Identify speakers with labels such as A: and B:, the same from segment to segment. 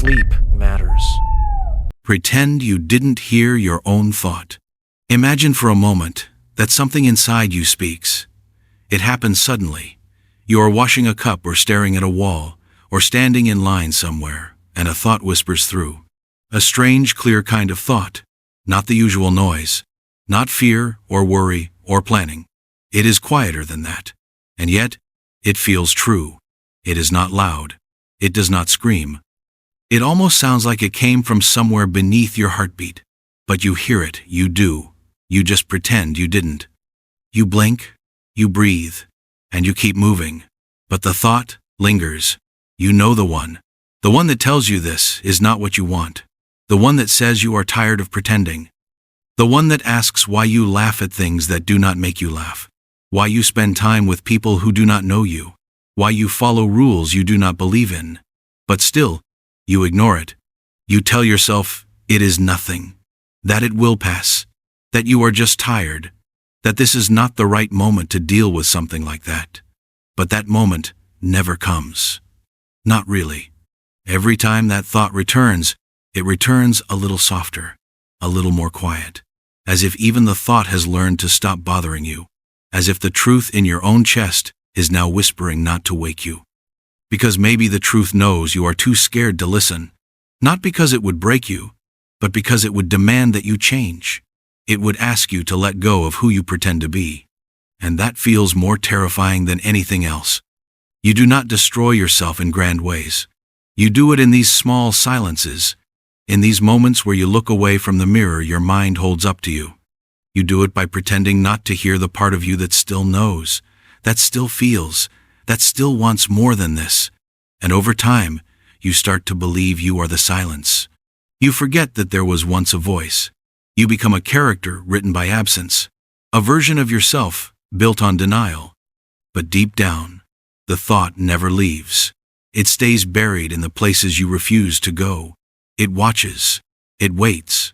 A: Sleep matters.
B: Pretend you didn't hear your own thought. Imagine for a moment that something inside you speaks. It happens suddenly. You are washing a cup or staring at a wall or standing in line somewhere, and a thought whispers through. A strange, clear kind of thought, not the usual noise, not fear or worry or planning. It is quieter than that, and yet it feels true. It is not loud. It does not scream. It almost sounds like it came from somewhere beneath your heartbeat. But you hear it, you do. You just pretend you didn't. You blink, you breathe, and you keep moving. But the thought lingers. You know the one that tells you this is not what you want. The one that says you are tired of pretending. The one that asks why you laugh at things that do not make you laugh. Why you spend time with people who do not know you. Why you follow rules you do not believe in. But still, you ignore it. You tell yourself it is nothing. That it will pass. That you are just tired. That this is not the right moment to deal with something like that. But that moment never comes. Not really. Every time that thought returns, it returns a little softer, a little more quiet. As if even the thought has learned to stop bothering you. As if the truth in your own chest is now whispering not to wake you. Because maybe the truth knows you are too scared to listen. Not because it would break you, but because it would demand that you change. It would ask you to let go of who you pretend to be. And that feels more terrifying than anything else. You do not destroy yourself in grand ways. You do it in these small silences, in these moments where you look away from the mirror your mind holds up to you. You do it by pretending not to hear the part of you that still knows, that still feels, that still wants more than this. And over time, you start to believe you are the silence. You forget that there was once a voice. You become a character written by absence, a version of yourself built on denial. But deep down, the thought never leaves. It stays buried in the places you refuse to go. It watches. It waits.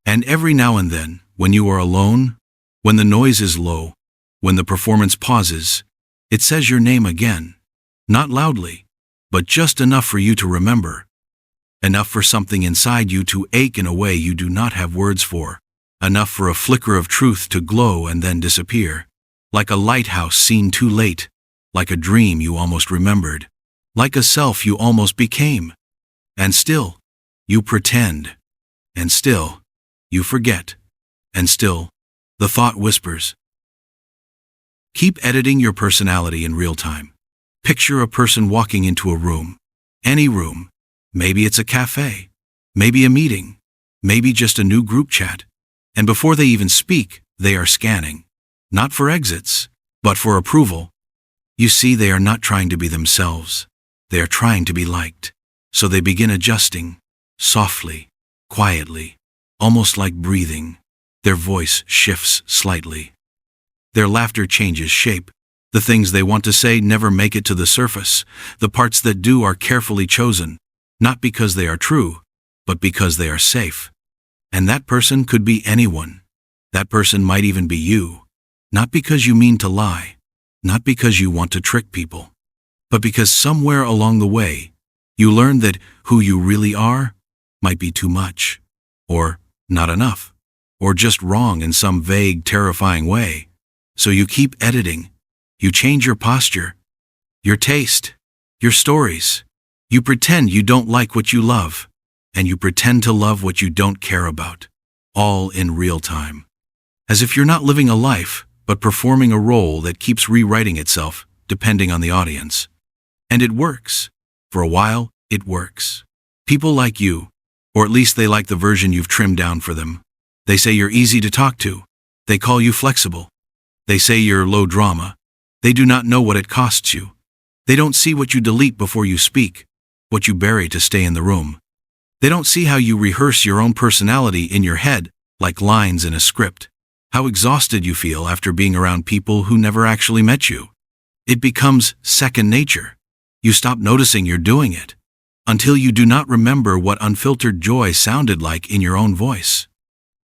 B: And every now and then, when you are alone, when the noise is low, when the performance pauses, it says your name again. Not loudly, but just enough for you to remember. Enough for something inside you to ache in a way you do not have words for. Enough for a flicker of truth to glow and then disappear. Like a lighthouse seen too late. Like a dream you almost remembered. Like a self you almost became. And still, you pretend. And still, you forget. And still, the thought whispers. Keep editing your personality in real time. Picture a person walking into a room. Any room. Maybe it's a cafe. Maybe a meeting. Maybe just a new group chat. And before they even speak, they are scanning. Not for exits, but for approval. You see, they are not trying to be themselves. They are trying to be liked. So they begin adjusting. Softly. Quietly. Almost like breathing. Their voice shifts slightly. Their laughter changes shape. The things they want to say never make it to the surface. The parts that do are carefully chosen, not because they are true, but because they are safe. And that person could be anyone. That person might even be you. Not because you mean to lie, not because you want to trick people, but because somewhere along the way, you learned that who you really are might be too much, or not enough, or just wrong in some vague, terrifying way. So you keep editing. You change your posture, your taste, your stories. You pretend you don't like what you love, and you pretend to love what you don't care about, all in real time. As if you're not living a life, but performing a role that keeps rewriting itself, depending on the audience. And it works. For a while, it works. People like you, or at least they like the version you've trimmed down for them. They say you're easy to talk to. They call you flexible. They say you're low drama. They do not know what it costs you. They don't see what you delete before you speak, what you bury to stay in the room. They don't see how you rehearse your own personality in your head, like lines in a script. How exhausted you feel after being around people who never actually met you. It becomes second nature. You stop noticing you're doing it, until you do not remember what unfiltered joy sounded like in your own voice.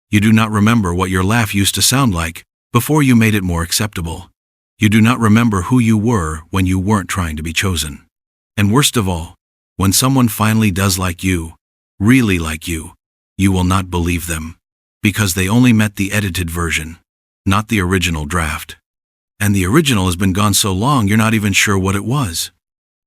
B: You do not remember what your laugh used to sound like before you made it more acceptable. You do not remember who you were when you weren't trying to be chosen. And worst of all, When someone finally does like you, really like you will not believe them. Because they only met the edited version, not the original draft. And the original has been gone so long you're not even sure what it was.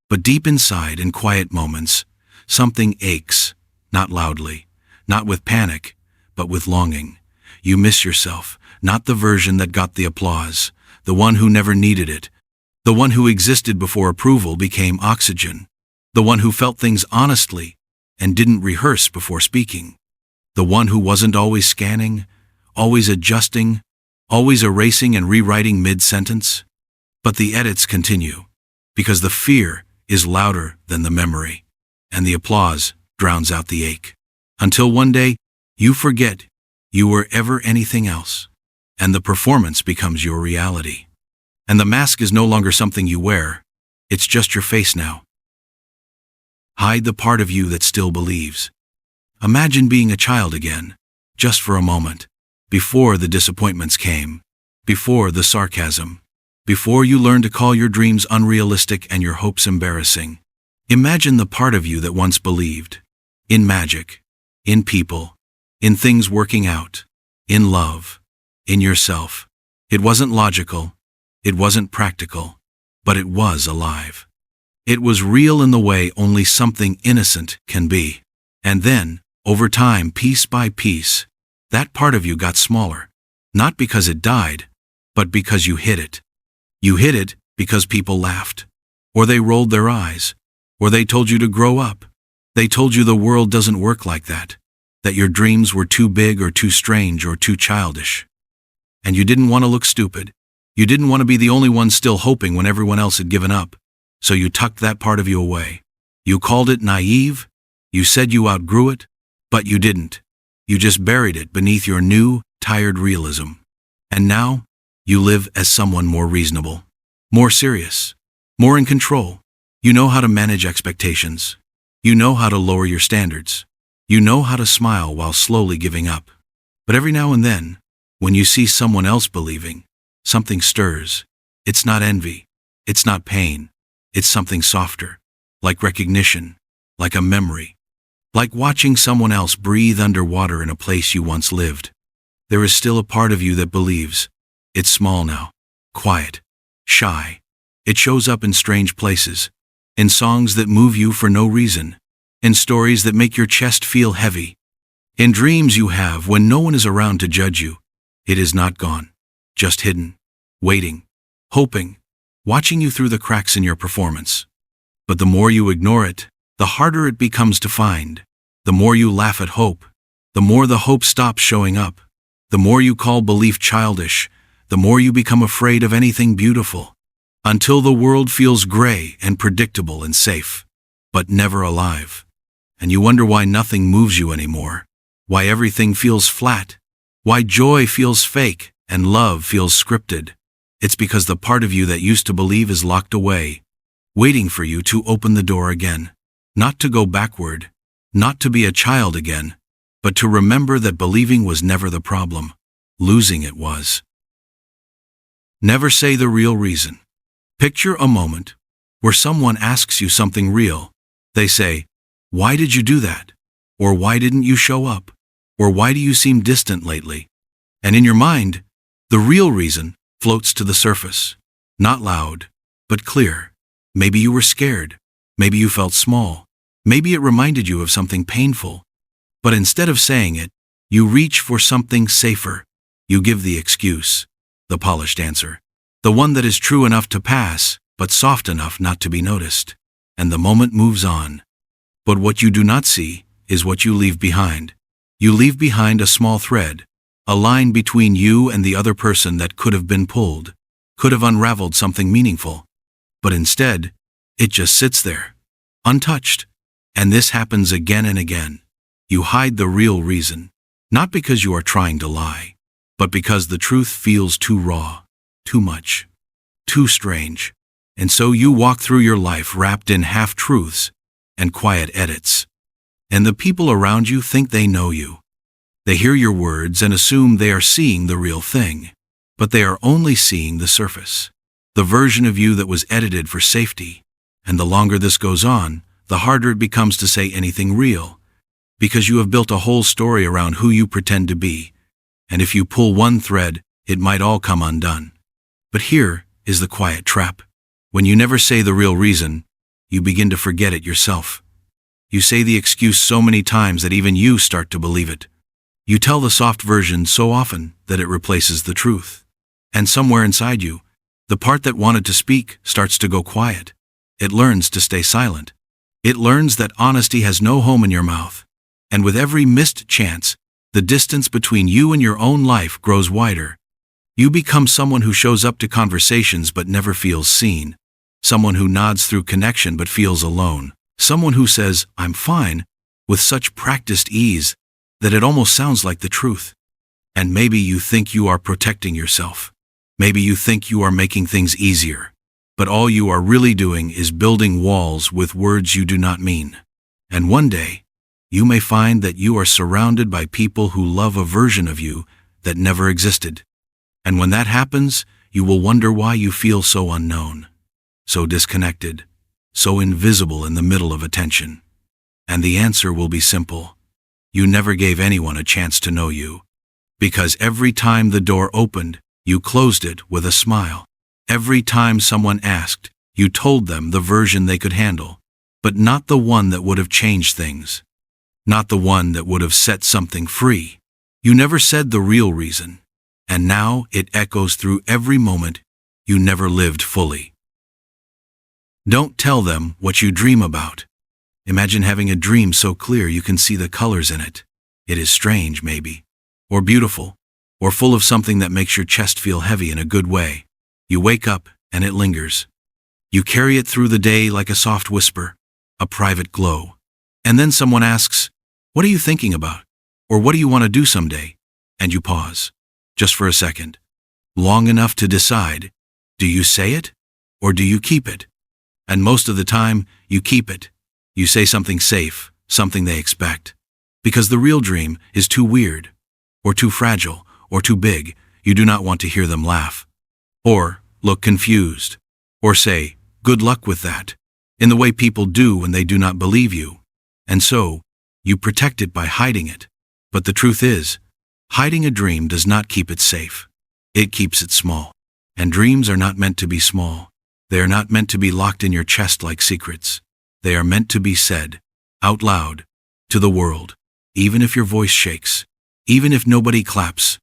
B: But deep inside, in quiet moments, something aches, not loudly, not with panic, but with longing. You miss yourself, not the version that got the applause, the one who never needed it, the one who existed before approval became oxygen, the one who felt things honestly and didn't rehearse before speaking, the one who wasn't always scanning, always adjusting, always erasing and rewriting mid-sentence. But the edits continue, because the fear is louder than the memory, and the applause drowns out the ache. Until one day, you forget you were ever anything else, and the performance becomes your reality. And the mask is no longer something you wear, it's just your face now. Hide the part of you that still believes. Imagine being a child again, just for a moment, before the disappointments came, before the sarcasm, before you learned to call your dreams unrealistic and your hopes embarrassing. Imagine the part of you that once believed in magic, in people, in things working out, in love, in yourself. It wasn't logical, it wasn't practical, but it was alive. It was real in the way only something innocent can be. And then, over time, piece by piece, that part of you got smaller, not because it died, but because you hid it. You hid it because people laughed, or they rolled their eyes, or they told you to grow up. They told you the world doesn't work like that your dreams were too big or too strange or too childish. And you didn't want to look stupid. You didn't want to be the only one still hoping when everyone else had given up. So you tucked that part of you away. You called it naive. You said you outgrew it, but you didn't. You just buried it beneath your new, tired realism. And now, you live as someone more reasonable, more serious, more in control. You know how to manage expectations. You know how to lower your standards. You know how to smile while slowly giving up. But every now and then, when you see someone else believing, something stirs. It's not envy. It's not pain. It's something softer, like recognition, like a memory, like watching someone else breathe underwater in a place you once lived. There is still a part of you that believes. It's small now, quiet, shy. It shows up in strange places, in songs that move you for no reason, in stories that make your chest feel heavy, in dreams you have when no one is around to judge you. It is not gone, just hidden, waiting, hoping, watching you through the cracks in your performance. But the more you ignore it, the harder it becomes to find. The more you laugh at hope, the more the hope stops showing up. The more you call belief childish, the more you become afraid of anything beautiful. Until the world feels gray and predictable and safe, but never alive. And you wonder why nothing moves you anymore, why everything feels flat, why joy feels fake and love feels scripted. It's because the part of you that used to believe is locked away, waiting for you to open the door again. Not to go backward, not to be a child again, but to remember that believing was never the problem. Losing it was. Never say the real reason. Picture a moment where someone asks you something real. They say, "Why did you do that?" Or "Why didn't you show up?" Or "Why do you seem distant lately?" And in your mind, the real reason floats to the surface. Not loud, but clear. Maybe you were scared. Maybe you felt small. Maybe it reminded you of something painful. But instead of saying it, you reach for something safer. You give the excuse, the polished answer, the one that is true enough to pass, but soft enough not to be noticed. And the moment moves on. But what you do not see is what you leave behind. You leave behind a small thread, a line between you and the other person that could have been pulled, could have unraveled something meaningful. But instead, it just sits there, untouched. And this happens again and again. You hide the real reason, not because you are trying to lie, but because the truth feels too raw, too much, too strange. And so you walk through your life wrapped in half-truths and quiet edits. And the people around you think they know you. They hear your words and assume they are seeing the real thing, but they are only seeing the surface, the version of you that was edited for safety. And the longer this goes on, the harder it becomes to say anything real, because you have built a whole story around who you pretend to be, and if you pull one thread, it might all come undone. But here is the quiet trap. When you never say the real reason, you begin to forget it yourself. You say the excuse so many times that even you start to believe it. You tell the soft version so often that it replaces the truth. And somewhere inside you, the part that wanted to speak starts to go quiet. It learns to stay silent. It learns that honesty has no home in your mouth. And with every missed chance, the distance between you and your own life grows wider. You become someone who shows up to conversations but never feels seen. Someone who nods through connection but feels alone. Someone who says, "I'm fine," with such practiced ease that it almost sounds like the truth. And maybe you think you are protecting yourself. Maybe you think you are making things easier. But all you are really doing is building walls with words you do not mean. And one day, you may find that you are surrounded by people who love a version of you that never existed. And when that happens, you will wonder why you feel so unknown, so disconnected, so invisible in the middle of attention. And the answer will be simple. You never gave anyone a chance to know you. Because every time the door opened, you closed it with a smile. Every time someone asked, you told them the version they could handle, but not the one that would have changed things. Not the one that would have set something free. You never said the real reason. And now it echoes through every moment you never lived fully. Don't tell them what you dream about. Imagine having a dream so clear you can see the colors in it. It is strange, maybe, or beautiful, or full of something that makes your chest feel heavy in a good way. You wake up, and it lingers. You carry it through the day like a soft whisper, a private glow. And then someone asks, "What are you thinking about?" Or "What do you want to do someday?" And you pause, just for a second, long enough to decide, do you say it, or do you keep it? And most of the time, you keep it. You say something safe, something they expect. Because the real dream is too weird, or too fragile, or too big. You do not want to hear them laugh, or look confused, or say, "Good luck with that," in the way people do when they do not believe you. And so, you protect it by hiding it. But the truth is, hiding a dream does not keep it safe. It keeps it small. And dreams are not meant to be small. They are not meant to be locked in your chest like secrets. They are meant to be said, out loud, to the world, even if your voice shakes, even if nobody claps.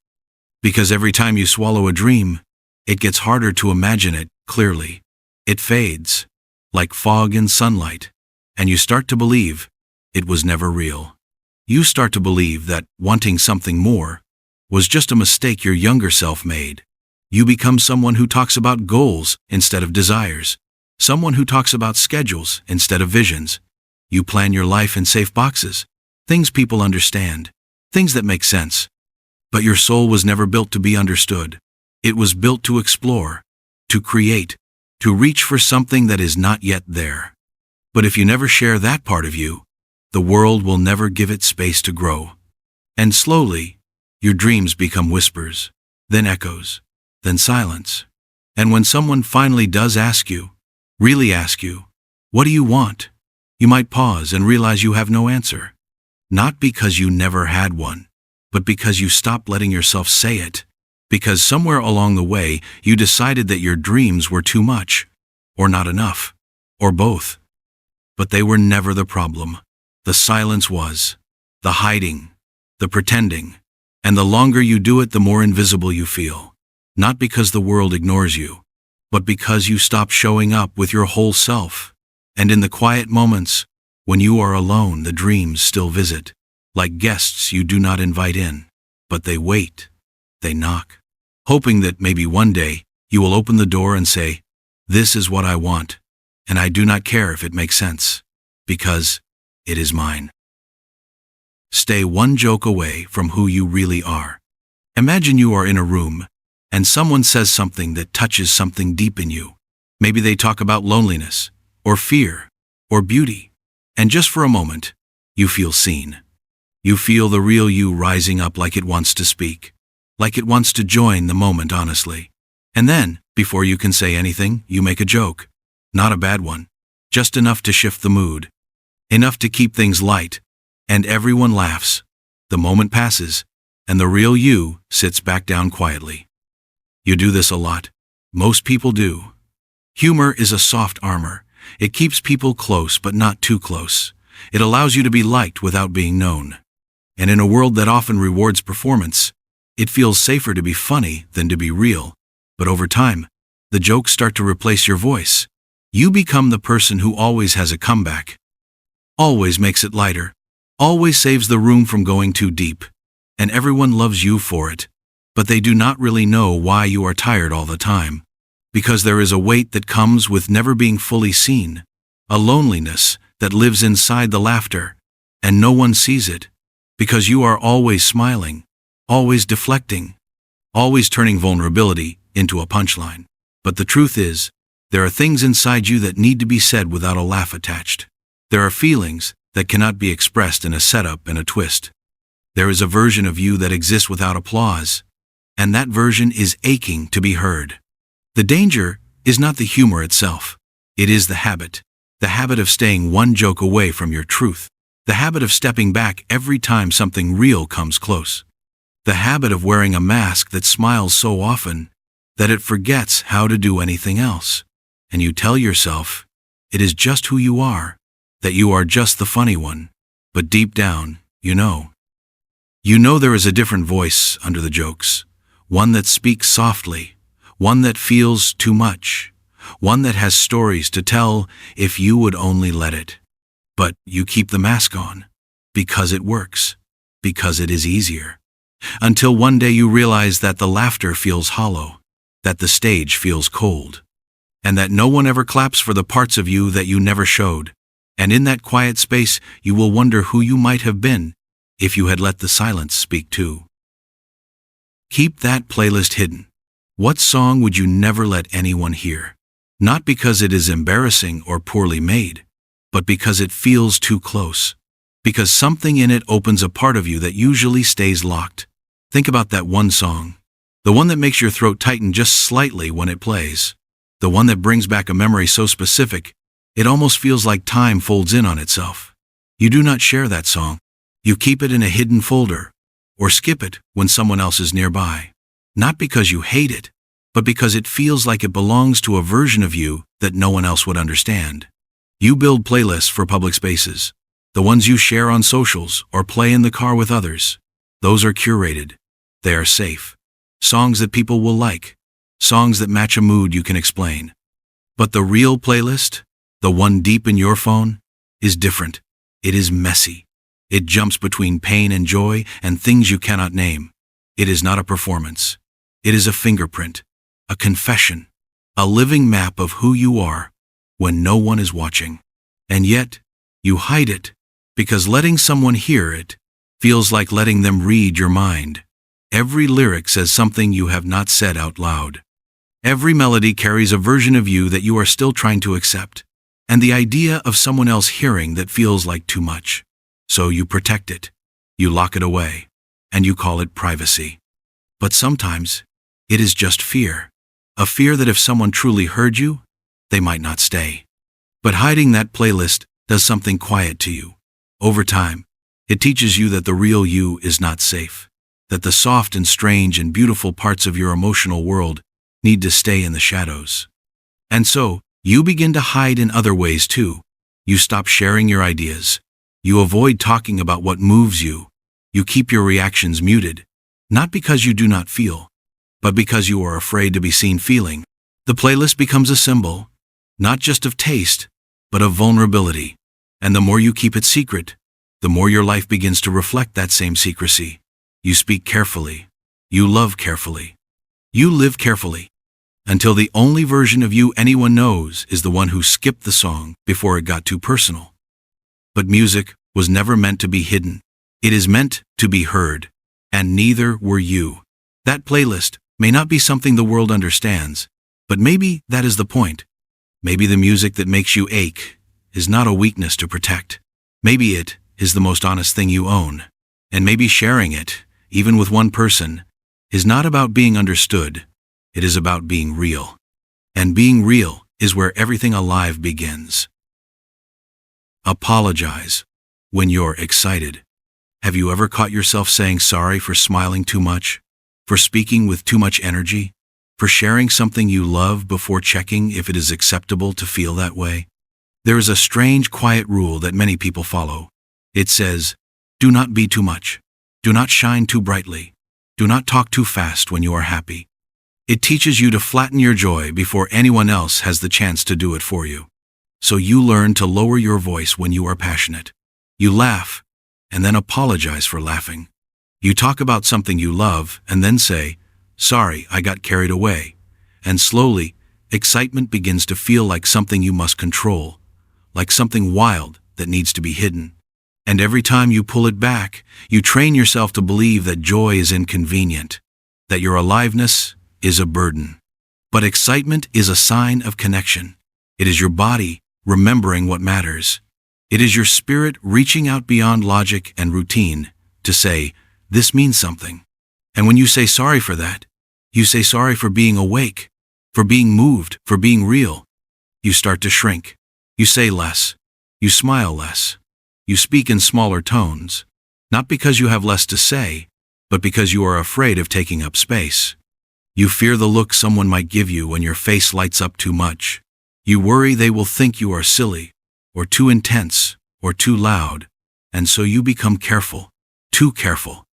B: Because every time you swallow a dream, it gets harder to imagine it clearly. It fades, like fog in sunlight, and you start to believe it was never real. You start to believe that wanting something more was just a mistake your younger self made. You become someone who talks about goals instead of desires, someone who talks about schedules instead of visions. You plan your life in safe boxes, things people understand, things that make sense. But your soul was never built to be understood. It was built to explore, to create, to reach for something that is not yet there. But if you never share that part of you, the world will never give it space to grow. And slowly, your dreams become whispers, then echoes, then silence. And when someone finally does ask you, really ask you, "What do you want?" you might pause and realize you have no answer. Not because you never had one, but because you stopped letting yourself say it. Because somewhere along the way, you decided that your dreams were too much, or not enough, or both. But they were never the problem. The silence was, the hiding, the pretending, and the longer you do it, the more invisible you feel. Not because the world ignores you, but because you stop showing up with your whole self. And in the quiet moments, when you are alone, the dreams still visit, like guests you do not invite in, but they wait, they knock, hoping that maybe one day you will open the door and say, "This is what I want, and I do not care if it makes sense, because it is mine." Stay one joke away from who you really are. Imagine you are in a room, and someone says something that touches something deep in you. Maybe they talk about loneliness, or fear, or beauty. And just for a moment, you feel seen. You feel the real you rising up like it wants to speak, like it wants to join the moment honestly. And then, before you can say anything, you make a joke. Not a bad one, just enough to shift the mood. enough to keep things light, and everyone laughs. The moment passes, and the real you sits back down quietly. You do this a lot. Most people do. Humor is a soft armor. It keeps people close but not too close. It allows you to be liked without being known. And in a world that often rewards performance, it feels safer to be funny than to be real. But over time, the jokes start to replace your voice. You become the person who always has a comeback, always makes it lighter, always saves the room from going too deep. And everyone loves you for it. But they do not really know why you are tired all the time. Because there is a weight that comes with never being fully seen, a loneliness that lives inside the laughter, and no one sees it. Because you are always smiling, always deflecting, always turning vulnerability into a punchline. But the truth is, there are things inside you that need to be said without a laugh attached. There are feelings that cannot be expressed in a setup and a twist. There is a version of you that exists without applause, and that version is aching to be heard. The danger is not the humor itself. It is the habit of staying one joke away from your truth, the habit of stepping back every time something real comes close, the habit of wearing a mask that smiles so often that it forgets how to do anything else. And you tell yourself, it is just who you are, that you are just the funny one. But deep down, you know. You know there is a different voice under the jokes, one that speaks softly, one that feels too much, one that has stories to tell if you would only let it. But you keep the mask on, because it works, because it is easier. Until one day you realize that the laughter feels hollow, that the stage feels cold, and that no one ever claps for the parts of you that you never showed. And in that quiet space, you will wonder who you might have been if you had let the silence speak too. Keep that playlist hidden. What song would you never let anyone hear? Not because it is embarrassing or poorly made, but because it feels too close. Because something in it opens a part of you that usually stays locked. Think about that one song. The one that makes your throat tighten just slightly when it plays. The one that brings back a memory so specific, it almost feels like time folds in on itself. You do not share that song. You keep it in a hidden folder, or skip it when someone else is nearby. Not because you hate it, but because it feels like it belongs to a version of you that no one else would understand. You build playlists for public spaces, the ones you share on socials or play in the car with others. Those are curated. They are safe. Songs that people will like. Songs that match a mood you can explain. But the real playlist, the one deep in your phone, is different. It is messy. It jumps between pain and joy and things you cannot name. It is not a performance. It is a fingerprint, a confession, a living map of who you are when no one is watching. And yet, you hide it, because letting someone hear it feels like letting them read your mind. Every lyric says something you have not said out loud. Every melody carries a version of you that you are still trying to accept, and the idea of someone else hearing that feels like too much. So you protect it, you lock it away, and you call it privacy. But sometimes, it is just fear. A fear that if someone truly heard you, they might not stay. But hiding that playlist does something quiet to you. Over time, it teaches you that the real you is not safe, that the soft and strange and beautiful parts of your emotional world need to stay in the shadows. And so, you begin to hide in other ways too. You stop sharing your ideas. You avoid talking about what moves you. You keep your reactions muted, not because you do not feel, but because you are afraid to be seen feeling. The playlist becomes a symbol, not just of taste, but of vulnerability. And the more you keep it secret, the more your life begins to reflect that same secrecy. You speak carefully. You love carefully. You live carefully. Until the only version of you anyone knows is the one who skipped the song before it got too personal. But music was never meant to be hidden. It is meant to be heard. And neither were you. That playlist may not be something the world understands, but maybe that is the point. Maybe the music that makes you ache is not a weakness to protect. Maybe it is the most honest thing you own. And maybe sharing it, even with one person, is not about being understood. It is about being real. And being real is where everything alive begins. Apologize when you're excited. Have you ever caught yourself saying sorry for smiling too much? For speaking with too much energy? For sharing something you love before checking if it is acceptable to feel that way? There is a strange, quiet rule that many people follow. It says, do not be too much. Do not shine too brightly. Do not talk too fast when you are happy. It teaches you to flatten your joy before anyone else has the chance to do it for you. So you learn to lower your voice when you are passionate. You laugh, and then apologize for laughing. You talk about something you love, and then say, sorry, I got carried away. And slowly, excitement begins to feel like something you must control, like something wild that needs to be hidden. And every time you pull it back, you train yourself to believe that joy is inconvenient, that your aliveness is a burden. But excitement is a sign of connection. It is your body remembering what matters. It is your spirit reaching out beyond logic and routine to say, this means something. And when you say sorry for that, you say sorry for being awake, for being moved, for being real. You start to shrink. You say less. You smile less. You speak in smaller tones, not because you have less to say, but because you are afraid of taking up space. You fear the look someone might give you when your face lights up too much. You worry they will think you are silly, or too intense, or too loud, and so you become careful, too careful.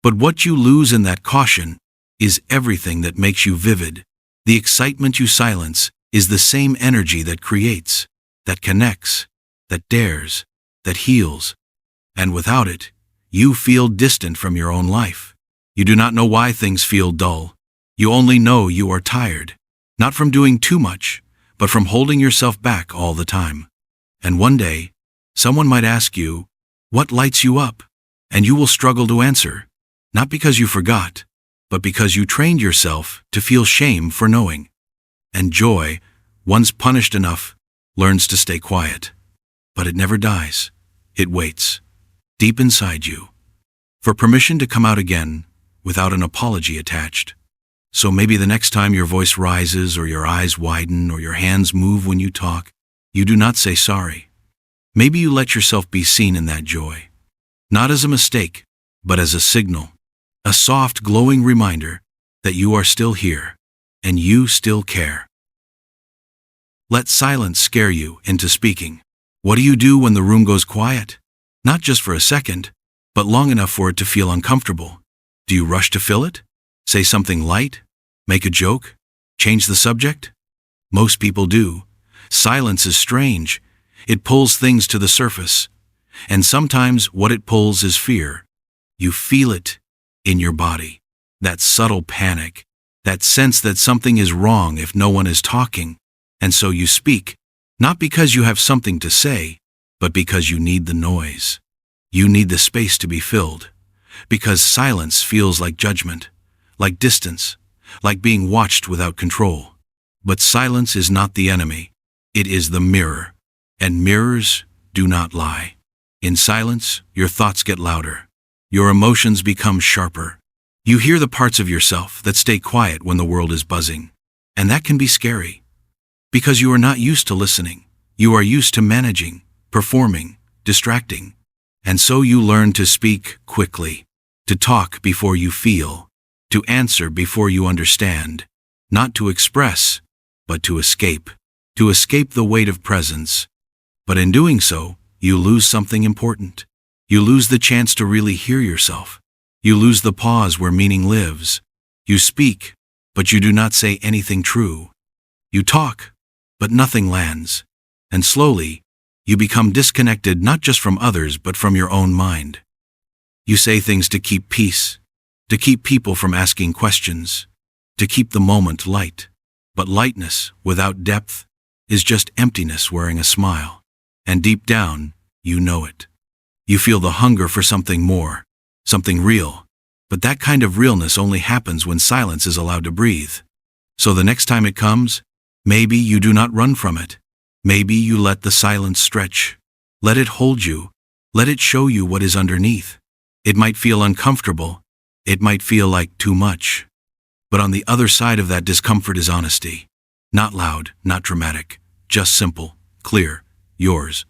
B: But what you lose in that caution is everything that makes you vivid. The excitement you silence is the same energy that creates, that connects, that dares, that heals. And without it, you feel distant from your own life. You do not know why things feel dull. You only know you are tired, not from doing too much, but from holding yourself back all the time. And one day, someone might ask you, what lights you up? And you will struggle to answer, not because you forgot, but because you trained yourself to feel shame for knowing. And joy, once punished enough, learns to stay quiet. But it never dies. It waits, deep inside you, for permission to come out again without an apology attached. So maybe the next time your voice rises or your eyes widen or your hands move when you talk, you do not say sorry. Maybe you let yourself be seen in that joy, not as a mistake, but as a signal, a soft, glowing reminder that you are still here and you still care. Let silence scare you into speaking. What do you do when the room goes quiet? Not just for a second, but long enough for it to feel uncomfortable. Do you rush to fill it? Say something light? Make a joke? Change the subject? Most people do. Silence is strange. It pulls things to the surface. And sometimes what it pulls is fear. You feel it in your body. That subtle panic. That sense that something is wrong if no one is talking. And so you speak, not because you have something to say, but because you need the noise. You need the space to be filled. Because silence feels like judgment, like distance, like being watched without control. But silence is not the enemy. It is the mirror. And mirrors do not lie. In silence, your thoughts get louder. Your emotions become sharper. You hear the parts of yourself that stay quiet when the world is buzzing. And that can be scary. Because you are not used to listening. You are used to managing, performing, distracting. And so you learn to speak quickly, to talk before you feel, to answer before you understand, not to express, but to escape the weight of presence. But in doing so, you lose something important. You lose the chance to really hear yourself. You lose the pause where meaning lives. You speak, but you do not say anything true. You talk, but nothing lands. And slowly, you become disconnected not just from others but from your own mind. You say things to keep peace, to keep people from asking questions, to keep the moment light. But lightness, without depth, is just emptiness wearing a smile. And deep down, you know it. You feel the hunger for something more, something real. But that kind of realness only happens when silence is allowed to breathe. So the next time it comes, maybe you do not run from it. Maybe you let the silence stretch. Let it hold you. Let it show you what is underneath. It might feel uncomfortable. It might feel like too much. But on the other side of that discomfort is honesty. Not loud, not dramatic, just simple, clear, yours.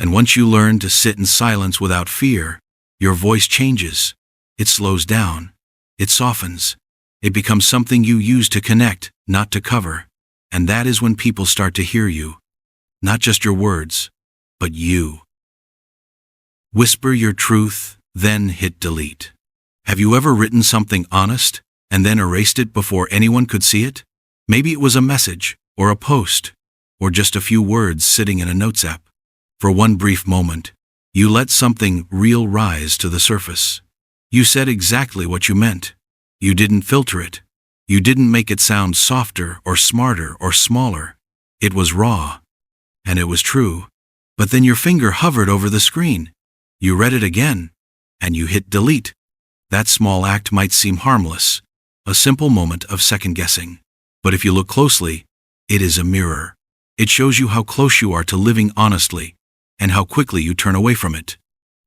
B: And once you learn to sit in silence without fear, your voice changes. It slows down. It softens. It becomes something you use to connect, not to cover. And that is when people start to hear you. Not just your words, but you. Whisper your truth, then hit delete. Have you ever written something honest, and then erased it before anyone could see it? Maybe it was a message, or a post, or just a few words sitting in a notes app. For one brief moment, you let something real rise to the surface. You said exactly what you meant. You didn't filter it. You didn't make it sound softer or smarter or smaller. It was raw. And it was true. But then your finger hovered over the screen. You read it again. And you hit delete. That small act might seem harmless. A simple moment of second-guessing. But if you look closely, it is a mirror. It shows you how close you are to living honestly, and how quickly you turn away from it.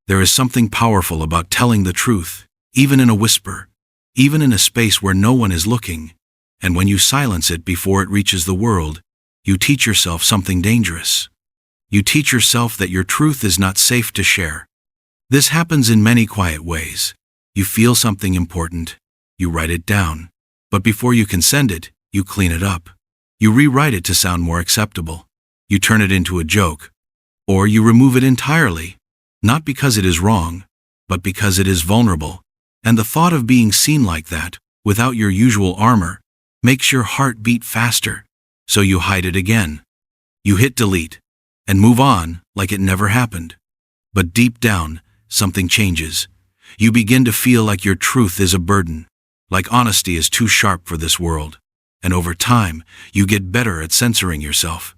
B: There is something powerful about telling the truth, even in a whisper, even in a space where no one is looking. And when you silence it before it reaches the world, you teach yourself something dangerous. You teach yourself that your truth is not safe to share. This happens in many quiet ways. You feel something important. You write it down. But before you can send it, you clean it up. You rewrite it to sound more acceptable. You turn it into a joke. Or you remove it entirely. Not because it is wrong, but because it is vulnerable. And the thought of being seen like that, without your usual armor, makes your heart beat faster. So you hide it again. You hit delete, and move on like it never happened. But deep down, something changes. You begin to feel like your truth is a burden, like honesty is too sharp for this world. And over time, you get better at censoring yourself.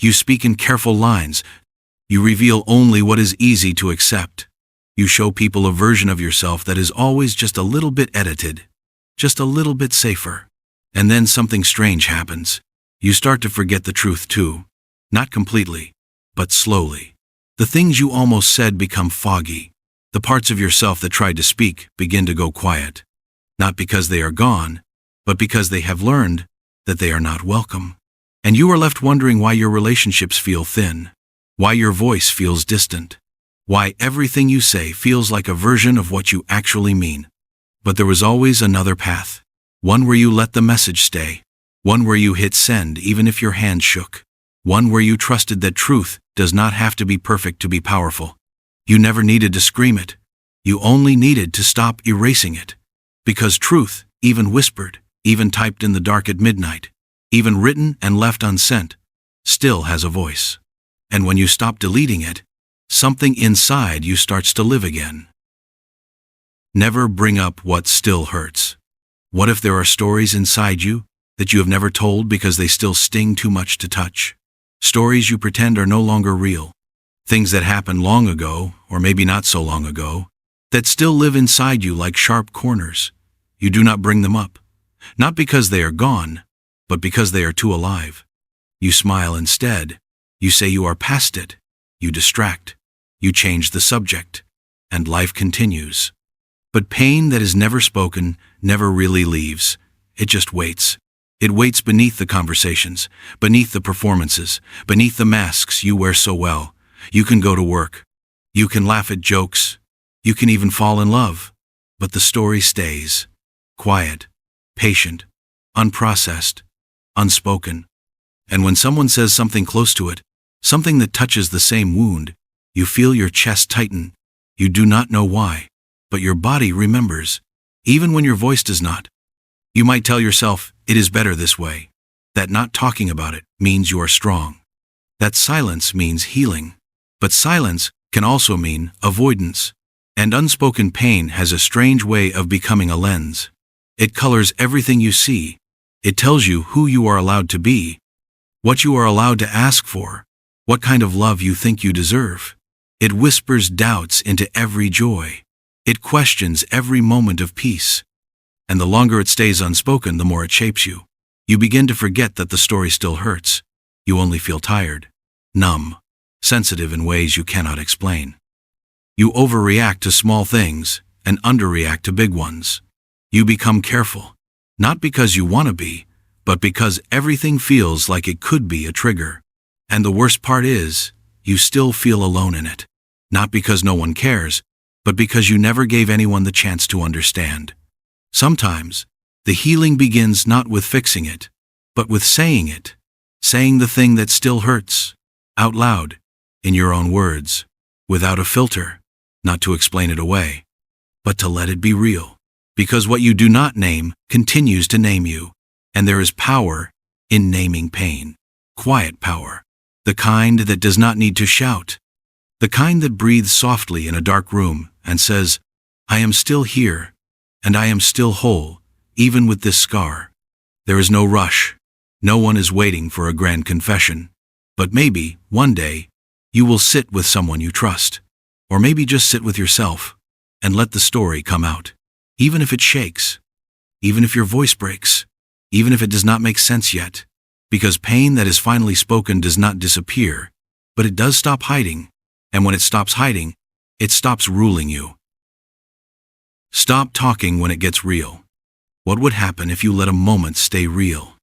B: You speak in careful lines. You reveal only what is easy to accept. You show people a version of yourself that is always just a little bit edited, just a little bit safer. And then something strange happens. You start to forget the truth too. Not completely, but slowly. The things you almost said become foggy. The parts of yourself that tried to speak begin to go quiet. Not because they are gone, but because they have learned that they are not welcome. And you are left wondering why your relationships feel thin, why your voice feels distant, why everything you say feels like a version of what you actually mean. But there was always another path, one where you let the message stay, one where you hit send even if your hand shook, one where you trusted that truth does not have to be perfect to be powerful. You never needed to scream it. You only needed to stop erasing it. Because truth, even whispered, even typed in the dark at midnight, even written and left unsent, still has a voice. And when you stop deleting it, something inside you starts to live again. Never bring up what still hurts. What if there are stories inside you that you have never told because they still sting too much to touch? Stories you pretend are no longer real. Things that happened long ago, or maybe not so long ago, that still live inside you like sharp corners. You do not bring them up. Not because they are gone, but because they are too alive. You smile instead. You say you are past it. You distract. You change the subject. And life continues. But pain that is never spoken never really leaves. It just waits. It waits beneath the conversations, beneath the performances, beneath the masks you wear so well. You can go to work. You can laugh at jokes. You can even fall in love. But the story stays. Quiet, patient, unprocessed, unspoken. And when someone says something close to it, something that touches the same wound, you feel your chest tighten. You do not know why, but your body remembers, even when your voice does not. You might tell yourself, it is better this way. That not talking about it means you are strong. That silence means healing. But silence can also mean avoidance. And unspoken pain has a strange way of becoming a lens. It colors everything you see. It tells you who you are allowed to be, what you are allowed to ask for, what kind of love you think you deserve. It whispers doubts into every joy. It questions every moment of peace. And the longer it stays unspoken, the more it shapes you. You begin to forget that the story still hurts. You only feel tired, numb, sensitive in ways you cannot explain. You overreact to small things and underreact to big ones. You become careful, not because you want to be, but because everything feels like it could be a trigger. And the worst part is, you still feel alone in it. Not because no one cares, but because you never gave anyone the chance to understand. Sometimes, the healing begins not with fixing it, but with saying it. Saying the thing that still hurts, out loud, in your own words, without a filter, not to explain it away, but to let it be real. Because what you do not name continues to name you, and there is power in naming pain. Quiet power. The kind that does not need to shout. The kind that breathes softly in a dark room and says, I am still here, and I am still whole, even with this scar. There is no rush. No one is waiting for a grand confession. But maybe, one day, you will sit with someone you trust. Or maybe just sit with yourself and let the story come out. Even if it shakes. Even if your voice breaks. Even if it does not make sense yet. Because pain that is finally spoken does not disappear, but it does stop hiding. And when it stops hiding, it stops ruling you. Stop talking when it gets real. What would happen if you let a moment stay real?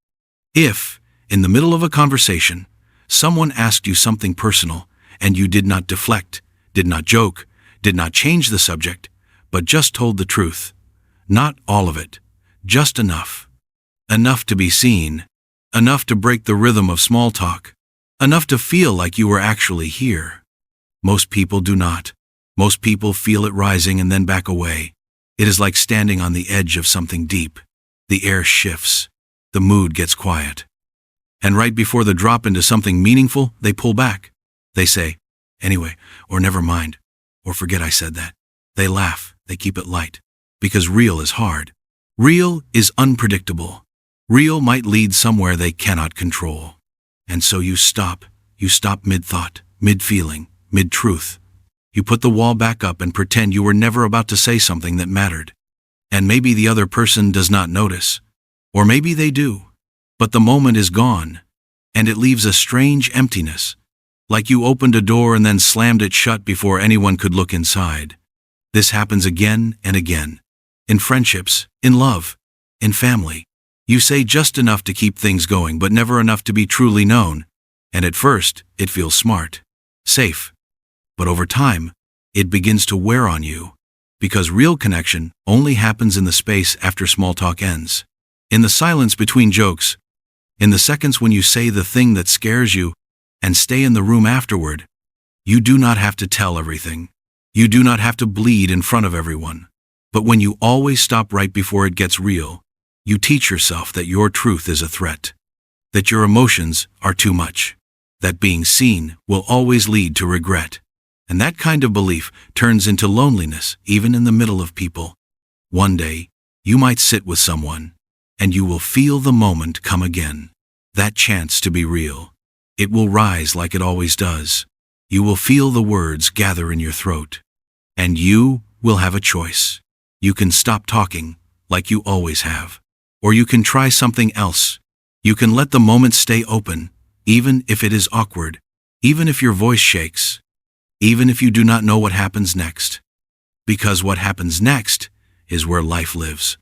B: If, in the middle of a conversation, someone asked you something personal and you did not deflect, did not joke, did not change the subject, but just told the truth. Not all of it, just enough. Enough to be seen, enough to break the rhythm of small talk, enough to feel like you were actually here. Most people do not. Most people feel it rising and then back away. It is like standing on the edge of something deep. The air shifts. The mood gets quiet. And right before the drop into something meaningful, they pull back. They say, anyway, or never mind, or forget I said that. They laugh, they keep it light. Because real is hard. Real is unpredictable. Real might lead somewhere they cannot control. And so you stop mid-thought, mid-feeling, mid-truth. You put the wall back up and pretend you were never about to say something that mattered. And maybe the other person does not notice. Or maybe they do. But the moment is gone, and it leaves a strange emptiness, like you opened a door and then slammed it shut before anyone could look inside. This happens again and again. In friendships, in love, in family. You say just enough to keep things going, but never enough to be truly known. And at first, it feels smart, safe. But over time, it begins to wear on you. Because real connection only happens in the space after small talk ends. In the silence between jokes. In the seconds when you say the thing that scares you and stay in the room afterward. You do not have to tell everything. You do not have to bleed in front of everyone. But when you always stop right before it gets real, you teach yourself that your truth is a threat. That your emotions are too much. That being seen will always lead to regret. And that kind of belief turns into loneliness, even in the middle of people. One day, you might sit with someone, and you will feel the moment come again. That chance to be real. It will rise like it always does. You will feel the words gather in your throat. And you will have a choice. You can stop talking, like you always have. Or you can try something else. You can let the moment stay open, even if it is awkward, even if your voice shakes, even if you do not know what happens next. Because what happens next is where life lives.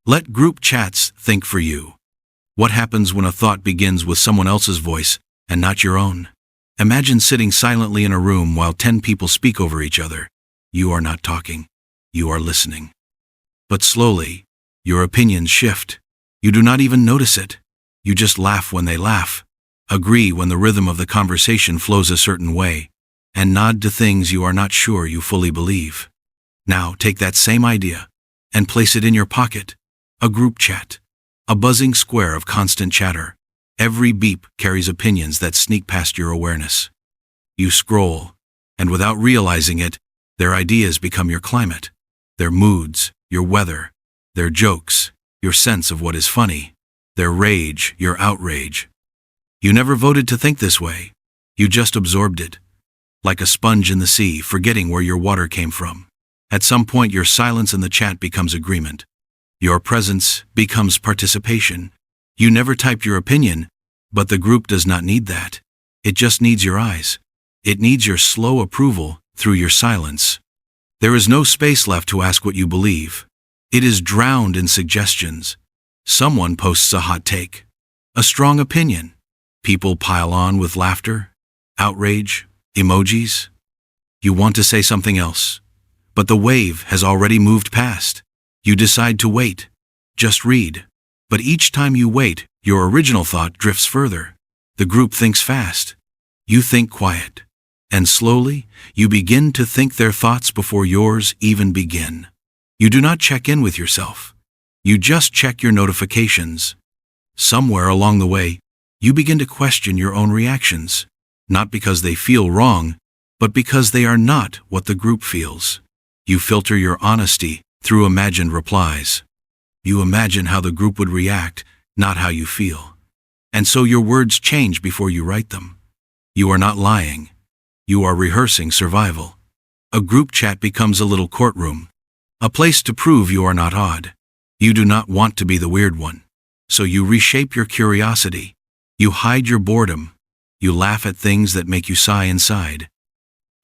B: Let group chats think for you. What happens when a thought begins with someone else's voice and not your own? Imagine sitting silently in a room while 10 people speak over each other. You are not talking. You are listening. But slowly, your opinions shift. You do not even notice it. You just laugh when they laugh, agree when the rhythm of the conversation flows a certain way, and nod to things you are not sure you fully believe. Now take that same idea and place it in your pocket. A group chat. A buzzing square of constant chatter. Every beep carries opinions that sneak past your awareness. You scroll, and without realizing it, their ideas become your climate, their moods, your weather, their jokes, your sense of what is funny, their rage, your outrage. You never voted to think this way. You just absorbed it. Like a sponge in the sea, forgetting where your water came from. At some point, your silence in the chat becomes agreement. Your presence becomes participation. You never typed your opinion, but the group does not need that. It just needs your eyes. It needs your slow approval through your silence. There is no space left to ask what you believe. It is drowned in suggestions. Someone posts a hot take, a strong opinion. People pile on with laughter. outrage, emojis. You want to say something else, but the wave has already moved past. You decide to wait. Just read. But each time you wait, your original thought drifts further. The group thinks fast. You think quiet. And slowly, you begin to think their thoughts before yours even begin. You do not check in with yourself. You just check your notifications. Somewhere along the way, you begin to question your own reactions, not because they feel wrong, but because they are not what the group feels. You filter your honesty through imagined replies. You imagine how the group would react, not how you feel. And so your words change before you write them. You are not lying. You are rehearsing survival. A group chat becomes a little courtroom, a place to prove you are not odd. You do not want to be the weird one. So you reshape your curiosity. You hide your boredom. You laugh at things that make you sigh inside.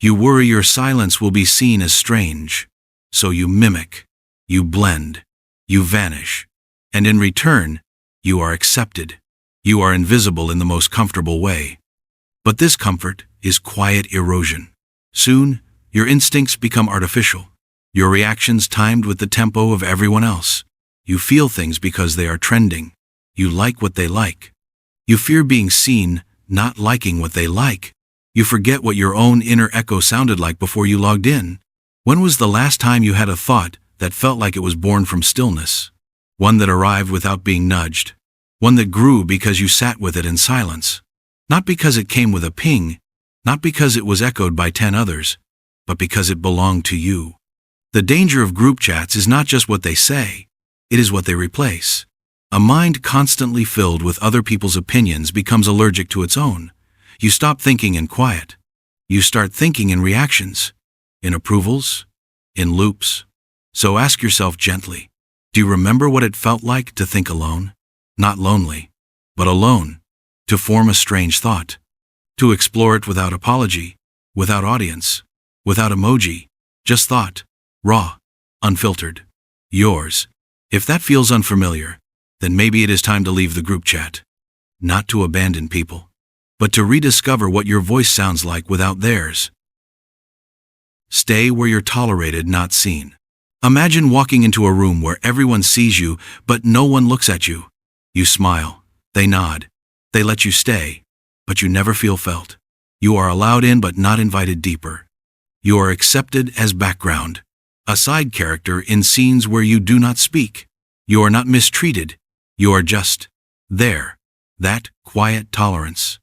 B: You worry your silence will be seen as strange. So you mimic. You blend. You vanish. And in return, you are accepted. You are invisible in the most comfortable way. But this comfort is quiet erosion. Soon, your instincts become artificial. Your reactions timed with the tempo of everyone else. You feel things because they are trending. You like what they like. You fear being seen, not liking what they like. You forget what your own inner echo sounded like before you logged in. When was the last time you had a thought that felt like it was born from stillness? One that arrived without being nudged. One that grew because you sat with it in silence. Not because it came with a ping, not because it was echoed by 10 others, but because it belonged to you. The danger of group chats is not just what they say, it is what they replace. A mind constantly filled with other people's opinions becomes allergic to its own. You stop thinking in quiet. You start thinking in reactions, in approvals, in loops. So ask yourself gently, do you remember what it felt like to think alone? Not lonely, but alone. To form a strange thought. To explore it without apology, without audience, without emoji. Just thought. Raw. Unfiltered. Yours. If that feels unfamiliar, then maybe it is time to leave the group chat. Not to abandon people, but to rediscover what your voice sounds like without theirs. Stay where you're tolerated, not seen. Imagine walking into a room where everyone sees you, but no one looks at you. You smile. They nod. They let you stay, but you never feel felt. You are allowed in but not invited deeper. You are accepted as background, a side character in scenes where you do not speak. You are not mistreated. You are just there. That quiet tolerance.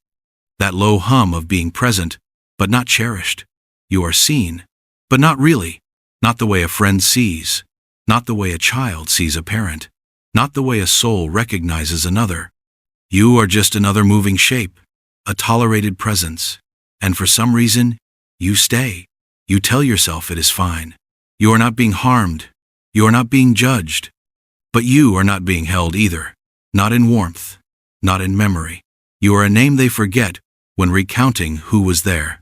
B: That low hum of being present, but not cherished. You are seen, but not really. Not the way a friend sees. Not the way a child sees a parent. Not the way a soul recognizes another. You are just another moving shape, a tolerated presence. And for some reason, you stay. You tell yourself it is fine. You are not being harmed. You are not being judged. But you are not being held either. Not in warmth. Not in memory. You are a name they forget when recounting who was there.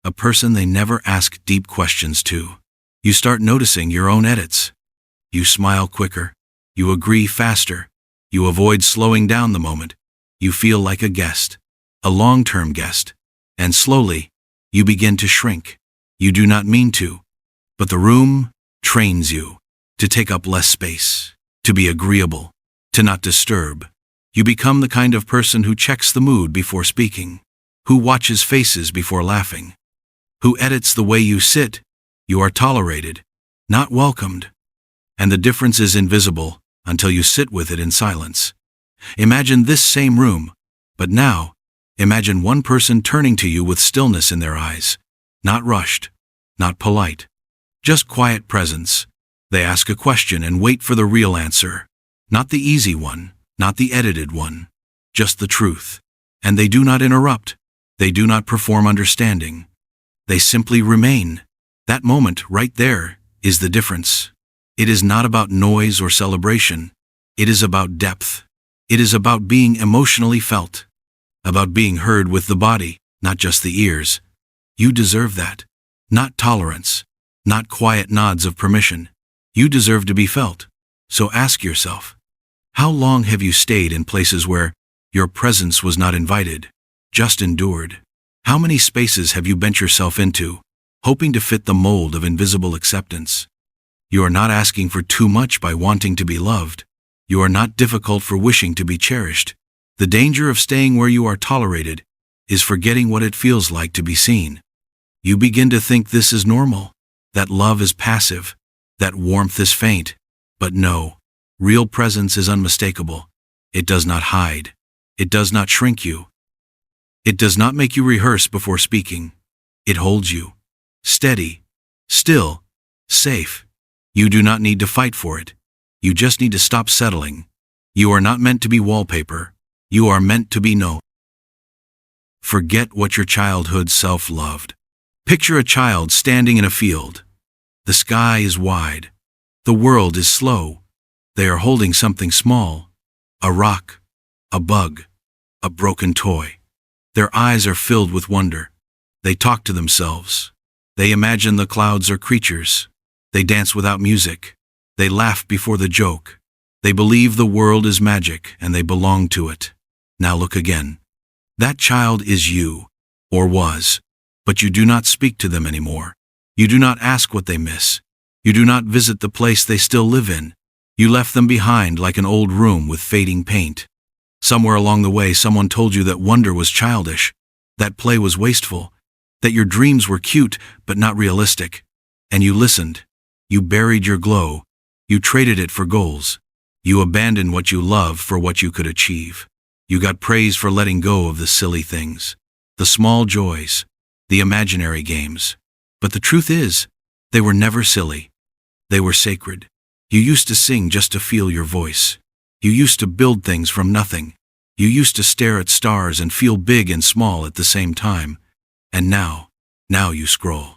B: A person they never ask deep questions to. You start noticing your own edits. You smile quicker. You agree faster. You avoid slowing down the moment. You feel like a guest, a long-term guest, and slowly, you begin to shrink. You do not mean to, but the room trains you to take up less space, to be agreeable, to not disturb. You become the kind of person who checks the mood before speaking, who watches faces before laughing, who edits the way you sit. You are tolerated, not welcomed, and the difference is invisible until you sit with it in silence. Imagine this same room, but now, imagine one person turning to you with stillness in their eyes. Not rushed, not polite, just quiet presence. They ask a question and wait for the real answer. Not the easy one, not the edited one, just the truth. And they do not interrupt. They do not perform understanding. They simply remain. That moment right there is the difference. It is not about noise or celebration. It is about depth. It is about being emotionally felt, about being heard with the body, not just the ears. You deserve that. Not tolerance, not quiet nods of permission. You deserve to be felt. So ask yourself, how long have you stayed in places where your presence was not invited, just endured? How many spaces have you bent yourself into, hoping to fit the mold of invisible acceptance? You are not asking for too much by wanting to be loved. You are not difficult for wishing to be cherished. The danger of staying where you are tolerated is forgetting what it feels like to be seen. You begin to think this is normal, that love is passive, that warmth is faint. But no, real presence is unmistakable. It does not hide. It does not shrink you. It does not make you rehearse before speaking. It holds you. Steady, still, safe. You do not need to fight for it. You just need to stop settling. You are not meant to be wallpaper. You are meant to be known. Forget what your childhood self loved. Picture a child standing in a field. The sky is wide. The world is slow. They are holding something small. A rock. A bug. A broken toy. Their eyes are filled with wonder. They talk to themselves. They imagine the clouds are creatures. They dance without music. They laugh before the joke. They believe the world is magic and they belong to it. Now look again. That child is you, or was, but you do not speak to them anymore. You do not ask what they miss. You do not visit the place they still live in. You left them behind like an old room with fading paint. Somewhere along the way, someone told you that wonder was childish, that play was wasteful, that your dreams were cute but not realistic. And you listened. You buried your glow. You traded it for goals. You abandoned what you loved for what you could achieve. You got praise for letting go of the silly things, the small joys, the imaginary games. But the truth is, they were never silly. They were sacred. You used to sing just to feel your voice. You used to build things from nothing. You used to stare at stars and feel big and small at the same time. And now you scroll.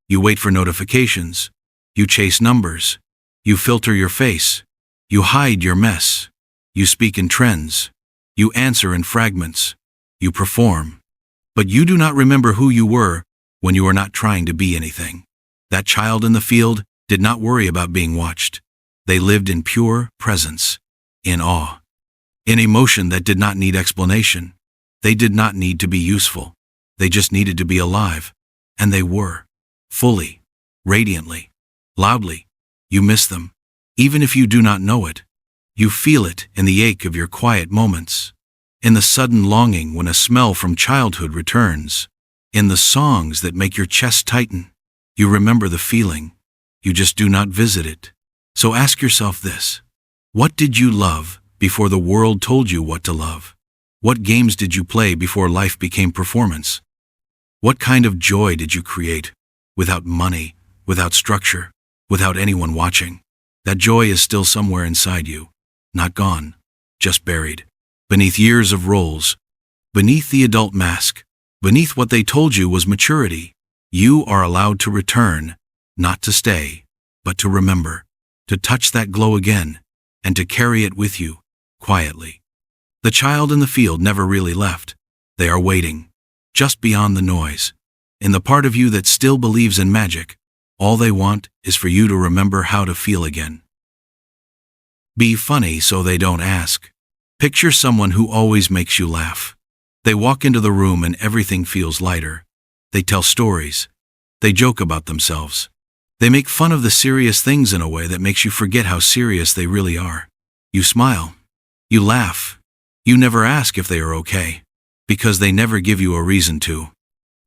B: You wait for notifications. You chase numbers. You filter your face. You hide your mess. You speak in trends. You answer in fragments. You perform. But you do not remember who you were when you were not trying to be anything. That child in the field did not worry about being watched. They lived in pure presence, in awe, in emotion that did not need explanation. They did not need to be useful. They just needed to be alive. And they were. Fully. Radiantly. Loudly. You miss them. Even if you do not know it. You feel it in the ache of your quiet moments. In the sudden longing when a smell from childhood returns. In the songs that make your chest tighten. You remember the feeling. You just do not visit it. So ask yourself this. What did you love before the world told you what to love? What games did you play before life became performance? What kind of joy did you create? Without money, without structure, without anyone watching. That joy is still somewhere inside you. Not gone, just buried. Beneath years of roles. Beneath the adult mask. Beneath what they told you was maturity. You are allowed to return, not to stay, but to remember. To touch that glow again, and to carry it with you, quietly. The child in the field never really left. They are waiting, just beyond the noise. In the part of you that still believes in magic, all they want is for you to remember how to feel again. Be funny so they don't ask. Picture someone who always makes you laugh. They walk into the room and everything feels lighter. They tell stories. They joke about themselves. They make fun of the serious things in a way that makes you forget how serious they really are. You smile. You laugh. You never ask if they are okay, because they never give you a reason to.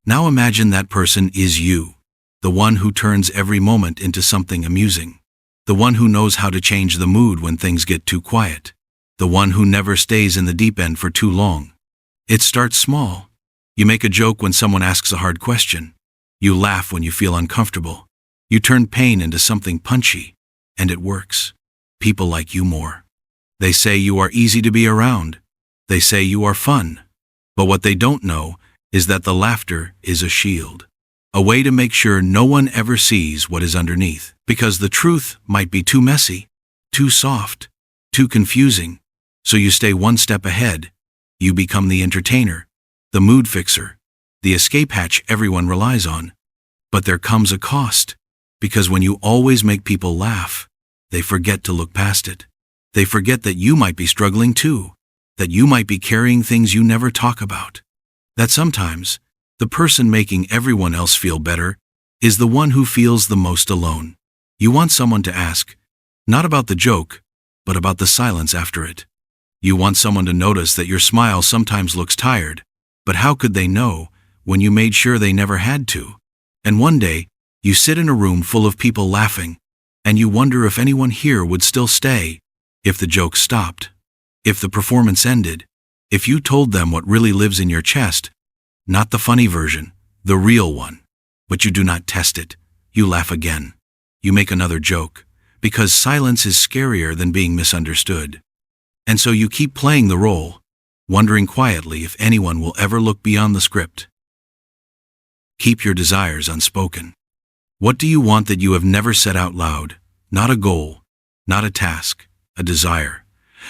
B: Now imagine that person is you, the one who turns every moment into something amusing, the one who knows how to change the mood when things get too quiet, the one who never stays in the deep end for too long. It starts small. You make a joke when someone asks a hard question. You laugh when you feel uncomfortable. You turn pain into something punchy, and it works. People like you more. They say you are easy to be around. They say you are fun. But what they don't know is that the laughter is a shield. A way to make sure no one ever sees what is underneath. Because the truth might be too messy, too soft, too confusing. So you stay one step ahead. You become the entertainer, the mood fixer, the escape hatch everyone relies on. But there comes a cost. Because when you always make people laugh, they forget to look past it. They forget that you might be struggling too, that you might be carrying things you never talk about, that sometimes The person making everyone else feel better is the one who feels the most alone. You want someone to ask, not about the joke, but about the silence after it. You want someone to notice that your smile sometimes looks tired, but how could they know when you made sure they never had to? And one day, you sit in a room full of people laughing, and you wonder if anyone here would still stay, if the joke stopped, if the performance ended, if you told them what really lives in your chest, not the funny version, the real one. But you do not test it. You laugh again. You make another joke, because silence is scarier than being misunderstood. And so you keep playing the role, wondering quietly if anyone will ever look beyond the script. Keep your desires unspoken. What do you want that you have never said out loud? Not a goal, not a task, a desire.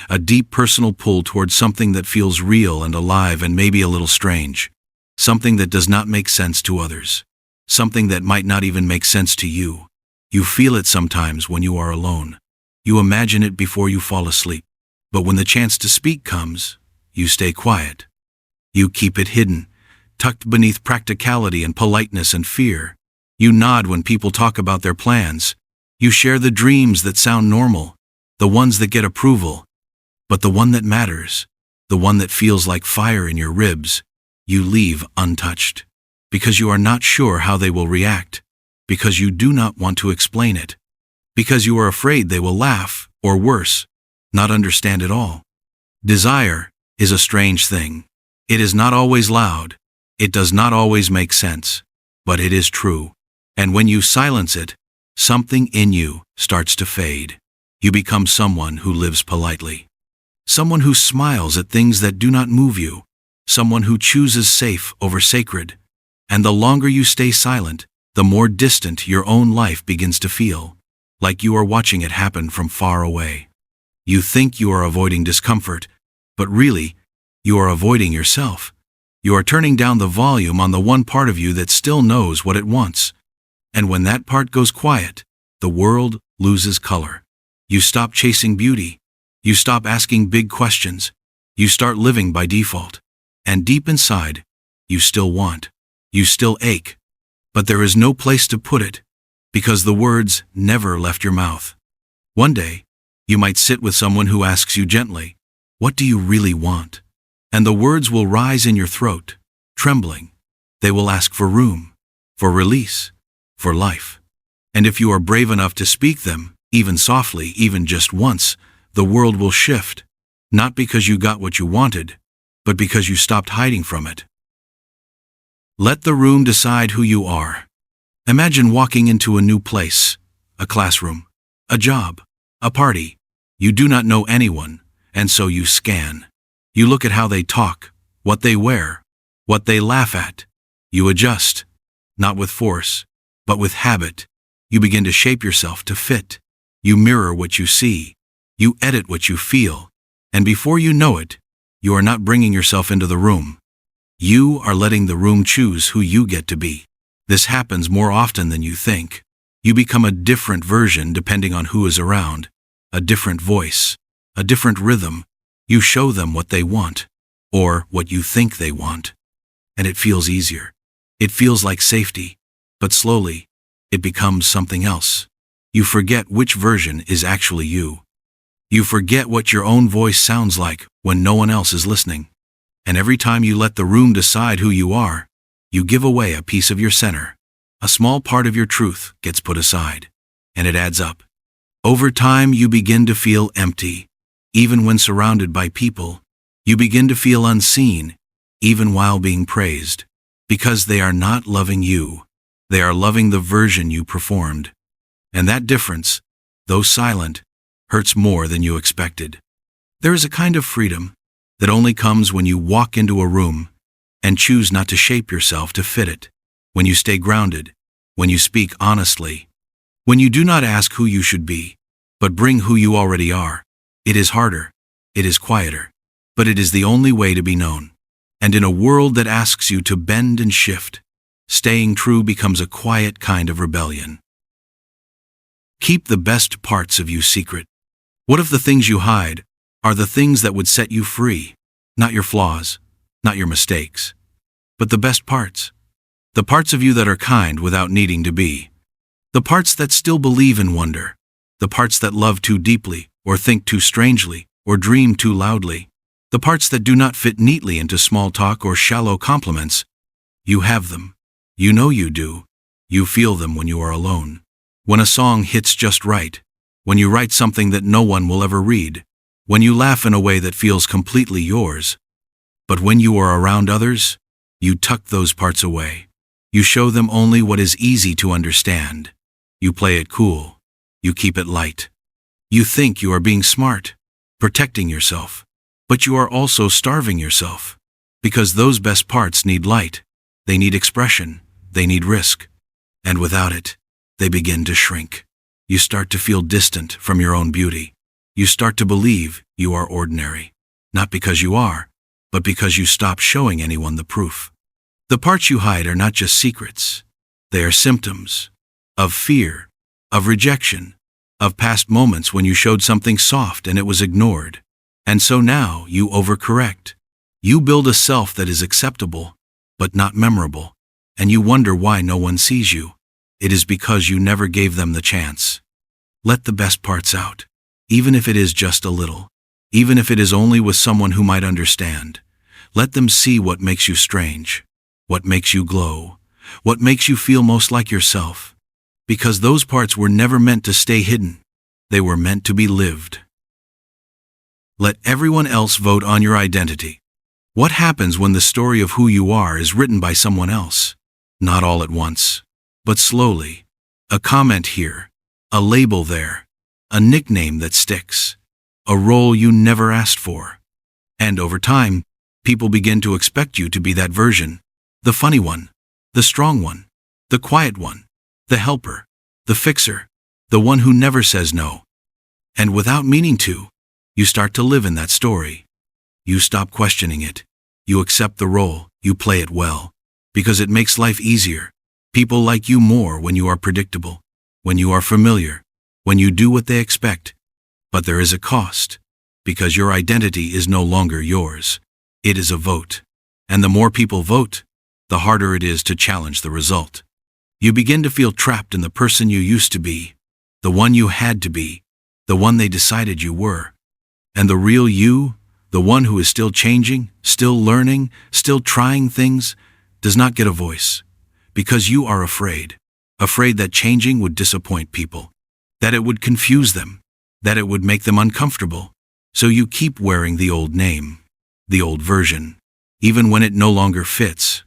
B: A deep personal pull towards something that feels real and alive and maybe a little strange. Something that does not make sense to others. Something that might not even make sense to you. You feel it sometimes when you are alone. You imagine it before you fall asleep. But when the chance to speak comes, you stay quiet. You keep it hidden, tucked beneath practicality and politeness and fear. You nod when people talk about their plans. You share the dreams that sound normal, the ones that get approval. But the one that matters, the one that feels like fire in your ribs, you leave untouched. Because you are not sure how they will react. Because you do not want to explain it. Because you are afraid they will laugh, or worse, not understand at all. Desire is a strange thing. It is not always loud. It does not always make sense. But it is true. And when you silence it, something in you starts to fade. You become someone who lives politely. Someone who smiles at things that do not move you. Someone who chooses safe over sacred. And the longer you stay silent, the more distant your own life begins to feel. Like you are watching it happen from far away. You think you are avoiding discomfort, but really, you are avoiding yourself. You are turning down the volume on the one part of you that still knows what it wants. And when that part goes quiet, the world loses color. You stop chasing beauty. You stop asking big questions. You start living by default. And deep inside, you still want. You still ache. But there is no place to put it, because the words never left your mouth. One day, you might sit with someone who asks you gently, "What do you really want?" And the words will rise in your throat, trembling. They will ask for room, for release, for life. And if you are brave enough to speak them, even softly, even just once, the world will shift, not because you got what you wanted, but because you stopped hiding from it. Let the room decide who you are. Imagine walking into a new place, a classroom, a job, a party. You do not know anyone, and so you scan. You look at how they talk, what they wear, what they laugh at. You adjust, not with force, but with habit. You begin to shape yourself to fit. You mirror what you see. You edit what you feel. And before you know it, you are not bringing yourself into the room. You are letting the room choose who you get to be. This happens more often than you think. You become a different version depending on who is around. A different voice, a different rhythm. You show them what they want, or what you think they want. And it feels easier. It feels like safety. But slowly, it becomes something else. You forget which version is actually you. You forget what your own voice sounds like when no one else is listening. And every time you let the room decide who you are, you give away a piece of your center. A small part of your truth gets put aside. And it adds up. Over time, you begin to feel empty. Even when surrounded by people, you begin to feel unseen, even while being praised. Because they are not loving you. They are loving the version you performed. And that difference, though silent, hurts more than you expected. There is a kind of freedom that only comes when you walk into a room and choose not to shape yourself to fit it. When you stay grounded, when you speak honestly, when you do not ask who you should be, but bring who you already are. It is harder, it is quieter, but it is the only way to be known. And in a world that asks you to bend and shift, staying true becomes a quiet kind of rebellion. Keep the best parts of you secret. What if the things you hide are the things that would set you free? Not your flaws, not your mistakes, but the best parts. The parts of you that are kind without needing to be. The parts that still believe in wonder. The parts that love too deeply, or think too strangely, or dream too loudly. The parts that do not fit neatly into small talk or shallow compliments. You have them. You know you do. You feel them when you are alone. When a song hits just right. When you write something that no one will ever read. When you laugh in a way that feels completely yours. But when you are around others, you tuck those parts away. You show them only what is easy to understand. You play it cool. You keep it light. You think you are being smart, protecting yourself. But you are also starving yourself. Because those best parts need light. They need expression. They need risk. And without it, they begin to shrink. You start to feel distant from your own beauty. You start to believe you are ordinary. Not because you are, but because you stop showing anyone the proof. The parts you hide are not just secrets. They are symptoms of fear, of rejection, of past moments when you showed something soft and it was ignored. And so now you overcorrect. You build a self that is acceptable, but not memorable. And you wonder why no one sees you. It is because you never gave them the chance. Let the best parts out. Even if it is just a little. Even if it is only with someone who might understand. Let them see what makes you strange. What makes you glow. What makes you feel most like yourself. Because those parts were never meant to stay hidden. They were meant to be lived. Let everyone else vote on your identity. What happens when the story of who you are is written by someone else? Not all at once, but slowly. A comment here, a label there, a nickname that sticks, a role you never asked for. And over time, people begin to expect you to be that version. The funny one, the strong one, the quiet one, the helper, the fixer, the one who never says no. And without meaning to, you start to live in that story. You stop questioning it. You accept the role, you play it well. Because it makes life easier. People like you more when you are predictable, when you are familiar, when you do what they expect. But there is a cost. Because your identity is no longer yours. It is a vote. And the more people vote, the harder it is to challenge the result. You begin to feel trapped in the person you used to be, the one you had to be, the one they decided you were. And the real you, the one who is still changing, still learning, still trying things, does not get a voice. Because you are afraid. Afraid that changing would disappoint people. That it would confuse them. That it would make them uncomfortable. So you keep wearing the old name. The old version. Even when it no longer fits.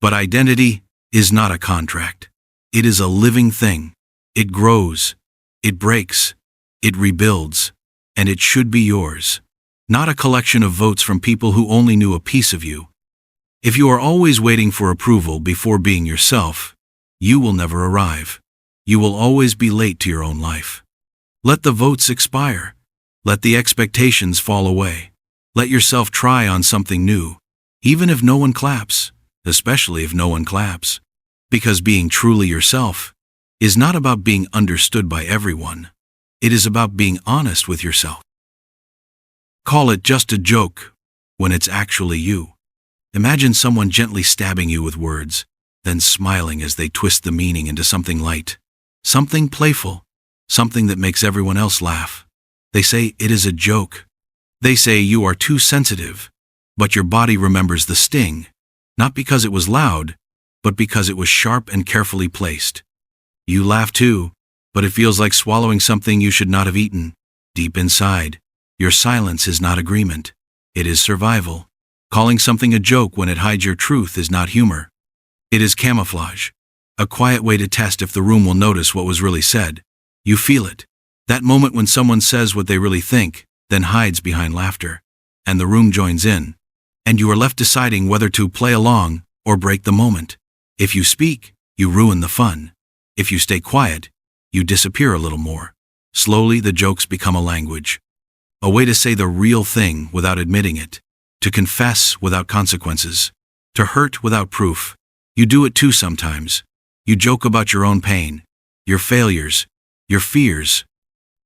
B: But identity is not a contract. It is a living thing. It grows. It breaks. It rebuilds. And it should be yours. Not a collection of votes from people who only knew a piece of you. If you are always waiting for approval before being yourself, you will never arrive. You will always be late to your own life. Let the votes expire. Let the expectations fall away. Let yourself try on something new, even if no one claps, especially if no one claps. Because being truly yourself is not about being understood by everyone. It is about being honest with yourself. Call it just a joke when it's actually you. Imagine someone gently stabbing you with words, then smiling as they twist the meaning into something light, something playful, something that makes everyone else laugh. They say it is a joke. They say you are too sensitive, but your body remembers the sting, not because it was loud, but because it was sharp and carefully placed. You laugh too, but it feels like swallowing something you should not have eaten. Deep inside, your silence is not agreement. It is survival. Calling something a joke when it hides your truth is not humor. It is camouflage. A quiet way to test if the room will notice what was really said. You feel it. That moment when someone says what they really think, then hides behind laughter. And the room joins in. And you are left deciding whether to play along or break the moment. If you speak, you ruin the fun. If you stay quiet, you disappear a little more. Slowly the jokes become a language. A way to say the real thing without admitting it. To confess without consequences. To hurt without proof. You do it too sometimes. You joke about your own pain, your failures, your fears.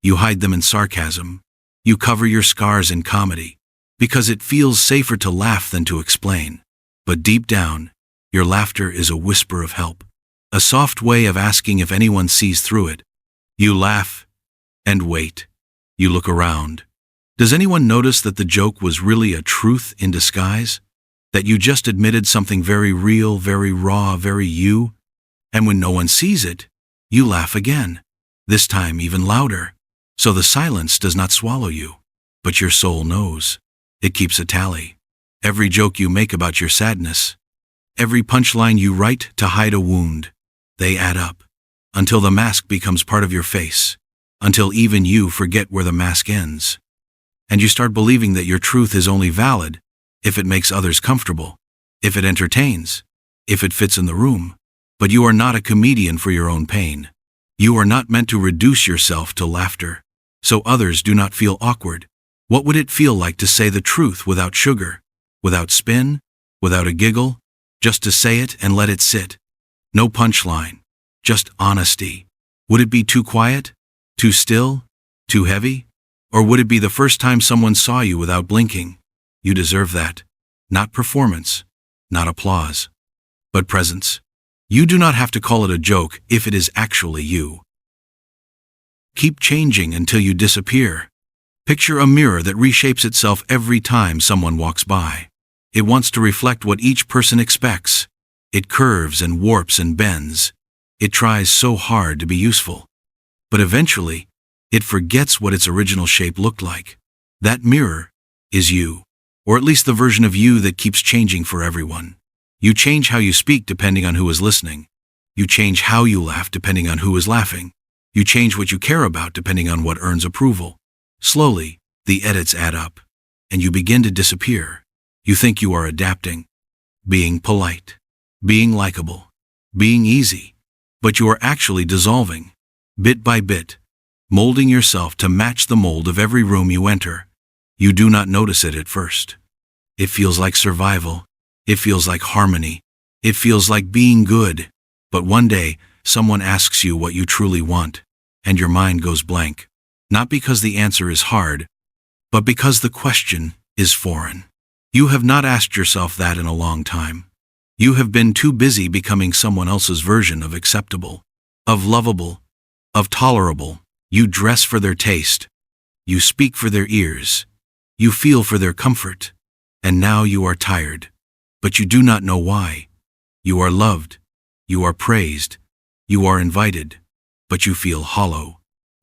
B: You hide them in sarcasm. You cover your scars in comedy. Because it feels safer to laugh than to explain. But deep down, Your laughter is a whisper of help, a soft way of asking if anyone sees through it. You laugh and wait. You look around. Does anyone notice that the joke was really a truth in disguise? That you just admitted something very real, very raw, very you? And when no one sees it, you laugh again, this time even louder. So the silence does not swallow you, but your soul knows. It keeps a tally. Every joke you make about your sadness, every punchline you write to hide a wound, they add up, until the mask becomes part of your face, until even you forget where the mask ends. And you start believing that your truth is only valid if it makes others comfortable, if it entertains, if it fits in the room. But you are not a comedian for your own pain. You are not meant to reduce yourself to laughter, so others do not feel awkward. What would it feel like to say the truth without sugar, without spin, without a giggle, just to say it and let it sit? No punchline, just honesty. Would it be too quiet, too still, too heavy? Or would it be the first time someone saw you without blinking? You deserve that. Not performance, not applause, but presence. You do not have to call it a joke if it is actually you. Keep changing until you disappear. Picture a mirror that reshapes itself every time someone walks by. It wants to reflect what each person expects. It curves and warps and bends. It tries so hard to be useful. But eventually, it forgets what its original shape looked like. That mirror is you, or at least the version of you that keeps changing for everyone. You change how you speak depending on who is listening. You change how you laugh depending on who is laughing. You change what you care about depending on what earns approval. Slowly, the edits add up, and you begin to disappear. You think you are adapting, being polite, being likable, being easy, but you are actually dissolving, bit by bit, molding yourself to match the mold of every room you enter. You do not notice it at first. It feels like survival. It feels like harmony. It feels like being good. But one day, someone asks you what you truly want, and your mind goes blank. Not because the answer is hard, but because the question is foreign. You have not asked yourself that in a long time. You have been too busy becoming someone else's version of acceptable, of lovable, of tolerable. You dress for their taste. You speak for their ears. You feel for their comfort. And now you are tired. But you do not know why. You are loved. You are praised. You are invited. But you feel hollow.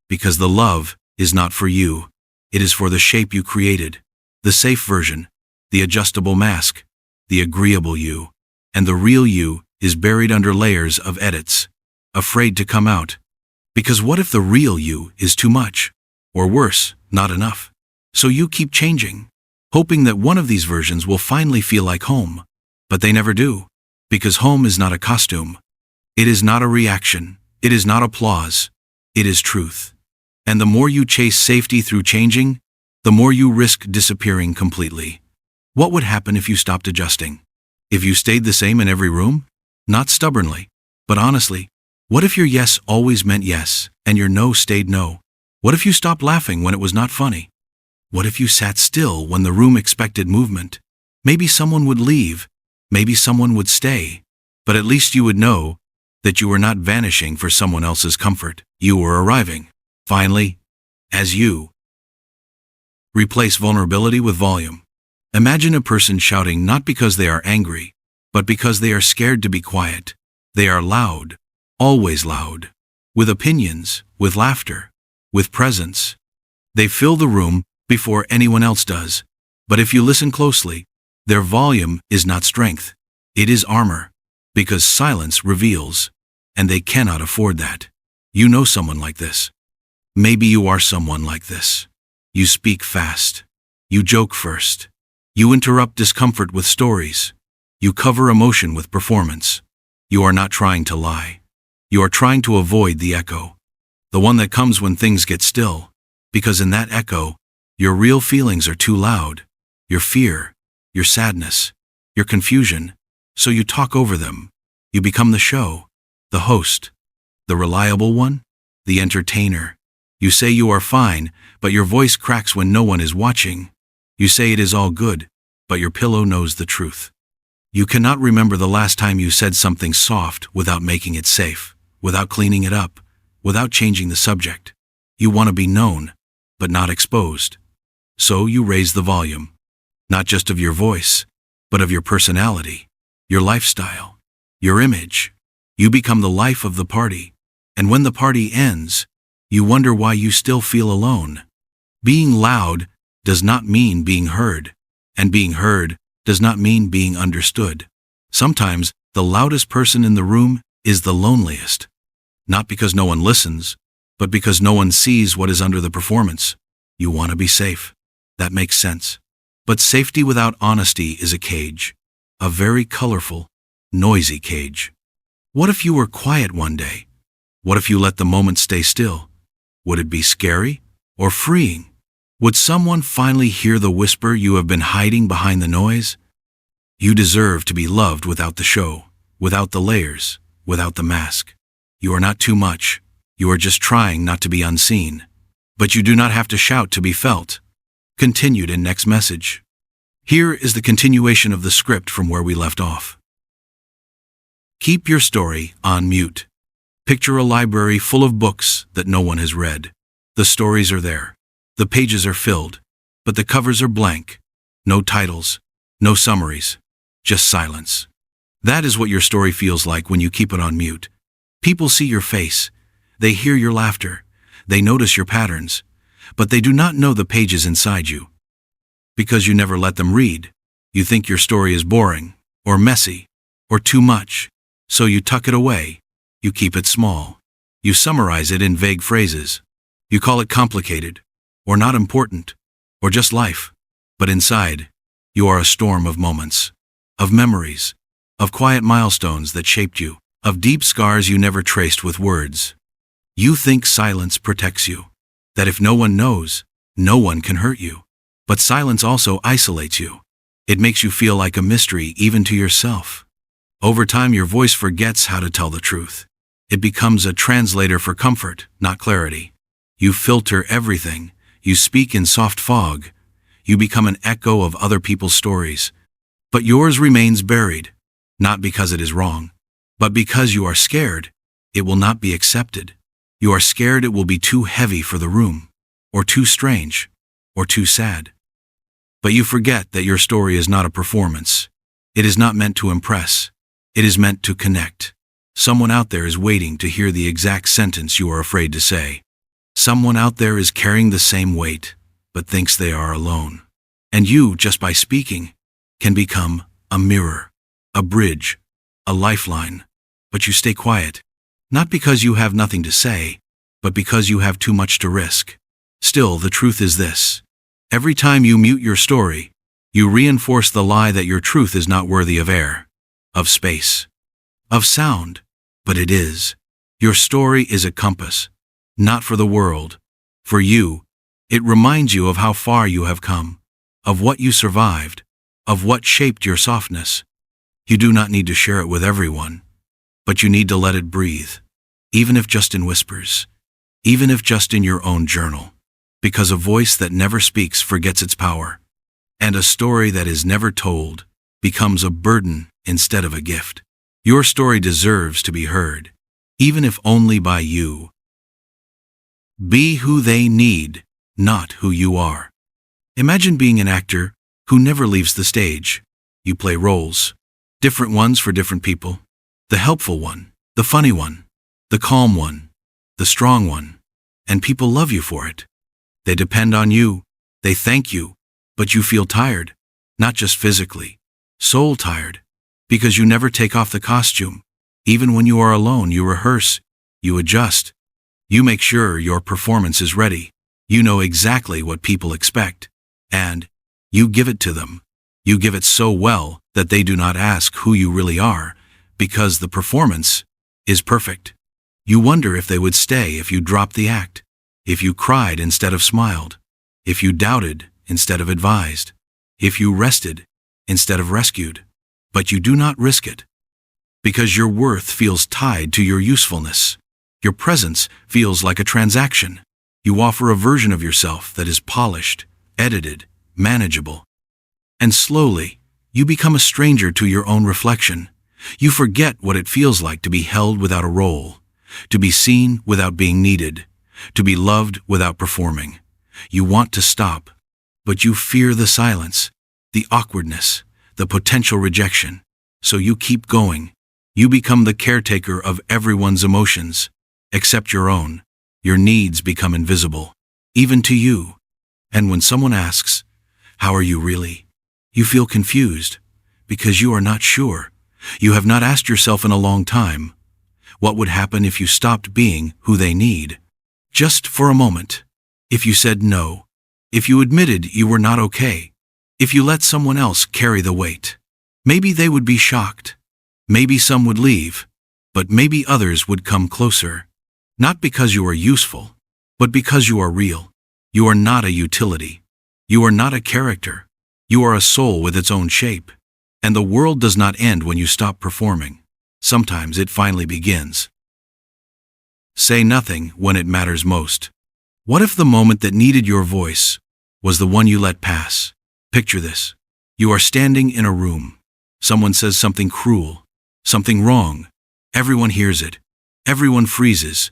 B: Because the love is not for you. It is for the shape you created. The safe version. The adjustable mask. The agreeable you. And the real you is buried under layers of edits. Afraid to come out. Because what if the real you is too much? Or worse, not enough? So you keep changing, hoping that one of these versions will finally feel like home. But they never do. Because home is not a costume. It is not a reaction. It is not applause. It is truth. And the more you chase safety through changing, the more you risk disappearing completely. What would happen if you stopped adjusting? If you stayed the same in every room? Not stubbornly, but honestly. What if your yes always meant yes, and your no stayed no? What if you stopped laughing when it was not funny? What if you sat still when the room expected movement? Maybe someone would leave. Maybe someone would stay. But at least you would know that you were not vanishing for someone else's comfort. You were arriving, finally, as you. Replace vulnerability with volume. Imagine a person shouting not because they are angry, but because they are scared to be quiet. They are loud, always loud, with opinions, with laughter, with presence. They fill the room before anyone else does. But if you listen closely, their volume is not strength. It is armor, because silence reveals, and they cannot afford that. You know someone like this. Maybe you are someone like this. You speak fast. You joke first. You interrupt discomfort with stories. You cover emotion with performance. You are not trying to lie. You are trying to avoid the echo. The one that comes when things get still. Because in that echo, your real feelings are too loud. Your fear, your sadness, your confusion. So you talk over them. You become the show, the host, the reliable one, the entertainer. You say you are fine, but your voice cracks when no one is watching. You say it is all good, but your pillow knows the truth. You cannot remember the last time you said something soft without making it safe, without cleaning it up, without changing the subject. You want to be known, but not exposed. So you raise the volume, not just of your voice, but of your personality, your lifestyle, your image. You become the life of the party, and when the party ends, you wonder why you still feel alone. Being loud does not mean being heard, and being heard does not mean being understood. Sometimes the loudest person in the room is the loneliest, not because no one listens, but because no one sees what is under the performance. You want to be safe. That makes sense. But safety without honesty is a cage, a very colorful, noisy cage. What if you were quiet one day? What if you let the moment stay still? Would it be scary or freeing? Would someone finally hear the whisper you have been hiding behind the noise? You deserve to be loved without the show, without the layers, without the mask. You are not too much. You are just trying not to be unseen. But you do not have to shout to be felt. Continued in next message. Here is the continuation of the script from where we left off. Keep your story on mute. Picture a library full of books that no one has read. The stories are there. The pages are filled, but the covers are blank. No titles, no summaries, just silence. That is what your story feels like when you keep it on mute. People see your face. They hear your laughter. They notice your patterns, but they do not know the pages inside you. Because you never let them read, you think your story is boring, or messy, or too much, so you tuck it away. You keep it small. You summarize it in vague phrases. You call it complicated, or not important, or just life. But inside, you are a storm of moments, of memories, of quiet milestones that shaped you, of deep scars you never traced with words. You think silence protects you, that if no one knows, no one can hurt you. But silence also isolates you. It makes you feel like a mystery even to yourself. Over time, your voice forgets how to tell the truth. It becomes a translator for comfort, not clarity. You filter everything. You speak in soft fog. You become an echo of other people's stories. But yours remains buried, not because it is wrong, but because you are scared it will not be accepted. You are scared it will be too heavy for the room, or too strange, or too sad. But you forget that your story is not a performance. It is not meant to impress. It is meant to connect. Someone out there is waiting to hear the exact sentence you are afraid to say. Someone out there is carrying the same weight, but thinks they are alone. And you, just by speaking, can become a mirror, a bridge, a lifeline. But you stay quiet, not because you have nothing to say, but because you have too much to risk. Still, the truth is this. Every time you mute your story, you reinforce the lie that your truth is not worthy of air, of space, of sound. But it is. Your story is a compass. Not for the world. For you, it reminds you of how far you have come, of what you survived, of what shaped your softness. You do not need to share it with everyone, but you need to let it breathe, even if just in whispers, even if just in your own journal, because a voice that never speaks forgets its power, and a story that is never told becomes a burden instead of a gift. Your story deserves to be heard, even if only by you. Be who they need, not who you are. Imagine being an actor who never leaves the stage. You play roles, different ones for different people. The helpful one, the funny one, the calm one, the strong one. And people love you for it. They depend on you, they thank you, but you feel tired, not just physically, soul tired, because you never take off the costume. Even when you are alone, you rehearse, you adjust. You make sure your performance is ready. You know exactly what people expect. And you give it to them. You give it so well that they do not ask who you really are, because the performance is perfect. You wonder if they would stay if you dropped the act, if you cried instead of smiled, if you doubted instead of advised, if you rested instead of rescued. But you do not risk it, because your worth feels tied to your usefulness. Your presence feels like a transaction. You offer a version of yourself that is polished, edited, manageable. And slowly, You become a stranger to your own reflection. You forget what it feels like to be held without a role, to be seen without being needed, to be loved without performing. You want to stop, but you fear the silence, the awkwardness, the potential rejection. So you keep going. You become the caretaker of everyone's emotions, except your own. Your needs become invisible, even to you. And when someone asks, "How are you really?" you feel confused, because you are not sure. You have not asked yourself in a long time, what would happen if you stopped being who they need? Just for a moment. If you said no. If you admitted you were not okay. If you let someone else carry the weight. Maybe they would be shocked. Maybe some would leave. But maybe others would come closer. Not because you are useful, but because you are real. You are not a utility. You are not a character. You are a soul with its own shape. And the world does not end when you stop performing. Sometimes it finally begins. Say nothing when it matters most. What if the moment that needed your voice was the one you let pass? Picture this. You are standing in a room. Someone says something cruel, something wrong. Everyone hears it. Everyone freezes.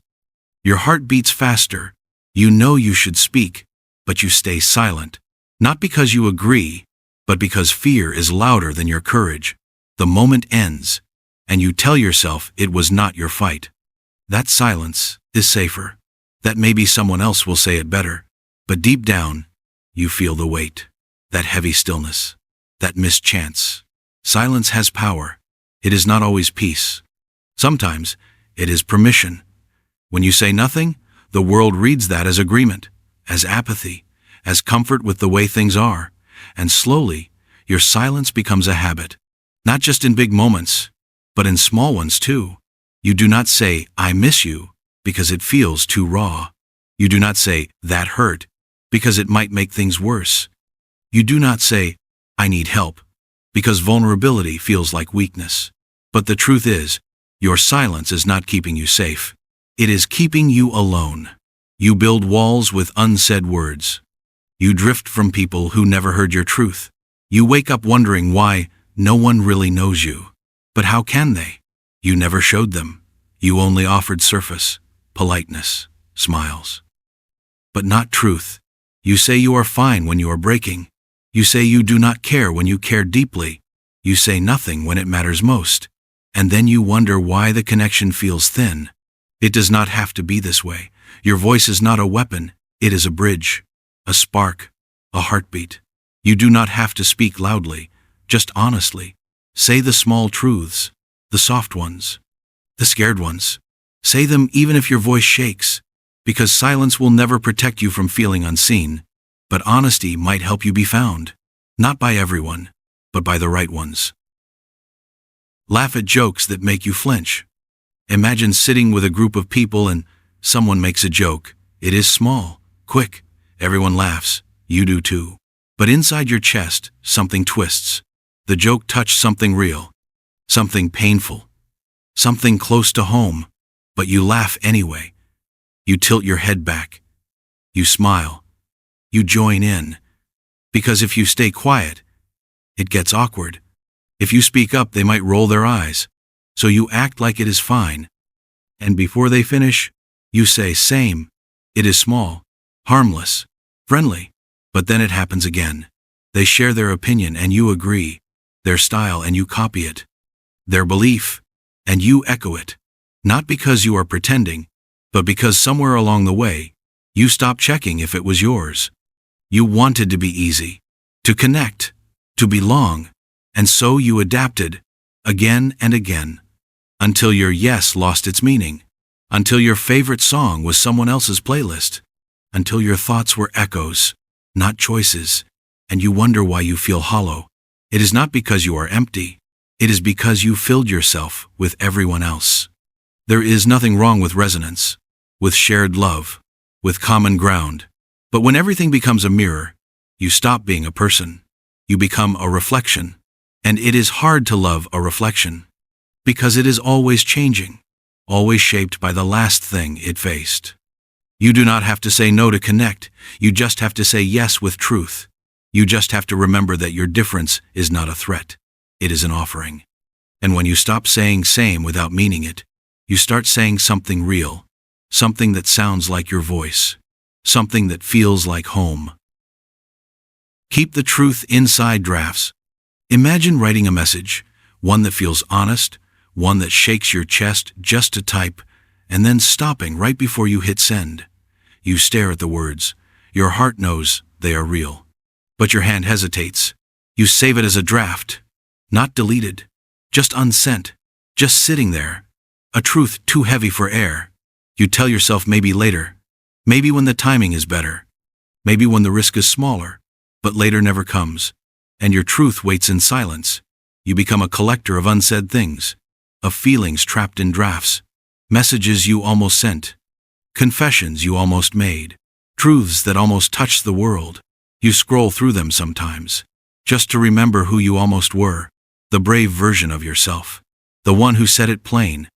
B: Your heart beats faster. You know you should speak, but you stay silent. Not because you agree, but because fear is louder than your courage. The moment ends, and you tell yourself it was not your fight. That silence is safer. That maybe someone else will say it better. But deep down, you feel the weight. That heavy stillness. That missed chance. Silence has power. It is not always peace. Sometimes, it is permission. When you say nothing, the world reads that as agreement, as apathy, as comfort with the way things are. And slowly, your silence becomes a habit. Not just in big moments, but in small ones too. You do not say, "I miss you," because it feels too raw. You do not say, "That hurt," because it might make things worse. You do not say, "I need help," because vulnerability feels like weakness. But the truth is, your silence is not keeping you safe. It is keeping you alone. You build walls with unsaid words. You drift from people who never heard your truth. You wake up wondering why no one really knows you. But how can they? You never showed them. You only offered surface, politeness, smiles. But not truth. You say you are fine when you are breaking. You say you do not care when you care deeply. You say nothing when it matters most. And then you wonder why the connection feels thin. It does not have to be this way. Your voice is not a weapon. It is a bridge, a spark, a heartbeat. You do not have to speak loudly, just honestly. Say the small truths, the soft ones, the scared ones. Say them even if your voice shakes, because silence will never protect you from feeling unseen. But honesty might help you be found, not by everyone, but by the right ones. Laugh at jokes that make you flinch. Imagine sitting with a group of people and someone makes a joke. It is small, quick, everyone laughs, you do too. But inside your chest, something twists. The joke touched something real, something painful, something close to home, but you laugh anyway. You tilt your head back. You smile. You join in. Because if you stay quiet, it gets awkward. If you speak up, they might roll their eyes. So you act like it is fine. And before they finish, you say, "Same." It is small, harmless, friendly. But then it happens again. They share their opinion and you agree. Their style and you copy it. Their belief, and you echo it. Not because you are pretending, but because somewhere along the way, you stopped checking if it was yours. You wanted to be easy, to connect, to belong, and so you adapted, again and again, until your yes lost its meaning, until your favorite song was someone else's playlist, until your thoughts were echoes, not choices, and you wonder why you feel hollow. It is not because you are empty. It is because you filled yourself with everyone else. There is nothing wrong with resonance, with shared love, with common ground. But when everything becomes a mirror, you stop being a person. You become a reflection. And it is hard to love a reflection, because it is always changing, always shaped by the last thing it faced. You do not have to say no to connect. You just have to say yes with truth. You just have to remember that your difference is not a threat. It is an offering. And when you stop saying same without meaning it, you start saying something real, something that sounds like your voice, something that feels like home. Keep the truth inside drafts. Imagine writing a message, one that feels honest, one that shakes your chest just to type, and then stopping right before you hit send. You stare at the words. Your heart knows they are real. But your hand hesitates. You save it as a draft, not deleted, just unsent, just sitting there. A truth too heavy for air. You tell yourself maybe later, maybe when the timing is better, maybe when the risk is smaller, but later never comes, and your truth waits in silence. You become a collector of unsaid things, of feelings trapped in drafts, messages you almost sent, confessions you almost made, truths that almost touched the world. You scroll through them sometimes, just to remember who you almost were, the brave version of yourself, the one who said it plain,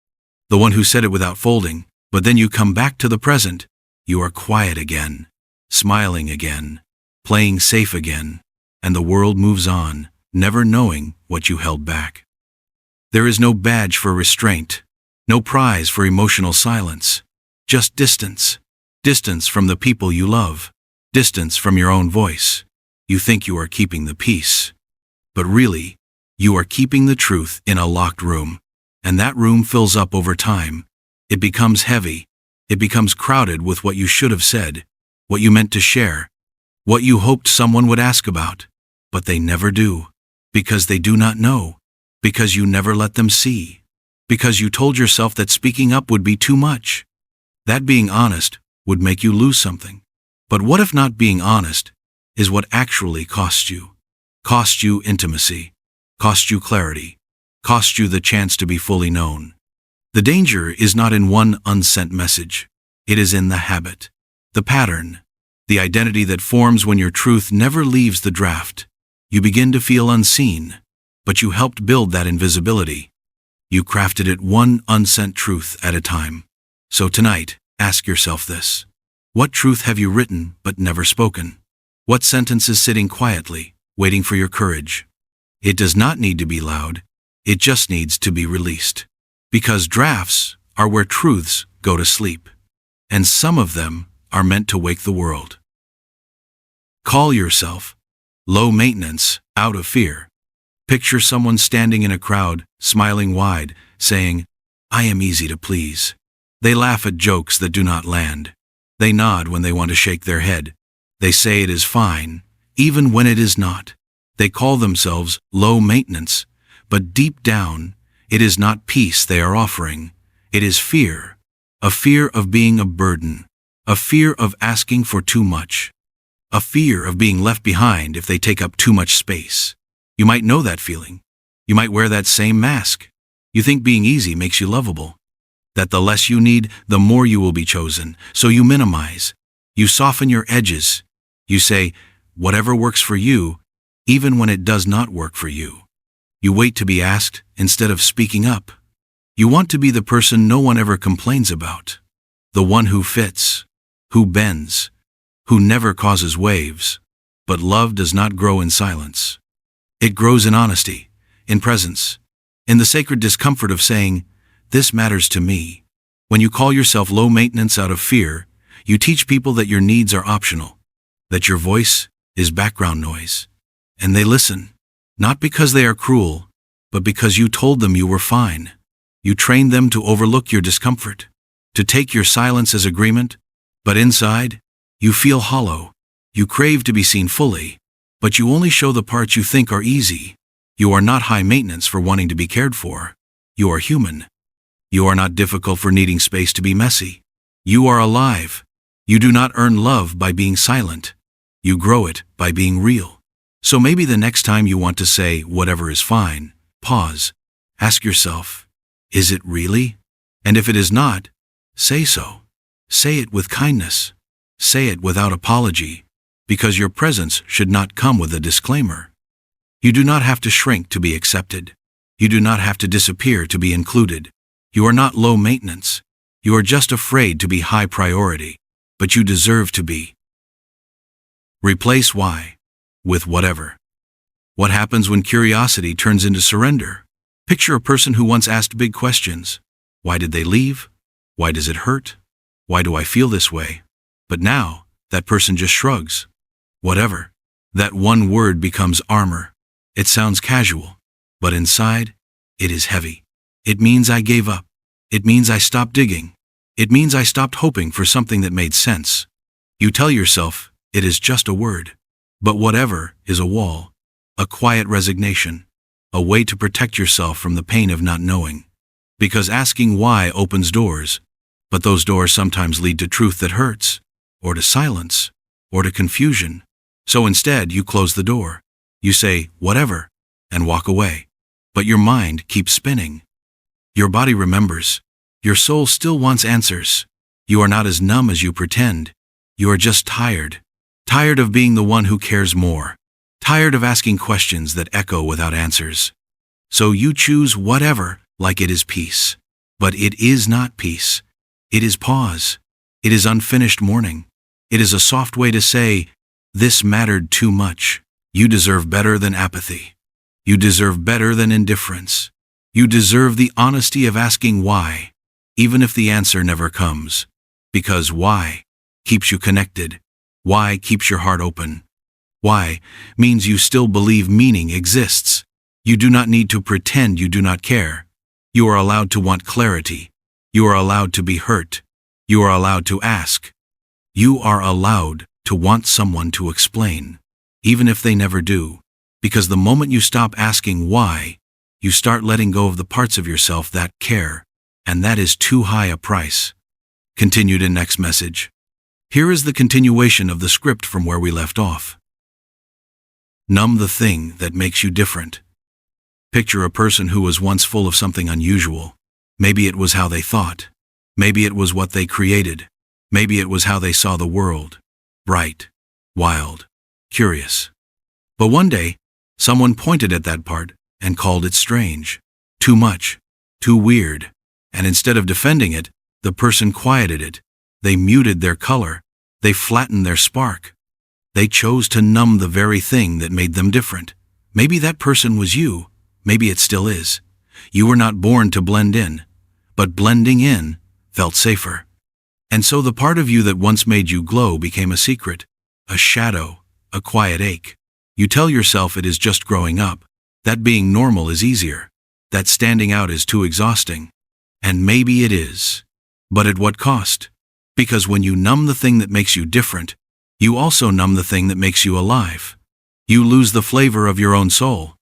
B: the one who said it without folding. But then you come back to the present. You are quiet again, smiling again, playing safe again, and the world moves on, never knowing what you held back. There is no badge for restraint, no prize for emotional silence, just distance. Distance from the people you love, distance from your own voice. You think you are keeping the peace, but really, you are keeping the truth in a locked room, and that room fills up over time. It becomes heavy. It becomes crowded with what you should have said, what you meant to share, what you hoped someone would ask about, but they never do, because they do not know, because you never let them see, because you told yourself that speaking up would be too much, that being honest would make you lose something. But what if not being honest is what actually costs you? Cost you intimacy, cost you clarity, cost you the chance to be fully known. The danger is not in one unsent message. It is in the habit, the pattern, the identity that forms when your truth never leaves the draft. You begin to feel unseen, but you helped build that invisibility. You crafted it one unsent truth at a time. So tonight, ask yourself this. What truth have you written but never spoken? What sentence is sitting quietly, waiting for your courage? It does not need to be loud. It just needs to be released. Because drafts are where truths go to sleep, and some of them are meant to wake the world. Call yourself low maintenance, out of fear. Picture someone standing in a crowd, smiling wide, saying, "I am easy to please." They laugh at jokes that do not land. They nod when they want to shake their head. They say it is fine, even when it is not. They call themselves low maintenance, but deep down, it is not peace they are offering. It is fear. A fear of being a burden. A fear of asking for too much. A fear of being left behind if they take up too much space. You might know that feeling. You might wear that same mask. You think being easy makes you lovable. That the less you need, the more you will be chosen. So you minimize. You soften your edges. You say, whatever works for you, even when it does not work for you. You wait to be asked instead of speaking up. You want to be the person no one ever complains about. The one who fits, who bends, who never causes waves. But love does not grow in silence. It grows in honesty, in presence, in the sacred discomfort of saying, "This matters to me." When you call yourself low maintenance out of fear, you teach people that your needs are optional, that your voice is background noise, and they listen. Not because they are cruel, but because you told them you were fine. You trained them to overlook your discomfort, to take your silence as agreement, but inside, you feel hollow. You crave to be seen fully, but you only show the parts you think are easy. You are not high maintenance for wanting to be cared for. You are human. You are not difficult for needing space to be messy. You are alive. You do not earn love by being silent. You grow it by being real. So maybe the next time you want to say whatever is fine, pause. Ask yourself, is it really? And if it is not, say so. Say it with kindness. Say it without apology, because your presence should not come with a disclaimer. You do not have to shrink to be accepted. You do not have to disappear to be included. You are not low maintenance. You are just afraid to be high priority, but you deserve to be. Replace why. with whatever. What happens when curiosity turns into surrender? Picture a person who once asked big questions. Why did they leave? Why does it hurt? Why do I feel this way? But now, that person just shrugs. Whatever. That one word becomes armor. It sounds casual, but inside, it is heavy. It means I gave up. It means I stopped digging. It means I stopped hoping for something that made sense. You tell yourself, it is just a word. But whatever is a wall, a quiet resignation, a way to protect yourself from the pain of not knowing. Because asking why opens doors, but those doors sometimes lead to truth that hurts, or to silence, or to confusion. So instead, you close the door. You say, whatever, and walk away. But your mind keeps spinning. Your body remembers. Your soul still wants answers. You are not as numb as you pretend. You are just tired. Tired of being the one who cares more. Tired of asking questions that echo without answers. So you choose whatever, like it is peace. But it is not peace. It is pause. It is unfinished mourning. It is a soft way to say, this mattered too much. You deserve better than apathy. You deserve better than indifference. You deserve the honesty of asking why, even if the answer never comes. Because why keeps you connected. Why keeps your heart open. Why means you still believe meaning exists. You do not need to pretend you do not care. You are allowed to want clarity. You are allowed to be hurt. You are allowed to ask. You are allowed to want someone to explain, even if they never do. Because the moment you stop asking why, you start letting go of the parts of yourself that care, and that is too high a price. Continued in next message. Here is the continuation of the script from where we left off. Numb the thing that makes you different. Picture a person who was once full of something unusual. Maybe it was how they thought. Maybe it was what they created. Maybe it was how they saw the world. Bright, wild, curious. But one day, someone pointed at that part and called it strange. Too much. Too weird. And instead of defending it, the person quieted it. They muted their color. They flattened their spark. They chose to numb the very thing that made them different. Maybe that person was you. Maybe it still is. You were not born to blend in, but blending in felt safer. And so the part of you that once made you glow became a secret, a shadow, a quiet ache. You tell yourself it is just growing up, that being normal is easier, that standing out is too exhausting. And maybe it is. But at what cost? Because when you numb the thing that makes you different, you also numb the thing that makes you alive. You lose the flavor of your own soul.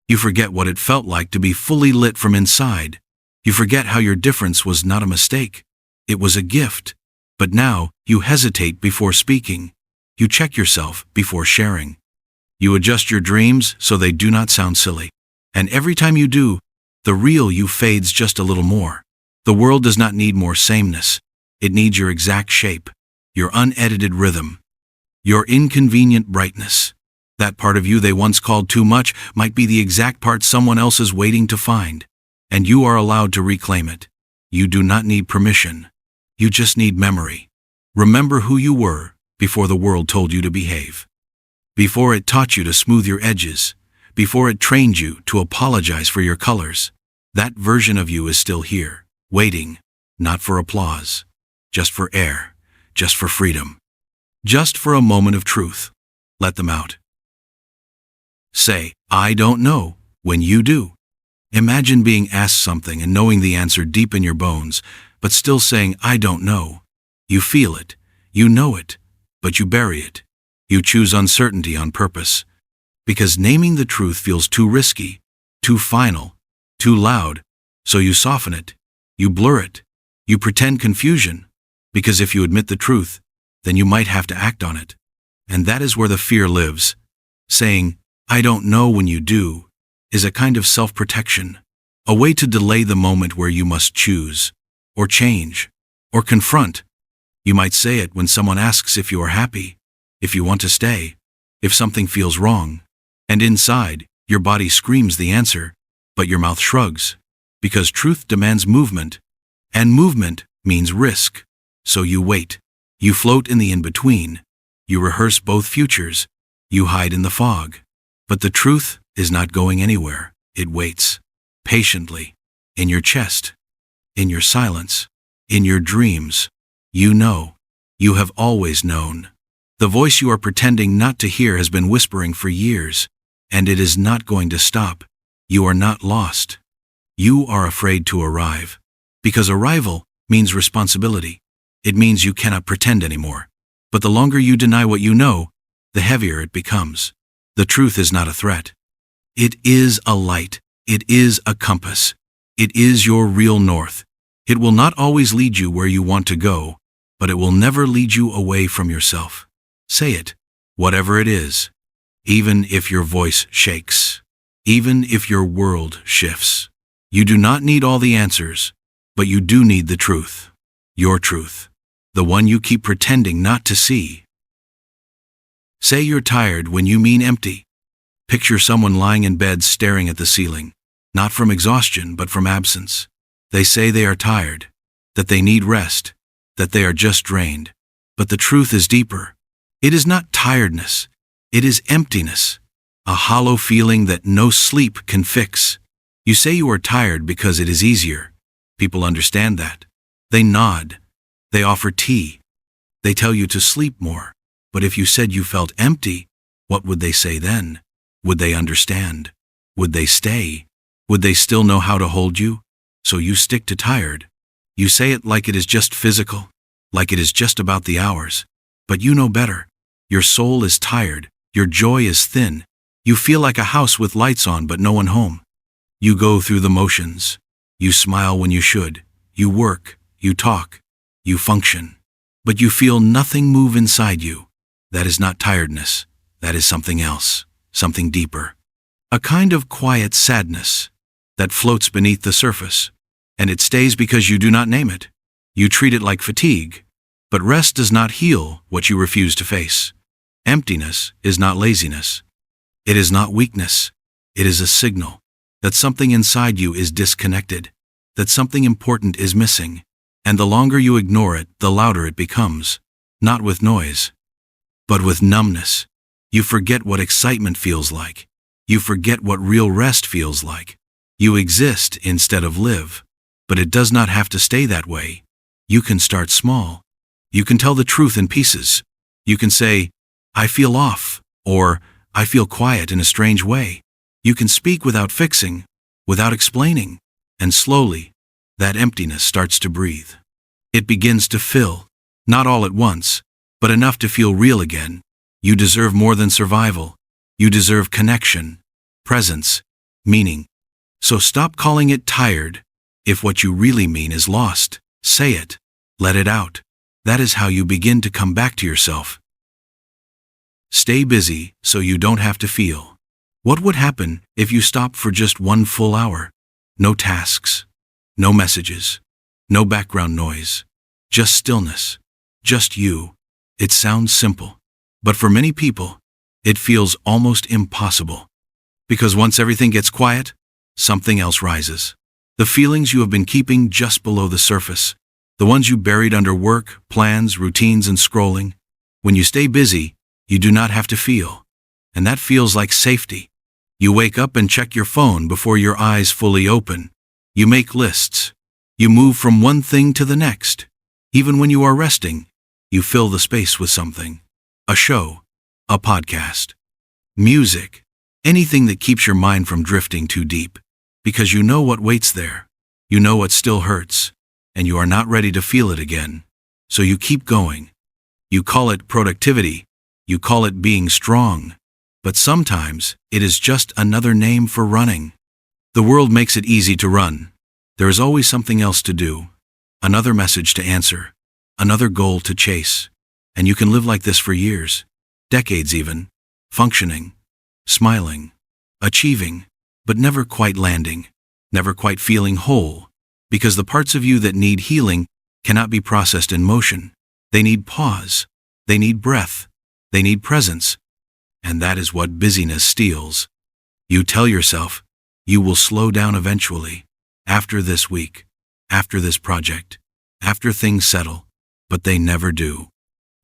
B: You forget what it felt like to be fully lit from inside. You forget how your difference was not a mistake. It was a gift. But now, you hesitate before speaking. You check yourself before sharing. You adjust your dreams so they do not sound silly. And every time you do, the real you fades just a little more. The world does not need more sameness. It needs your exact shape, your unedited rhythm, your inconvenient brightness. That part of you they once called too much might be the exact part someone else is waiting to find. And you are allowed to reclaim it. You do not need permission. You just need memory. Remember who you were before the world told you to behave. Before it taught you to smooth your edges. Before it trained you to apologize for your colors. That version of you is still here, waiting, not for applause, just for air, just for freedom, just for a moment of truth. Let them out. Say, I don't know, when you do. Imagine being asked something and knowing the answer deep in your bones, but still saying, I don't know. You feel it, you know it, but you bury it. You choose uncertainty on purpose. Because naming the truth feels too risky, too final, too loud, so you soften it, you blur it, you pretend confusion, because if you admit the truth, then you might have to act on it. And that is where the fear lives. Saying, I don't know when you do, is a kind of self-protection, a way to delay the moment where you must choose, or change, or confront. You might say it when someone asks if you are happy, if you want to stay, if something feels wrong. And inside, your body screams the answer, but your mouth shrugs, because truth demands movement, and movement means risk. So you wait. You float in the in-between. You rehearse both futures, You hide in the fog. But the truth is not going anywhere. It waits, patiently, in your chest, in your silence, in your dreams. You know. You have always known. The voice you are pretending not to hear has been whispering for years, and it is not going to stop. You are not lost. You are afraid to arrive. Because arrival means responsibility. It means you cannot pretend anymore. But the longer you deny what you know, the heavier it becomes. The truth is not a threat. It is a light. It is a compass. It is your real north. It will not always lead you where you want to go, but it will never lead you away from yourself. Say it, whatever it is. Even if your voice shakes. Even if your world shifts. You do not need all the answers, but you do need the truth. Your truth. The one you keep pretending not to see. Say you're tired when you mean empty. Picture someone lying in bed staring at the ceiling, not from exhaustion but from absence. They say they are tired, that they need rest, that they are just drained. But the truth is deeper. It is not tiredness. It is emptiness. A hollow feeling that no sleep can fix. You say you are tired because it is easier. People understand that. They nod. They offer tea. They tell you to sleep more. But if you said you felt empty, what would they say then? Would they understand? Would they stay? Would they still know how to hold you? So you stick to tired. You say it like it is just physical, like it is just about the hours. But you know better. Your soul is tired. Your joy is thin. You feel like a house with lights on but no one home. You go through the motions. You smile when you should. You work. You talk. You function. But you feel nothing move inside you. That is not tiredness. That is something else, something deeper. A kind of quiet sadness that floats beneath the surface, and it stays because you do not name it. You treat it like fatigue, but rest does not heal what you refuse to face. Emptiness is not laziness. It is not weakness. It is a signal that something inside you is disconnected, that something important is missing, and the longer you ignore it, the louder it becomes, not with noise, but with numbness. You forget what excitement feels like. You forget what real rest feels like. You exist instead of live. But it does not have to stay that way. You can start small. You can tell the truth in pieces. You can say, I feel off, or I feel quiet in a strange way. You can speak without fixing, without explaining, and slowly, that emptiness starts to breathe. It begins to fill, not all at once, but enough to feel real again. You deserve more than survival. You deserve connection, presence, meaning. So stop calling it tired. If what you really mean is lost, say it. Let it out. That is how you begin to come back to yourself. Stay busy so you don't have to feel. What would happen if you stopped for just 1 full hour? No tasks, no messages, no background noise, just stillness, just you. It sounds simple, but for many people, it feels almost impossible. Because once everything gets quiet, something else rises. The feelings you have been keeping just below the surface, the ones you buried under work, plans, routines, and scrolling. When you stay busy, you do not have to feel, and that feels like safety. You wake up and check your phone before your eyes fully open. You make lists. You move from one thing to the next. Even when you are resting, you fill the space with something. A show, a podcast, music, anything that keeps your mind from drifting too deep. Because you know what waits there. You know what still hurts, and you are not ready to feel it again. So you keep going. You call it productivity. You call it being strong. But sometimes it is just another name for running. The world makes it easy to run. There is always something else to do, another message to answer, another goal to chase. And you can live like this for years, decades even, functioning, smiling, achieving, but never quite landing, never quite feeling whole, because the parts of you that need healing cannot be processed in motion. They need pause, they need breath, they need presence, and that is what busyness steals. You tell yourself, you will slow down eventually, after this week, after this project, after things settle, but they never do.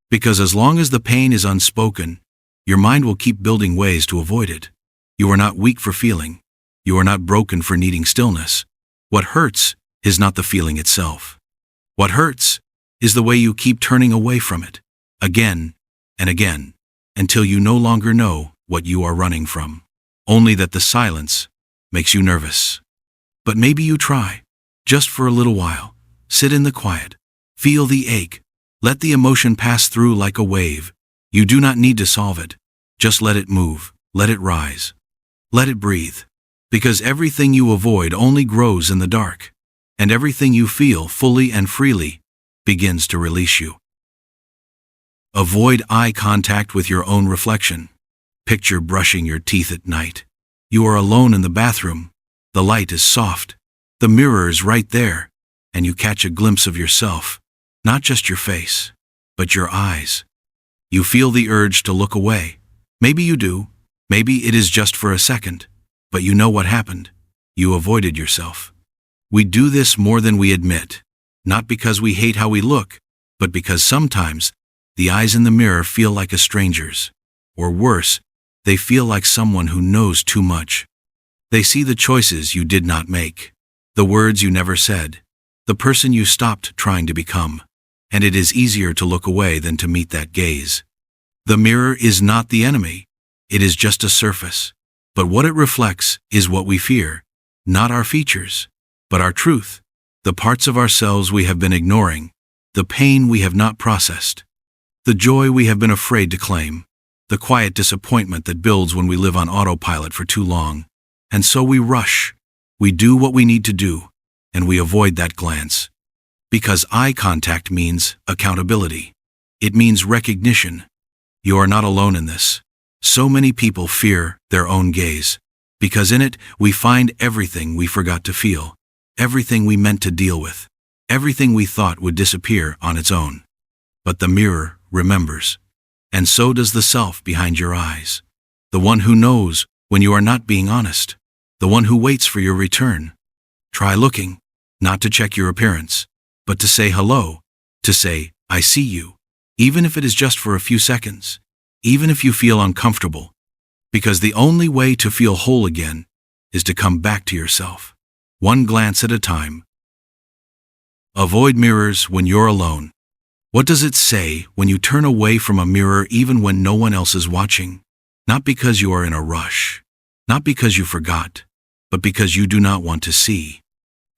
B: Because as long as the pain is unspoken, your mind will keep building ways to avoid it. You are not weak for feeling. You are not broken for needing stillness. What hurts is not the feeling itself. What hurts is the way you keep turning away from it, again and again, until you no longer know what you are running from. Only that the silence makes you nervous. But maybe you try, just for a little while. Sit in the quiet. Feel the ache. Let the emotion pass through like a wave. You do not need to solve it. Just let it move. Let it rise. Let it breathe. Because everything you avoid only grows in the dark. And everything you feel fully and freely begins to release you. Avoid eye contact with your own reflection. Picture brushing your teeth at night. You are alone in the bathroom. The light is soft. The mirror is right there. And you catch a glimpse of yourself. Not just your face, but your eyes. You feel the urge to look away. Maybe you do. Maybe it is just for a second. But you know what happened. You avoided yourself. We do this more than we admit. Not because we hate how we look, but because sometimes the eyes in the mirror feel like a stranger's. Or worse, they feel like someone who knows too much. They see the choices you did not make, the words you never said, the person you stopped trying to become. And it is easier to look away than to meet that gaze. The mirror is not the enemy. It is just a surface. But what it reflects is what we fear, not our features, but our truth, the parts of ourselves we have been ignoring, the pain we have not processed, the joy we have been afraid to claim, the quiet disappointment that builds when we live on autopilot for too long. And so we rush. We do what we need to do, and we avoid that glance. Because eye contact means accountability. It means recognition. You are not alone in this. So many people fear their own gaze, because in it we find everything we forgot to feel, everything we meant to deal with, everything we thought would disappear on its own. But the mirror remembers. And so does the self behind your eyes. The one who knows when you are not being honest. The one who waits for your return. Try looking, not to check your appearance, but to say hello, to say, I see you, even if it is just for a few seconds, even if you feel uncomfortable. Because the only way to feel whole again is to come back to yourself, one glance at a time. Avoid mirrors when you're alone. What does it say when you turn away from a mirror even when no one else is watching? Not because you are in a rush, not because you forgot, but because you do not want to see.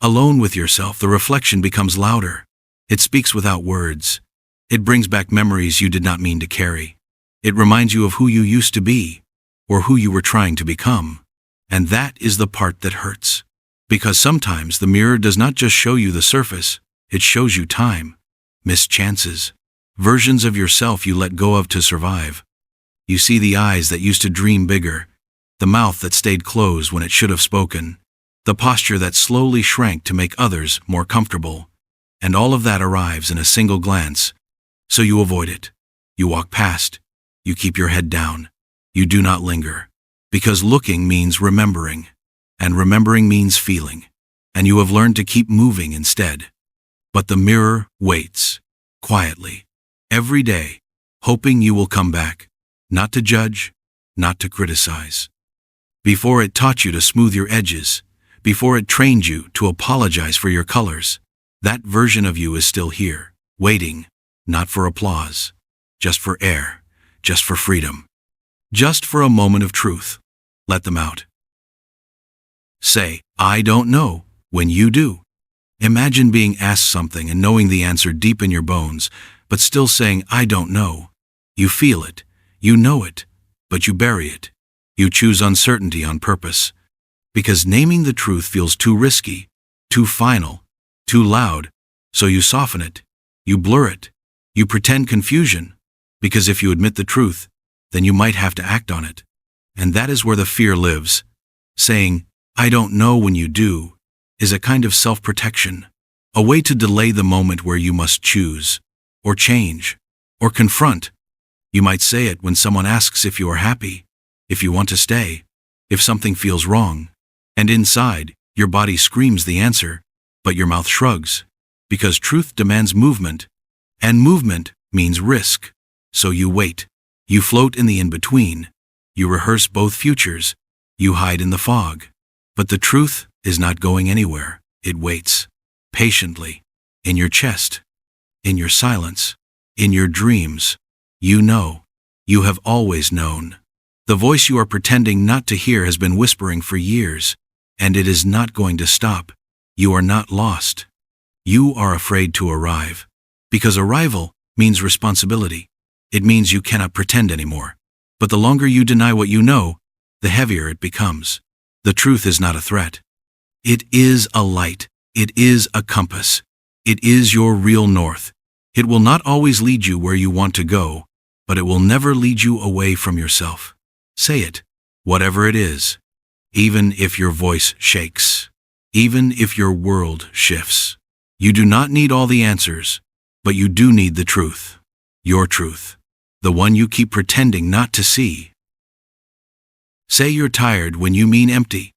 B: Alone with yourself, the reflection becomes louder. It speaks without words. It brings back memories you did not mean to carry. It reminds you of who you used to be, or who you were trying to become. And that is the part that hurts. Because sometimes the mirror does not just show you the surface, it shows you time. Missed chances, versions of yourself you let go of to survive. You see the eyes that used to dream bigger, the mouth that stayed closed when it should have spoken, the posture that slowly shrank to make others more comfortable. And all of that arrives in a single glance. So you avoid it. You walk past. You keep your head down. You do not linger. Because looking means remembering. And remembering means feeling. And you have learned to keep moving instead. But the mirror waits, quietly, every day, hoping you will come back, not to judge, not to criticize. Before it taught you to smooth your edges, before it trained you to apologize for your colors, that version of you is still here, waiting, not for applause, just for air, just for freedom, just for a moment of truth. Let them out. Say, I don't know, when you do. Imagine being asked something and knowing the answer deep in your bones, but still saying, I don't know. You feel it, you know it, but you bury it. You choose uncertainty on purpose. Because naming the truth feels too risky, too final, too loud, so you soften it, you blur it, you pretend confusion, because if you admit the truth, then you might have to act on it. And that is where the fear lives. Saying, I don't know when you do, is a kind of self-protection, a way to delay the moment where you must choose, or change, or confront. You might say it when someone asks if you are happy, if you want to stay, if something feels wrong. And inside, your body screams the answer, but your mouth shrugs, because truth demands movement, and movement means risk. So you wait. You float in the in-between. You rehearse both futures. You hide in the fog. But the truth is not going anywhere. It waits, patiently, in your chest, in your silence, in your dreams. You know. You have always known. The voice you are pretending not to hear has been whispering for years, and it is not going to stop. You are not lost. You are afraid to arrive. Because arrival means responsibility. It means you cannot pretend anymore. But the longer you deny what you know, the heavier it becomes. The truth is not a threat. It is a light. It is a compass. It is your real north. It will not always lead you where you want to go, but it will never lead you away from yourself. Say it, whatever it is. Even if your voice shakes. Even if your world shifts. You do not need all the answers, but you do need the truth. Your truth. The one you keep pretending not to see. Say you're tired when you mean empty.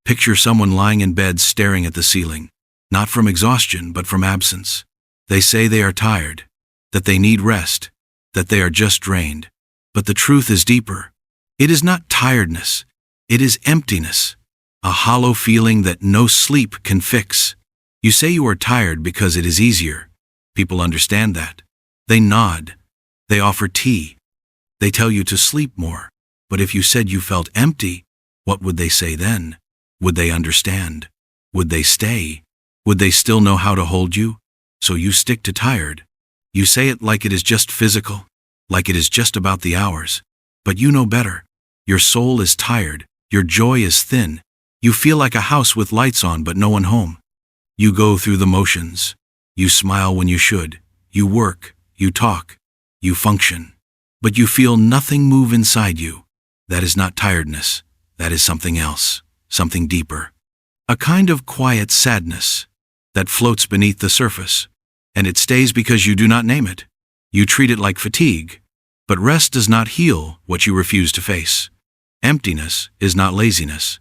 B: Picture someone lying in bed staring at the ceiling, not from exhaustion but from absence. They say they are tired, that they need rest, that they are just drained. But the truth is deeper. It is not tiredness. It is emptiness. A hollow feeling that no sleep can fix. You say you are tired because it is easier. People understand that. They nod. They offer tea. They tell you to sleep more. But if you said you felt empty, what would they say then? Would they understand? Would they stay? Would they still know how to hold you? So you stick to tired. You say it like it is just physical, like it is just about the hours. But you know better. Your soul is tired. Your joy is thin. You feel like a house with lights on but no one home. You go through the motions. You smile when you should. You work. You talk. You function. But you feel nothing move inside you. That is not tiredness. That is something else. Something deeper. A kind of quiet sadness that floats beneath the surface. And it stays because you do not name it. You treat it like fatigue. But rest does not heal what you refuse to face. Emptiness is not laziness.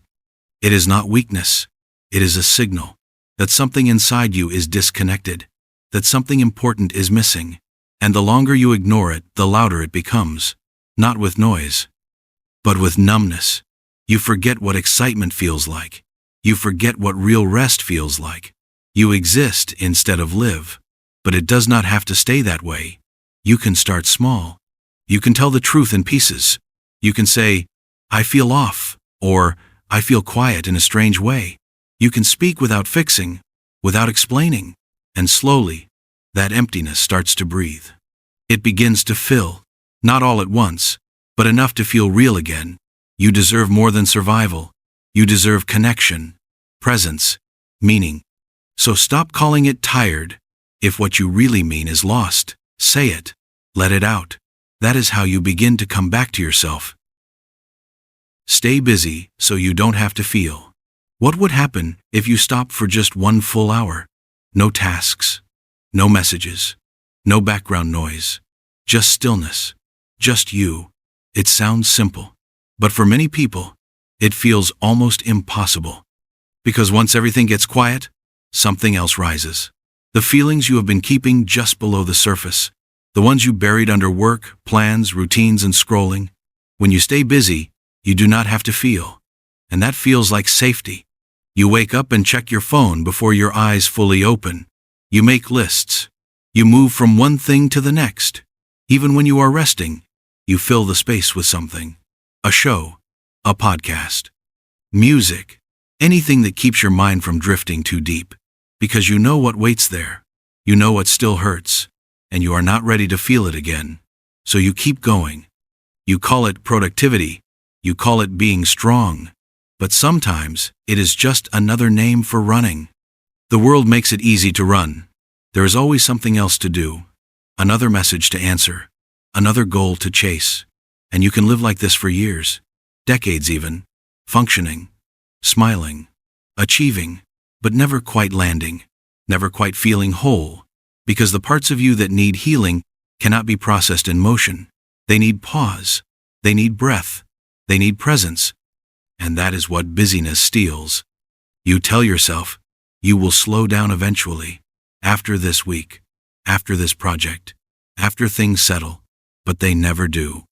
B: It is not weakness. It is a signal that something inside you is disconnected, that something important is missing. And the longer you ignore it, the louder it becomes. Not with noise, but with numbness. You forget what excitement feels like. You forget what real rest feels like. You exist instead of live. But it does not have to stay that way. You can start small. You can tell the truth in pieces. You can say, I feel off, or I feel quiet in a strange way. You can speak without fixing, without explaining, and slowly, that emptiness starts to breathe. It begins to fill, not all at once, but enough to feel real again. You deserve more than survival. You deserve connection, presence, meaning. So stop calling it tired. If what you really mean is lost, say it. Let it out. That is how you begin to come back to yourself. Stay busy so you don't have to feel. What would happen if you stopped for just 1 full hour? No tasks, no messages, no background noise, just stillness, just you. It sounds simple, but for many people, it feels almost impossible. Because once everything gets quiet, something else rises. The feelings you have been keeping just below the surface, the ones you buried under work, plans, routines, and scrolling. When you stay busy, you do not have to feel. And that feels like safety. You wake up and check your phone before your eyes fully open. You make lists. You move from one thing to the next. Even when you are resting, you fill the space with something. A show, a podcast, music, anything that keeps your mind from drifting too deep. Because you know what waits there. You know what still hurts. And you are not ready to feel it again. So you keep going. You call it productivity. You call it being strong. But sometimes, it is just another name for running. The world makes it easy to run. There is always something else to do. Another message to answer. Another goal to chase. And you can live like this for years. Decades even. Functioning. Smiling. Achieving. But never quite landing. Never quite feeling whole. Because the parts of you that need healing cannot be processed in motion. They need pause. They need breath. They need presence. And that is what busyness steals. You tell yourself, you will slow down eventually. After this week. After this project. After things settle. But they never do.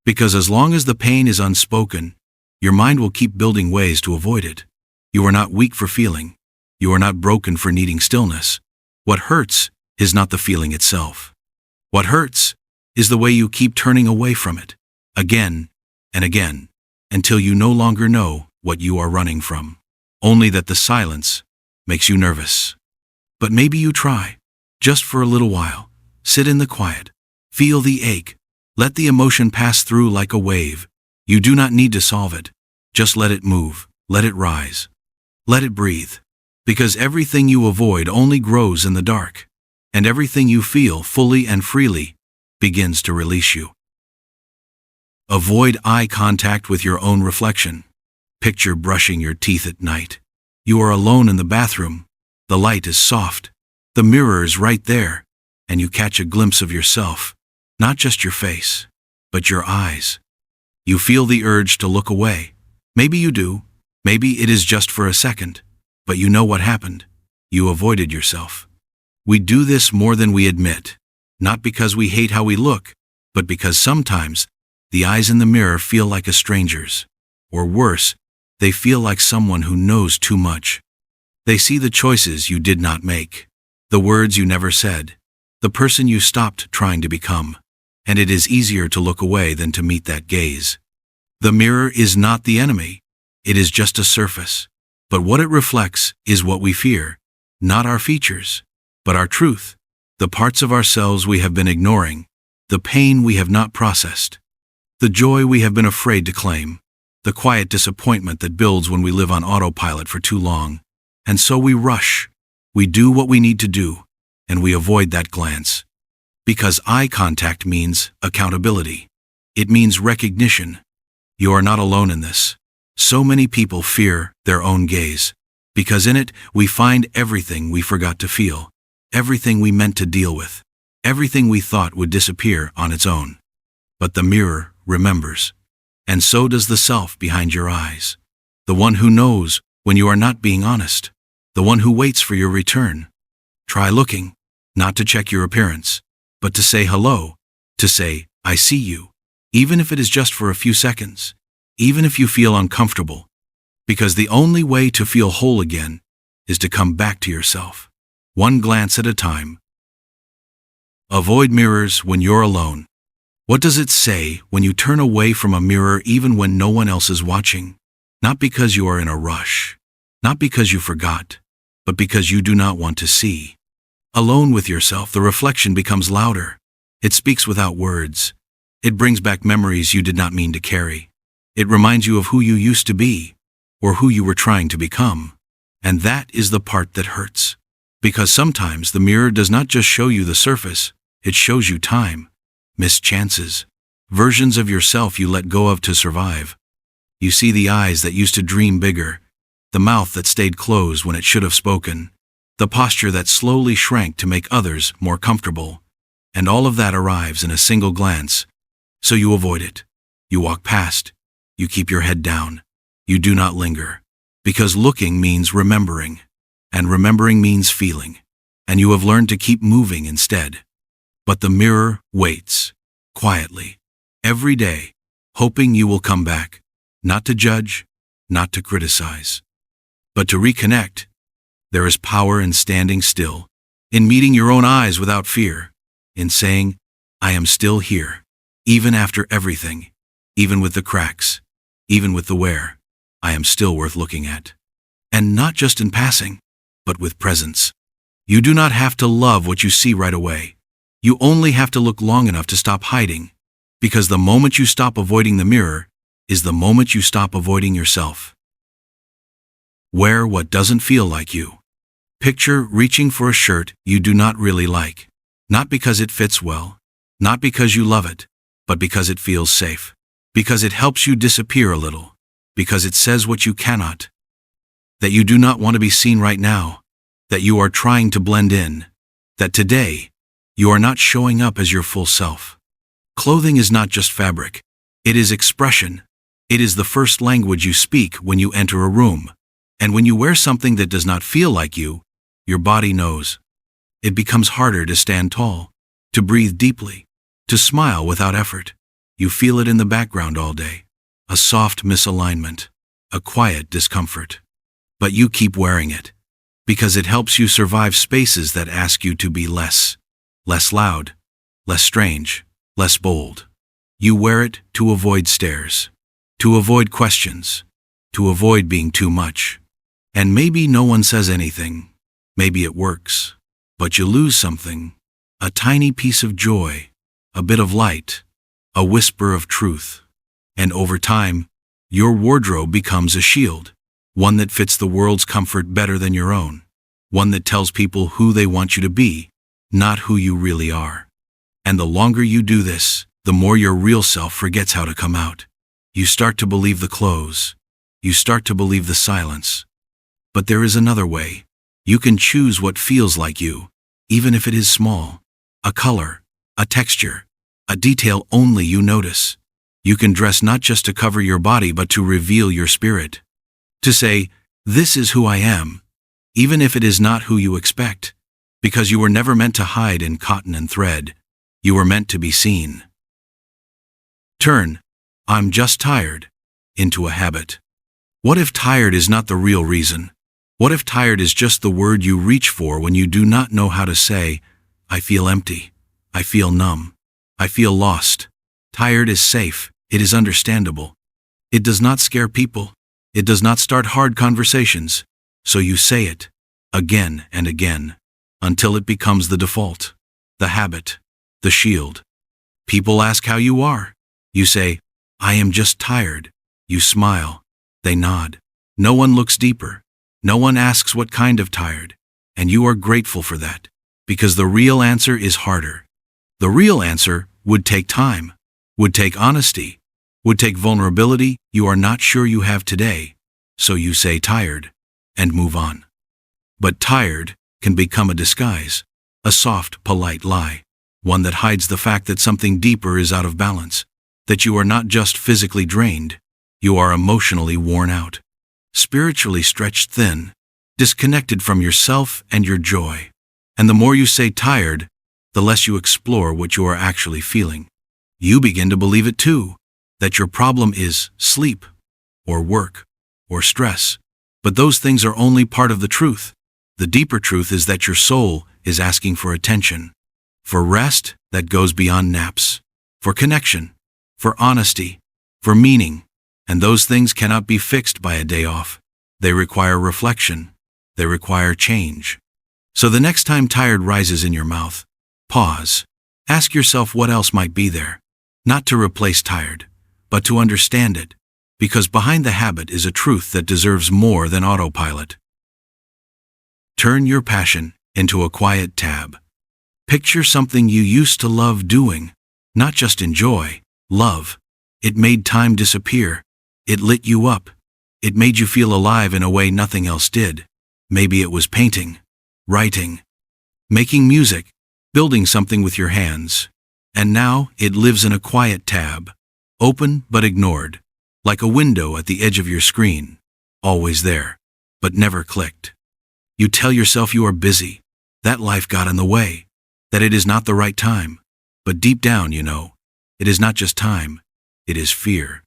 B: Because as long as the pain is unspoken, your mind will keep building ways to avoid it. You are not weak for feeling. You are not broken for needing stillness. What hurts is not the feeling itself. What hurts is the way you keep turning away from it, again and again, until you no longer know what you are running from. Only that the silence makes you nervous. But maybe you try, just for a little while. Sit in the quiet. Feel the ache. Let the emotion pass through like a wave. You do not need to solve it. Just let it move. Let it rise. Let it breathe. Because everything you avoid only grows in the dark. And everything you feel fully and freely begins to release you. Avoid eye contact with your own reflection. Picture brushing your teeth at night. You are alone in the bathroom. The light is soft. The mirror is right there. And you catch a glimpse of yourself. Not just your face, but your eyes. You feel the urge to look away. Maybe you do. Maybe it is just for a second. But you know what happened. You avoided yourself. We do this more than we admit. Not because we hate how we look, but because sometimes the eyes in the mirror feel like a stranger's. Or worse, they feel like someone who knows too much. They see the choices you did not make, the words you never said, the person you stopped trying to become. And it is easier to look away than to meet that gaze. The mirror is not the enemy. It is just a surface. But what it reflects is what we fear, not our features, but our truth, the parts of ourselves we have been ignoring, the pain we have not processed, the joy we have been afraid to claim, the quiet disappointment that builds when we live on autopilot for too long. And so we rush, we do what we need to do, and we avoid that glance. Because eye contact means accountability. It means recognition. You are not alone in this. So many people fear their own gaze, because in it we find everything we forgot to feel, everything we meant to deal with, everything we thought would disappear on its own. But the mirror remembers, and so does the self behind your eyes, the one who knows when you are not being honest, the one who waits for your return. Try looking, not to check your appearance, but to say hello, to say, I see you, even if it is just for a few seconds. Even if you feel uncomfortable, because the only way to feel whole again is to come back to yourself, one glance at a time. Avoid mirrors when you're alone. What does it say when you turn away from a mirror even when no one else is watching? Not because you are in a rush, not because you forgot, but because you do not want to see. Alone with yourself, the reflection becomes louder. It speaks without words. It brings back memories you did not mean to carry. It reminds you of who you used to be, or who you were trying to become. And that is the part that hurts. Because sometimes the mirror does not just show you the surface, it shows you time, missed chances, versions of yourself you let go of to survive. You see the eyes that used to dream bigger, the mouth that stayed closed when it should have spoken, the posture that slowly shrank to make others more comfortable. And all of that arrives in a single glance. So you avoid it. You walk past. You keep your head down. You do not linger. Because looking means remembering. And remembering means feeling. And you have learned to keep moving instead. But the mirror waits, quietly, every day, hoping you will come back, not to judge, not to criticize, but to reconnect. There is power in standing still, in meeting your own eyes without fear, in saying, I am still here, even after everything, even with the cracks, even with the wear, I am still worth looking at. And not just in passing, but with presence. You do not have to love what you see right away. You only have to look long enough to stop hiding, because the moment you stop avoiding the mirror is the moment you stop avoiding yourself. Wear what doesn't feel like you. Picture reaching for a shirt you do not really like, not because it fits well, not because you love it, but because it feels safe, because it helps you disappear a little, because it says what you cannot, that you do not want to be seen right now, that you are trying to blend in, that today you are not showing up as your full self. Clothing is not just fabric, it is expression. It is the first language you speak when you enter a room. And when you wear something that does not feel like you, your body knows. It becomes harder to stand tall, to breathe deeply, to smile without effort. You feel it in the background all day. A soft misalignment. A quiet discomfort. But you keep wearing it. Because it helps you survive spaces that ask you to be less. Less loud. Less strange. Less bold. You wear it to avoid stares. To avoid questions. To avoid being too much. And maybe no one says anything. Maybe it works. But you lose something. A tiny piece of joy. A bit of light. A whisper of truth. And over time, your wardrobe becomes a shield. One that fits the world's comfort better than your own. One that tells people who they want you to be, not who you really are. And the longer you do this, the more your real self forgets how to come out. You start to believe the clothes. You start to believe the silence. But there is another way. You can choose what feels like you, even if it is small. A color, a texture, a detail only you notice. You can dress not just to cover your body but to reveal your spirit. To say, this is who I am, even if it is not who you expect. Because you were never meant to hide in cotton and thread. You were meant to be seen. Turn, I'm just tired, into a habit. What if tired is not the real reason? What if tired is just the word you reach for when you do not know how to say, I feel empty, I feel numb, I feel lost. Tired is safe, it is understandable. It does not scare people. It does not start hard conversations. So you say it, again and again, until it becomes the default, the habit, the shield. People ask how you are. You say, I am just tired. You smile. They nod. No one looks deeper. No one asks what kind of tired. And you are grateful for that, because the real answer is harder. The real answer would take time, would take honesty, would take vulnerability you are not sure you have today. So you say tired, and move on. But tired can become a disguise, a soft, polite lie, one that hides the fact that something deeper is out of balance, that you are not just physically drained, you are emotionally worn out, spiritually stretched thin, disconnected from yourself and your joy. And the more you say tired, the less you explore what you are actually feeling. You begin to believe it too, that your problem is sleep, or work, or stress. But those things are only part of the truth. The deeper truth is that your soul is asking for attention, for rest that goes beyond naps, for connection, for honesty, for meaning. And those things cannot be fixed by a day off. They require reflection. They require change. So the next time tired rises in your mouth, pause. Ask yourself what else might be there. Not to replace tired, but to understand it. Because behind the habit is a truth that deserves more than autopilot. Turn your passion into a quiet tab. Picture something you used to love doing, not just enjoy, love. It made time disappear. It lit you up. It made you feel alive in a way nothing else did. Maybe it was painting, writing, making music, building something with your hands. And now it lives in a quiet tab, open but ignored, like a window at the edge of your screen, always there, but never clicked. You tell yourself you are busy, that life got in the way, that it is not the right time. But deep down, you know, it is not just time, it is fear.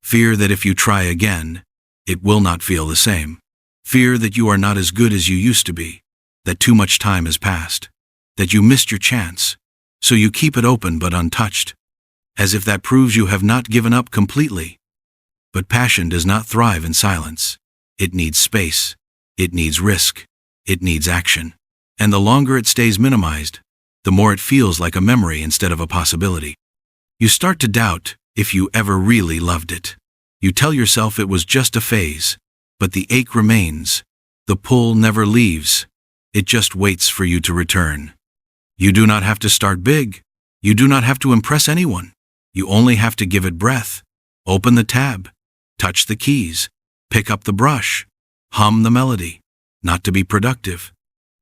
B: Fear that if you try again, it will not feel the same. Fear that you are not as good as you used to be, that too much time has passed, that you missed your chance, so you keep it open but untouched, as if that proves you have not given up completely. But passion does not thrive in silence. It needs space. It needs risk. It needs action. And the longer it stays minimized, the more it feels like a memory instead of a possibility. You start to doubt if you ever really loved it. You tell yourself it was just a phase, but the ache remains. The pull never leaves. It just waits for you to return. You do not have to start big. You do not have to impress anyone. You only have to give it breath. Open the tab. Touch the keys. Pick up the brush. Hum the melody. Not to be productive,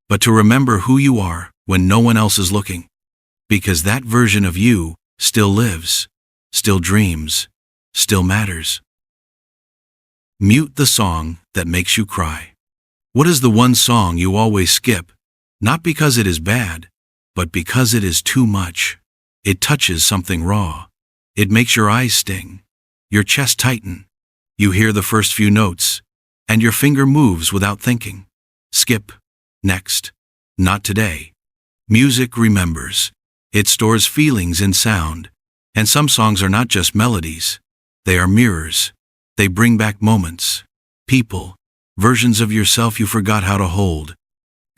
B: but to remember who you are when no one else is looking. Because that version of you still lives, still dreams, still matters. Mute the song that makes you cry. What is the one song you always skip? Not because it is bad, but because it is too much. It touches something raw. It makes your eyes sting, your chest tighten. You hear the first few notes, and your finger moves without thinking. Skip. Next. Not today. Music remembers. It stores feelings in sound. And some songs are not just melodies. They are mirrors. They bring back moments, people, versions of yourself you forgot how to hold.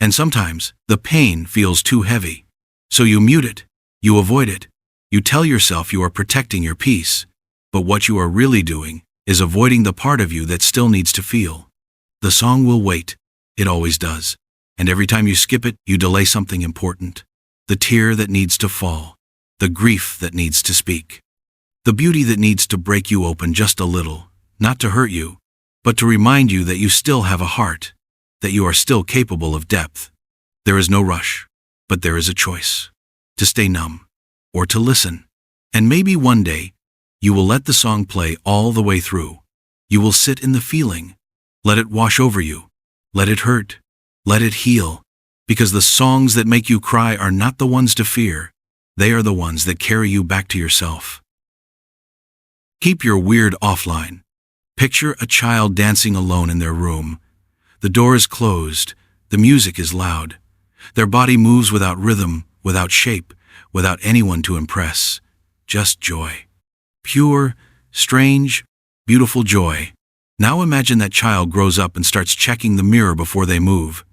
B: And sometimes the pain feels too heavy. So you mute it. You avoid it. You tell yourself you are protecting your peace. But what you are really doing is avoiding the part of you that still needs to feel. The song will wait. It always does. And every time you skip it, you delay something important. The tear that needs to fall. The grief that needs to speak. The beauty that needs to break you open just a little. Not to hurt you, but to remind you that you still have a heart. That you are still capable of depth. There is no rush, but there is a choice. To stay numb. Or to listen. And maybe one day, you will let the song play all the way through. You will sit in the feeling. Let it wash over you. Let it hurt. Let it heal. Because the songs that make you cry are not the ones to fear. They are the ones that carry you back to yourself. Keep your weird offline. Picture a child dancing alone in their room. The door is closed. The music is loud. Their body moves without rhythm, without shape, without anyone to impress. Just joy. Pure, strange, beautiful joy. Now imagine that child grows up and starts checking the mirror before they move.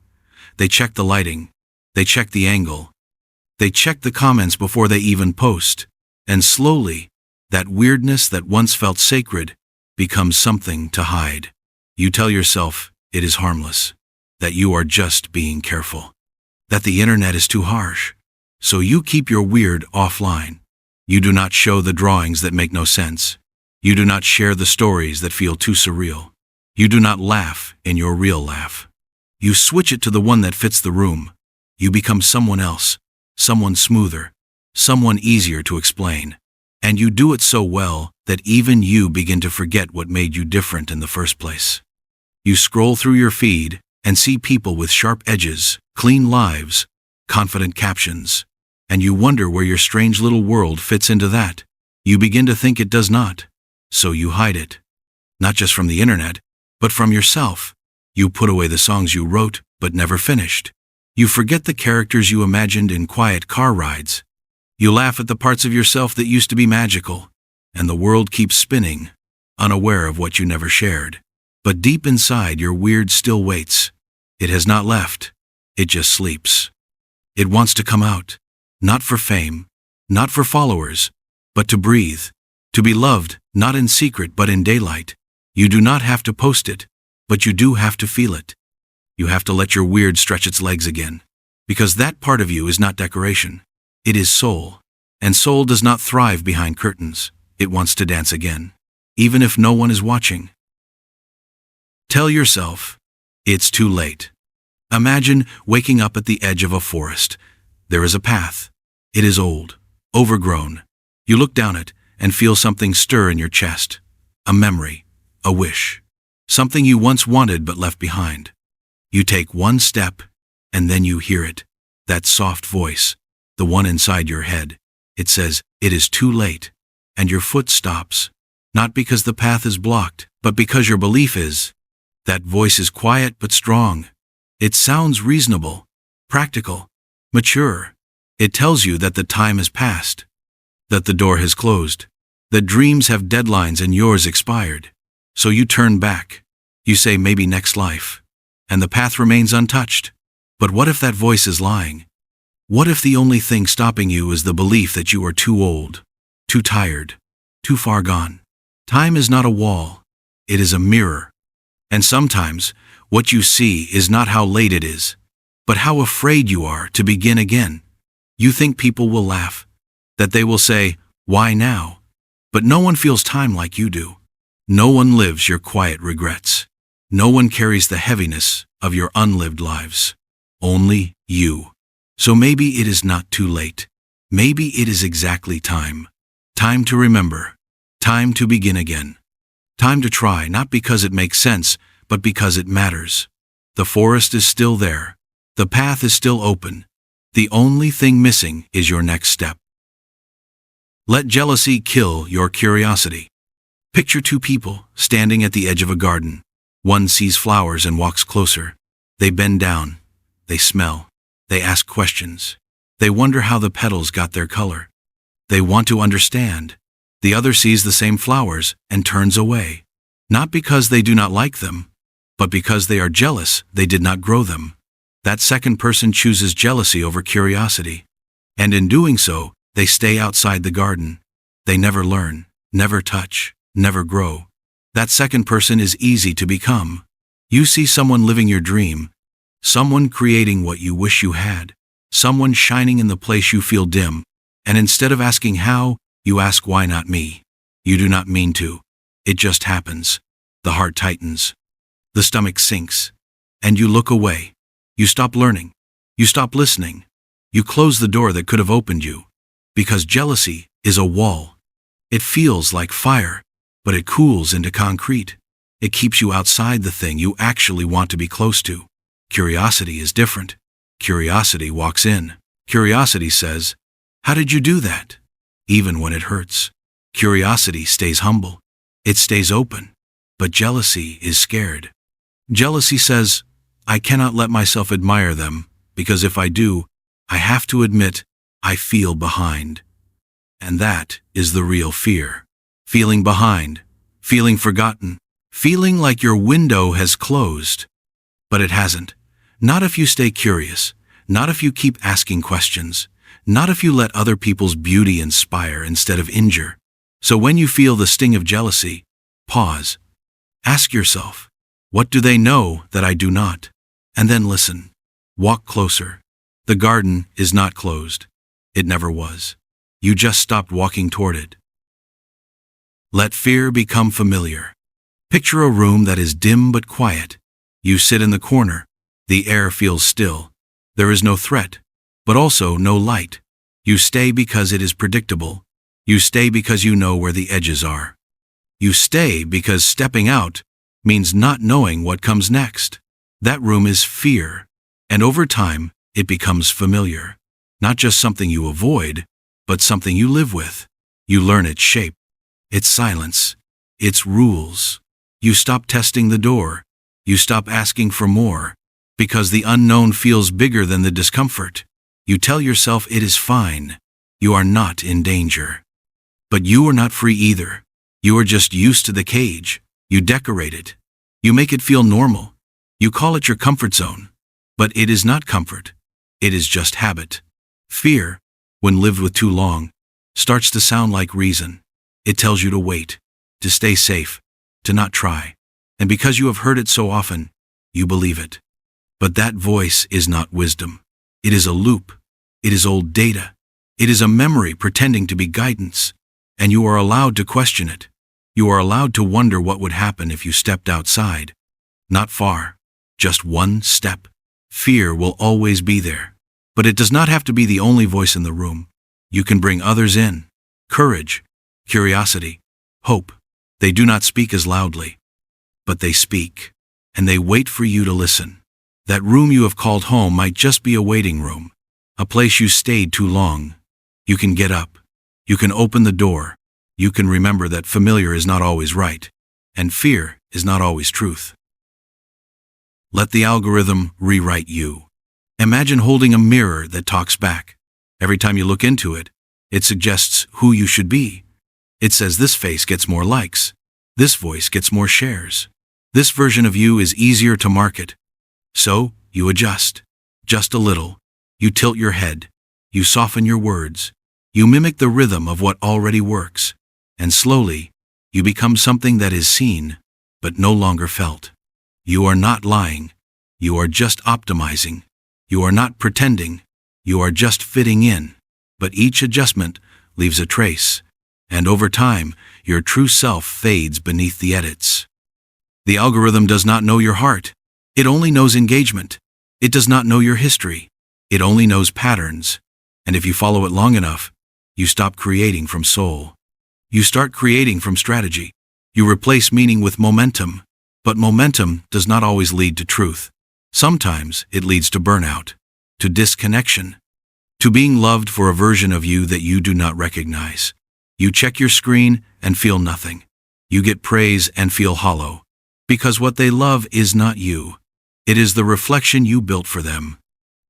B: They check the lighting. They check the angle. They check the comments before they even post. And slowly, that weirdness that once felt sacred becomes something to hide. You tell yourself it is harmless, that you are just being careful, that the internet is too harsh. So you keep your weird offline. You do not show the drawings that make no sense. You do not share the stories that feel too surreal. You do not laugh in your real laugh. You switch it to the one that fits the room. You become someone else, someone smoother, someone easier to explain. And you do it so well that even you begin to forget what made you different in the first place. You scroll through your feed and see people with sharp edges, clean lives, confident captions, and you wonder where your strange little world fits into that. You begin to think it does not, so you hide it. Not just from the internet, but from yourself. You put away the songs you wrote but never finished. You forget the characters you imagined in quiet car rides. You laugh at the parts of yourself that used to be magical, and the world keeps spinning, unaware of what you never shared. But deep inside, your weird still waits. It has not left. It just sleeps. It wants to come out, not for fame, not for followers, but to breathe, to be loved, not in secret but in daylight. You do not have to post it, but you do have to feel it. You have to let your weird stretch its legs again, because that part of you is not decoration. It is soul, and soul does not thrive behind curtains. It wants to dance again, even if no one is watching. Tell yourself, it's too late. Imagine waking up at the edge of a forest. There is a path. It is old, overgrown. You look down it and feel something stir in your chest. A memory, a wish, something you once wanted but left behind. You take one step, and then you hear it, that soft voice, the one inside your head. It says, it is too late, and your foot stops, not because the path is blocked, but because your belief is. That voice is quiet but strong. It sounds reasonable, practical, mature. It tells you that the time has passed, that the door has closed, that dreams have deadlines and yours expired. So you turn back. You say maybe next life, and the path remains untouched. But what if that voice is lying? What if the only thing stopping you is the belief that you are too old, too tired, too far gone? Time is not a wall. It is a mirror. And sometimes, what you see is not how late it is, but how afraid you are to begin again. You think people will laugh, that they will say, why now? But no one feels time like you do. No one lives your quiet regrets. No one carries the heaviness of your unlived lives. Only you. So maybe it is not too late. Maybe it is exactly time. Time to remember. Time to begin again. Time to try, not because it makes sense, but because it matters. The forest is still there. The path is still open. The only thing missing is your next step. Let jealousy kill your curiosity. Picture two people standing at the edge of a garden. One sees flowers and walks closer. They bend down. They smell. They ask questions. They wonder how the petals got their color. They want to understand. The other sees the same flowers and turns away. Not because they do not like them, but because they are jealous they did not grow them. That second person chooses jealousy over curiosity. And in doing so, they stay outside the garden. They never learn, never touch, never grow. That second person is easy to become. You see someone living your dream, someone creating what you wish you had, someone shining in the place you feel dim, and instead of asking how, you ask why not me. You do not mean to. It just happens. The heart tightens. The stomach sinks. And you look away. You stop learning. You stop listening. You close the door that could have opened you. Because jealousy is a wall. It feels like fire, but it cools into concrete. It keeps you outside the thing you actually want to be close to. Curiosity is different. Curiosity walks in. Curiosity says, "How did you do that?" Even when it hurts. Curiosity stays humble. It stays open. But jealousy is scared. Jealousy says, "I cannot let myself admire them, because if I do, I have to admit I feel behind." And that is the real fear. Feeling behind, feeling forgotten, feeling like your window has closed. But it hasn't. Not if you stay curious, not if you keep asking questions, not if you let other people's beauty inspire instead of injure. So when you feel the sting of jealousy, pause. Ask yourself, what do they know that I do not? And then listen. Walk closer. The garden is not closed. It never was. You just stopped walking toward it. Let fear become familiar. Picture a room that is dim but quiet. You sit in the corner. The air feels still. There is no threat, but also no light. You stay because it is predictable. You stay because you know where the edges are. You stay because stepping out means not knowing what comes next. That room is fear, and over time, it becomes familiar. Not just something you avoid, but something you live with. You learn its shape, its silence, its rules. You stop testing the door. You stop asking for more, because the unknown feels bigger than the discomfort. You tell yourself it is fine. You are not in danger. But you are not free either. You are just used to the cage. You decorate it. You make it feel normal. You call it your comfort zone. But it is not comfort. It is just habit. Fear, when lived with too long, starts to sound like reason. It tells you to wait, to stay safe, to not try. And because you have heard it so often, you believe it. But that voice is not wisdom. It is a loop. It is old data. It is a memory pretending to be guidance. And you are allowed to question it. You are allowed to wonder what would happen if you stepped outside. Not far, just one step. Fear will always be there. But it does not have to be the only voice in the room. You can bring others in. Courage, curiosity, hope. They do not speak as loudly. But they speak. And they wait for you to listen. That room you have called home might just be a waiting room. A place you stayed too long. You can get up. You can open the door. You can remember that familiar is not always right. And fear is not always truth. Let the algorithm rewrite you. Imagine holding a mirror that talks back. Every time you look into it, it suggests who you should be. It says this face gets more likes. This voice gets more shares. This version of you is easier to market. So, you adjust. Just a little. You tilt your head. You soften your words. You mimic the rhythm of what already works. And slowly, you become something that is seen, but no longer felt. You are not lying. You are just optimizing. You are not pretending. You are just fitting in. But each adjustment leaves a trace. And over time, your true self fades beneath the edits. The algorithm does not know your heart. It only knows engagement. It does not know your history. It only knows patterns. And if you follow it long enough, you stop creating from soul. You start creating from strategy. You replace meaning with momentum. But momentum does not always lead to truth. Sometimes it leads to burnout, to disconnection, to being loved for a version of you that you do not recognize. You check your screen and feel nothing. You get praise and feel hollow. Because what they love is not you. It is the reflection you built for them.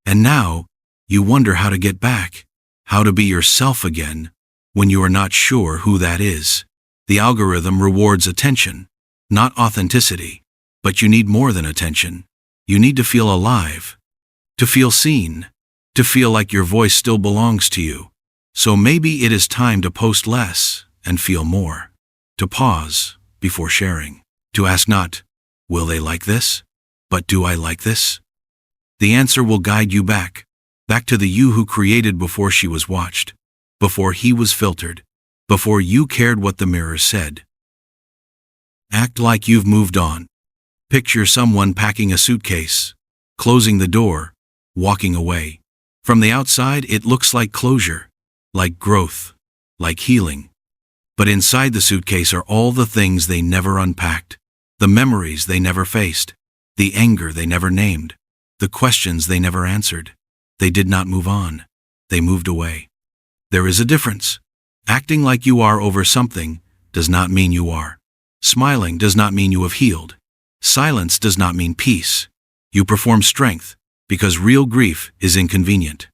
B: And now, you wonder how to get back, how to be yourself again, when you are not sure who that is. The algorithm rewards attention, not authenticity. But you need more than attention. You need to feel alive, to feel seen, to feel like your voice still belongs to you. So maybe it is time to post less and feel more, to pause before sharing, to ask not, will they like this? But do I like this? The answer will guide you back to the you who created before she was watched, before he was filtered, before you cared what the mirror said. Act like you've moved on. Picture someone packing a suitcase, closing the door, walking away. From the outside, it looks like closure, like growth, like healing. But inside the suitcase are all the things they never unpacked, the memories they never faced, the anger they never named, the questions they never answered. They did not move on. They moved away. There is a difference. Acting like you are over something does not mean you are. Smiling does not mean you have healed. Silence does not mean peace. You perform strength because real grief is inconvenient.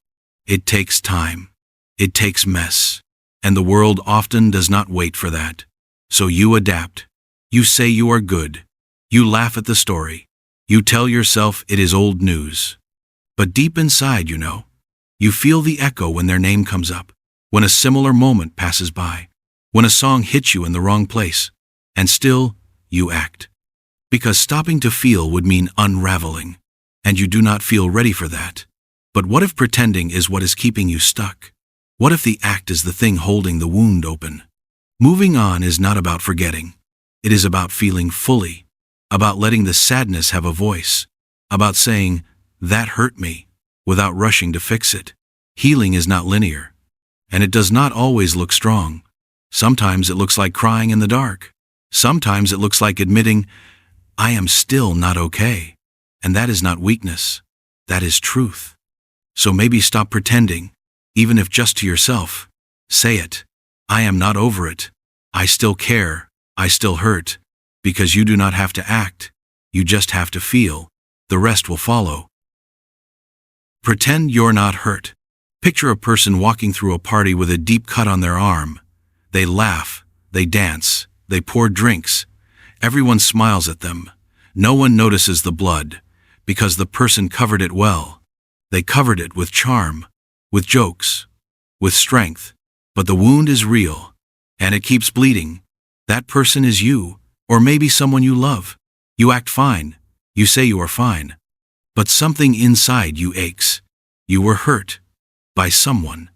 B: It takes time. It takes mess. And the world often does not wait for that. So you adapt. You say you are good. You laugh at the story. You tell yourself it is old news. But deep inside, you feel the echo when their name comes up, when a similar moment passes by, when a song hits you in the wrong place, and still you act. Because stopping to feel would mean unraveling, and you do not feel ready for that. But what if pretending is what is keeping you stuck? What if the act is the thing holding the wound open? Moving on is not about forgetting. It is about feeling fully, about letting the sadness have a voice, about saying, that hurt me, without rushing to fix it. Healing is not linear, and it does not always look strong. Sometimes it looks like crying in the dark. Sometimes it looks like admitting, I am still not okay. And that is not weakness. That is truth. So maybe stop pretending, even if just to yourself. Say it. I am not over it. I still care. I still hurt. Because you do not have to act. You just have to feel. The rest will follow. Pretend you're not hurt. Picture a person walking through a party with a deep cut on their arm. They laugh. They dance. They pour drinks. Everyone smiles at them. No one notices the blood, because the person covered it well. They covered it with charm, with jokes, with strength. But the wound is real, and it keeps bleeding. That person is you, or maybe someone you love. You act fine. You say you are fine. But something inside you aches. You were hurt. By someone.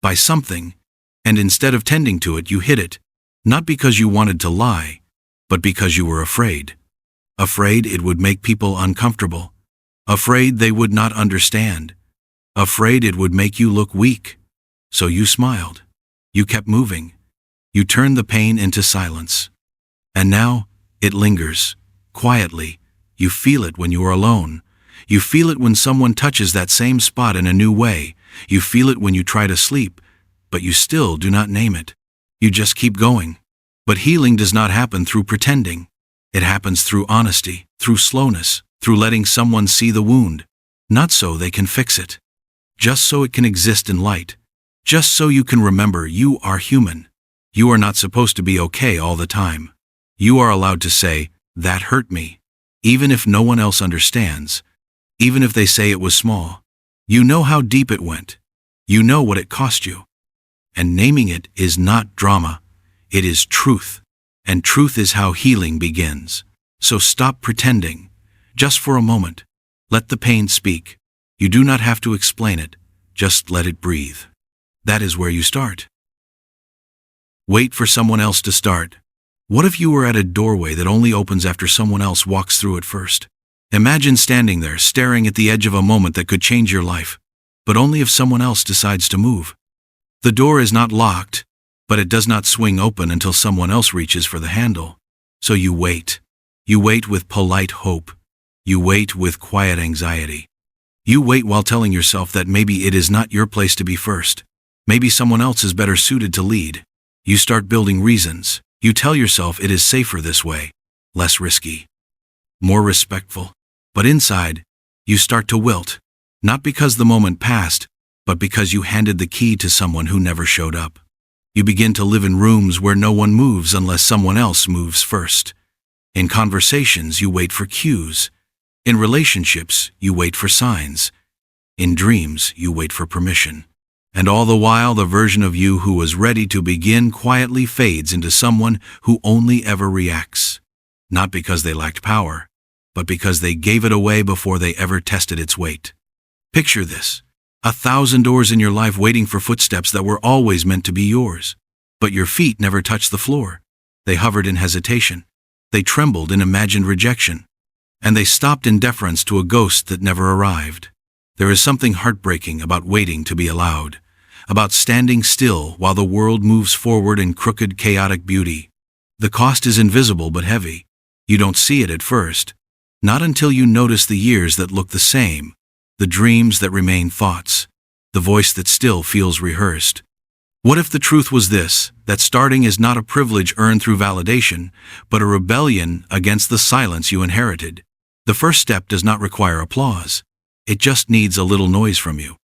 B: By something. And instead of tending to it, you hid it. Not because you wanted to lie, but because you were afraid. Afraid it would make people uncomfortable. Afraid they would not understand. Afraid it would make you look weak. So you smiled. You kept moving. You turned the pain into silence. And now, it lingers. Quietly. You feel it when you are alone. You feel it when someone touches that same spot in a new way. You feel it when you try to sleep, but you still do not name it. You just keep going. But healing does not happen through pretending. It happens through honesty, through slowness, through letting someone see the wound. Not so they can fix it. Just so it can exist in light. Just so you can remember you are human. You are not supposed to be okay all the time. You are allowed to say, that hurt me. Even if no one else understands. Even if they say it was small. You know how deep it went. You know what it cost you. And naming it is not drama. It is truth. And truth is how healing begins. So stop pretending. Just for a moment. Let the pain speak. You do not have to explain it. Just let it breathe. That is where you start. Wait for someone else to start. What if you were at a doorway that only opens after someone else walks through it first? Imagine standing there, staring at the edge of a moment that could change your life, but only if someone else decides to move. The door is not locked, but it does not swing open until someone else reaches for the handle. So you wait. You wait with polite hope. You wait with quiet anxiety. You wait while telling yourself that maybe it is not your place to be first. Maybe someone else is better suited to lead. You start building reasons. You tell yourself it is safer this way, less risky, more respectful. But inside, you start to wilt, not because the moment passed, but because you handed the key to someone who never showed up. You begin to live in rooms where no one moves unless someone else moves first. In conversations, you wait for cues. In relationships, you wait for signs. In dreams, you wait for permission. And all the while, the version of you who was ready to begin quietly fades into someone who only ever reacts. Not because they lacked power, but because they gave it away before they ever tested its weight. Picture this: 1,000 doors in your life waiting for footsteps that were always meant to be yours. But your feet never touched the floor. They hovered in hesitation. They trembled in imagined rejection. And they stopped in deference to a ghost that never arrived. There is something heartbreaking about waiting to be allowed, about standing still while the world moves forward in crooked, chaotic beauty. The cost is invisible but heavy. You don't see it at first, not until you notice the years that look the same, the dreams that remain thoughts, the voice that still feels rehearsed. What if the truth was this, that starting is not a privilege earned through validation, but a rebellion against the silence you inherited? The first step does not require applause. It just needs a little noise from you.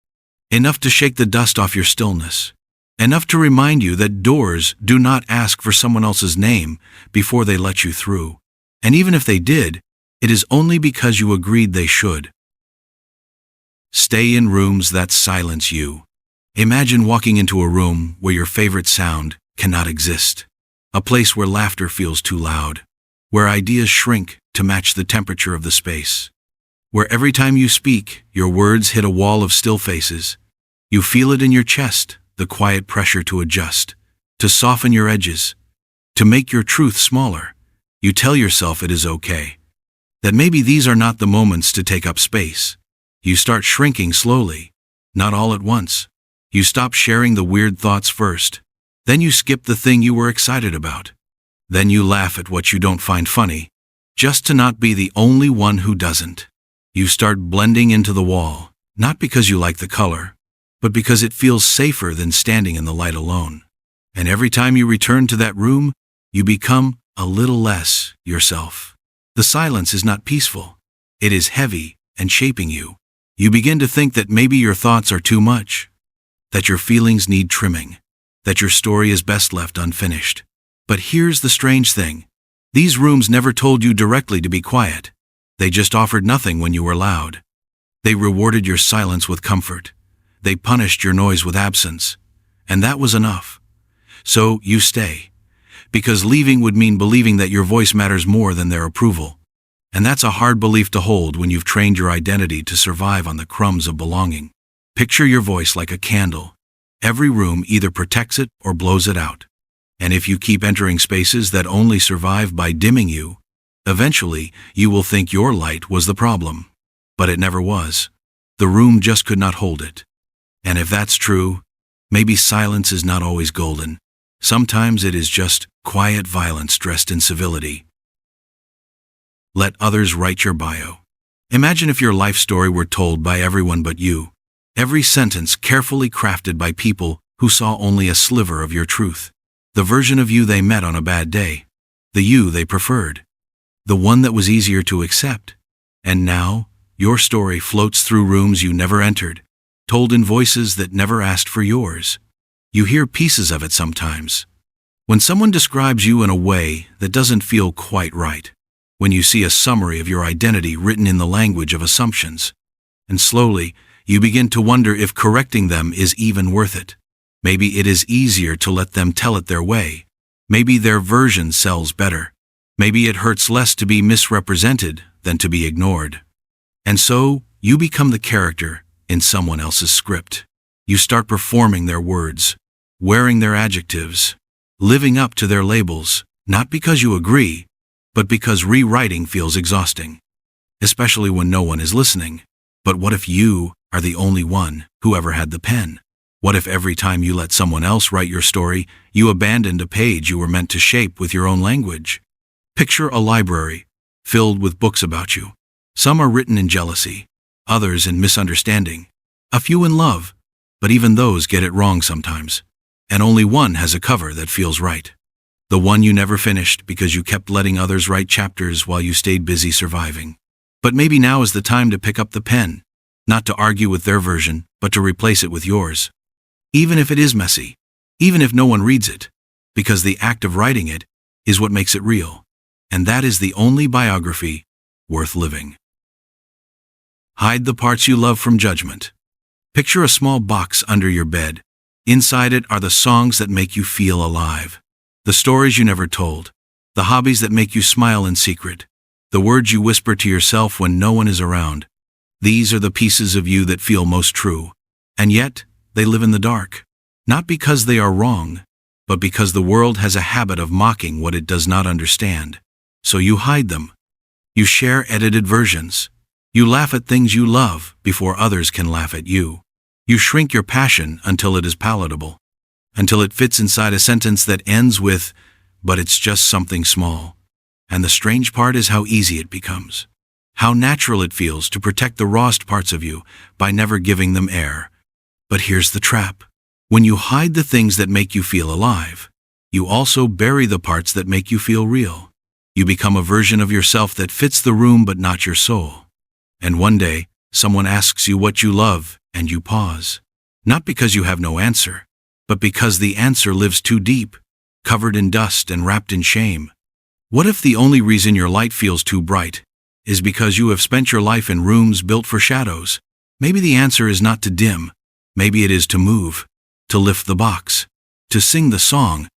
B: Enough to shake the dust off your stillness. Enough to remind you that doors do not ask for someone else's name before they let you through. And even if they did, it is only because you agreed they should. Stay in rooms that silence you. Imagine walking into a room where your favorite sound cannot exist. A place where laughter feels too loud. Where ideas shrink to match the temperature of the space. Where every time you speak, your words hit a wall of still faces. You feel it in your chest, the quiet pressure to adjust, to soften your edges, to make your truth smaller. You tell yourself it is okay. That maybe these are not the moments to take up space. You start shrinking slowly, not all at once. You stop sharing the weird thoughts first. Then you skip the thing you were excited about. Then you laugh at what you don't find funny, just to not be the only one who doesn't. You start blending into the wall, not because you like the color, but because it feels safer than standing in the light alone. And every time you return to that room, you become a little less yourself. The silence is not peaceful. It is heavy and shaping you. You begin to think that maybe your thoughts are too much, that your feelings need trimming, that your story is best left unfinished. But here's the strange thing. These rooms never told you directly to be quiet. They just offered nothing when you were loud. They rewarded your silence with comfort. They punished your noise with absence. And that was enough. So you stay. Because leaving would mean believing that your voice matters more than their approval. And that's a hard belief to hold when you've trained your identity to survive on the crumbs of belonging. Picture your voice like a candle. Every room either protects it or blows it out. And if you keep entering spaces that only survive by dimming you, eventually you will think your light was the problem. But it never was. The room just could not hold it. And if that's true, maybe silence is not always golden. Sometimes it is just quiet violence dressed in civility. Let others write your bio. Imagine if your life story were told by everyone but you. Every sentence carefully crafted by people who saw only a sliver of your truth. The version of you they met on a bad day. The you they preferred. The one that was easier to accept. And now, your story floats through rooms you never entered, told in voices that never asked for yours. You hear pieces of it sometimes. When someone describes you in a way that doesn't feel quite right. When you see a summary of your identity written in the language of assumptions. And slowly, you begin to wonder if correcting them is even worth it. Maybe it is easier to let them tell it their way. Maybe their version sells better. Maybe it hurts less to be misrepresented than to be ignored. And so, you become the character in someone else's script. You start performing their words, wearing their adjectives, living up to their labels, not because you agree, but because rewriting feels exhausting. Especially when no one is listening. But what if you are the only one who ever had the pen? What if every time you let someone else write your story, you abandoned a page you were meant to shape with your own language? Picture a library, filled with books about you. Some are written in jealousy, others in misunderstanding, a few in love, but even those get it wrong sometimes. and only one has a cover that feels right. The one you never finished because you kept letting others write chapters while you stayed busy surviving. But maybe now is the time to pick up the pen, not to argue with their version, but to replace it with yours. Even if it is messy, even if no one reads it, because the act of writing it is what makes it real, and that is the only biography worth living. Hide the parts you love from judgment. Picture a small box under your bed. Inside it are the songs that make you feel alive, the stories you never told, the hobbies that make you smile in secret, the words you whisper to yourself when no one is around. These are the pieces of you that feel most true, and yet they live in the dark. Not because they are wrong, but because the world has a habit of mocking what it does not understand. So you hide them. You share edited versions. You laugh at things you love before others can laugh at you. You shrink your passion until it is palatable, until it fits inside a sentence that ends with, "But it's just something small." And the strange part is how easy it becomes. How natural it feels to protect the rawest parts of you by never giving them air. But here's the trap. When you hide the things that make you feel alive, you also bury the parts that make you feel real. You become a version of yourself that fits the room but not your soul. And one day, someone asks you what you love, and you pause. Not because you have no answer, but because the answer lives too deep, covered in dust and wrapped in shame. What if the only reason your light feels too bright is because you have spent your life in rooms built for shadows? Maybe the answer is not to dim. Maybe it is to move, to lift the box, to sing the song,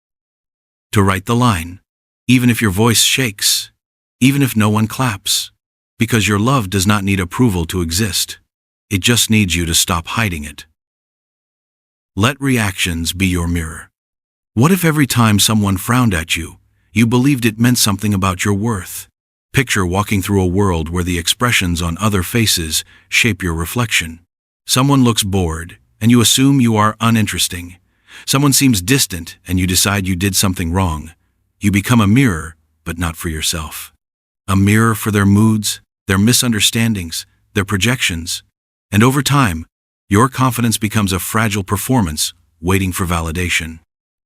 B: to write the line, even if your voice shakes, even if no one claps, because your love does not need approval to exist. It just needs you to stop hiding it. Let reactions be your mirror. What if every time someone frowned at you, you believed it meant something about your worth? Picture walking through a world where the expressions on other faces shape your reflection. Someone looks bored, and you assume you are uninteresting. Someone seems distant, and you decide you did something wrong. You become a mirror, but not for yourself. A mirror for their moods, their misunderstandings, their projections. And over time, your confidence becomes a fragile performance waiting for validation.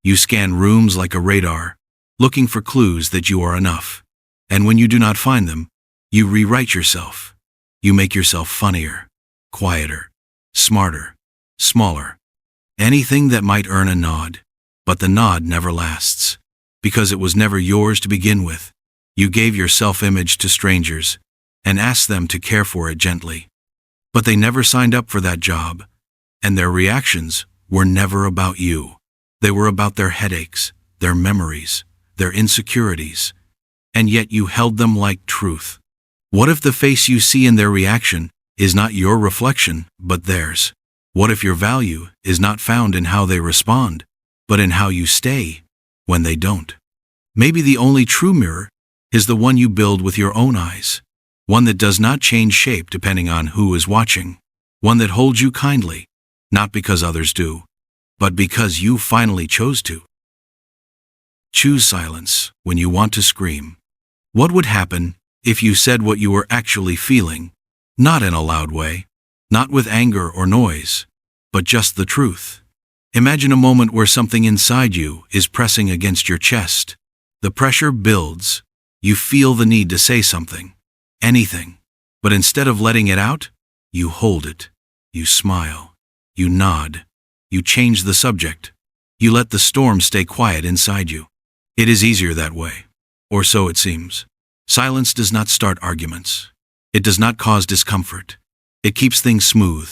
B: You scan rooms like a radar, looking for clues that you are enough. And when you do not find them, you rewrite yourself. You make yourself funnier, quieter, smarter, smaller. Anything that might earn a nod. But the nod never lasts, because it was never yours to begin with. You gave your self-image to strangers and asked them to care for it gently. But they never signed up for that job, and their reactions were never about you. They were about their headaches, their memories, their insecurities, and yet you held them like truth. What if the face you see in their reaction is not your reflection, but theirs? What if your value is not found in how they respond, but in how you stay when they don't? Maybe the only true mirror is the one you build with your own eyes. One that does not change shape depending on who is watching. One that holds you kindly, not because others do, but because you finally chose to. Choose silence when you want to scream. What would happen if you said what you were actually feeling, not in a loud way, not with anger or noise, but just the truth? Imagine a moment where something inside you is pressing against your chest. The pressure builds. You feel the need to say something. Anything. But instead of letting it out, you hold it. You smile. You nod. You change the subject. You let the storm stay quiet inside you. It is easier that way. Or so it seems. Silence does not start arguments. It does not cause discomfort. It keeps things smooth,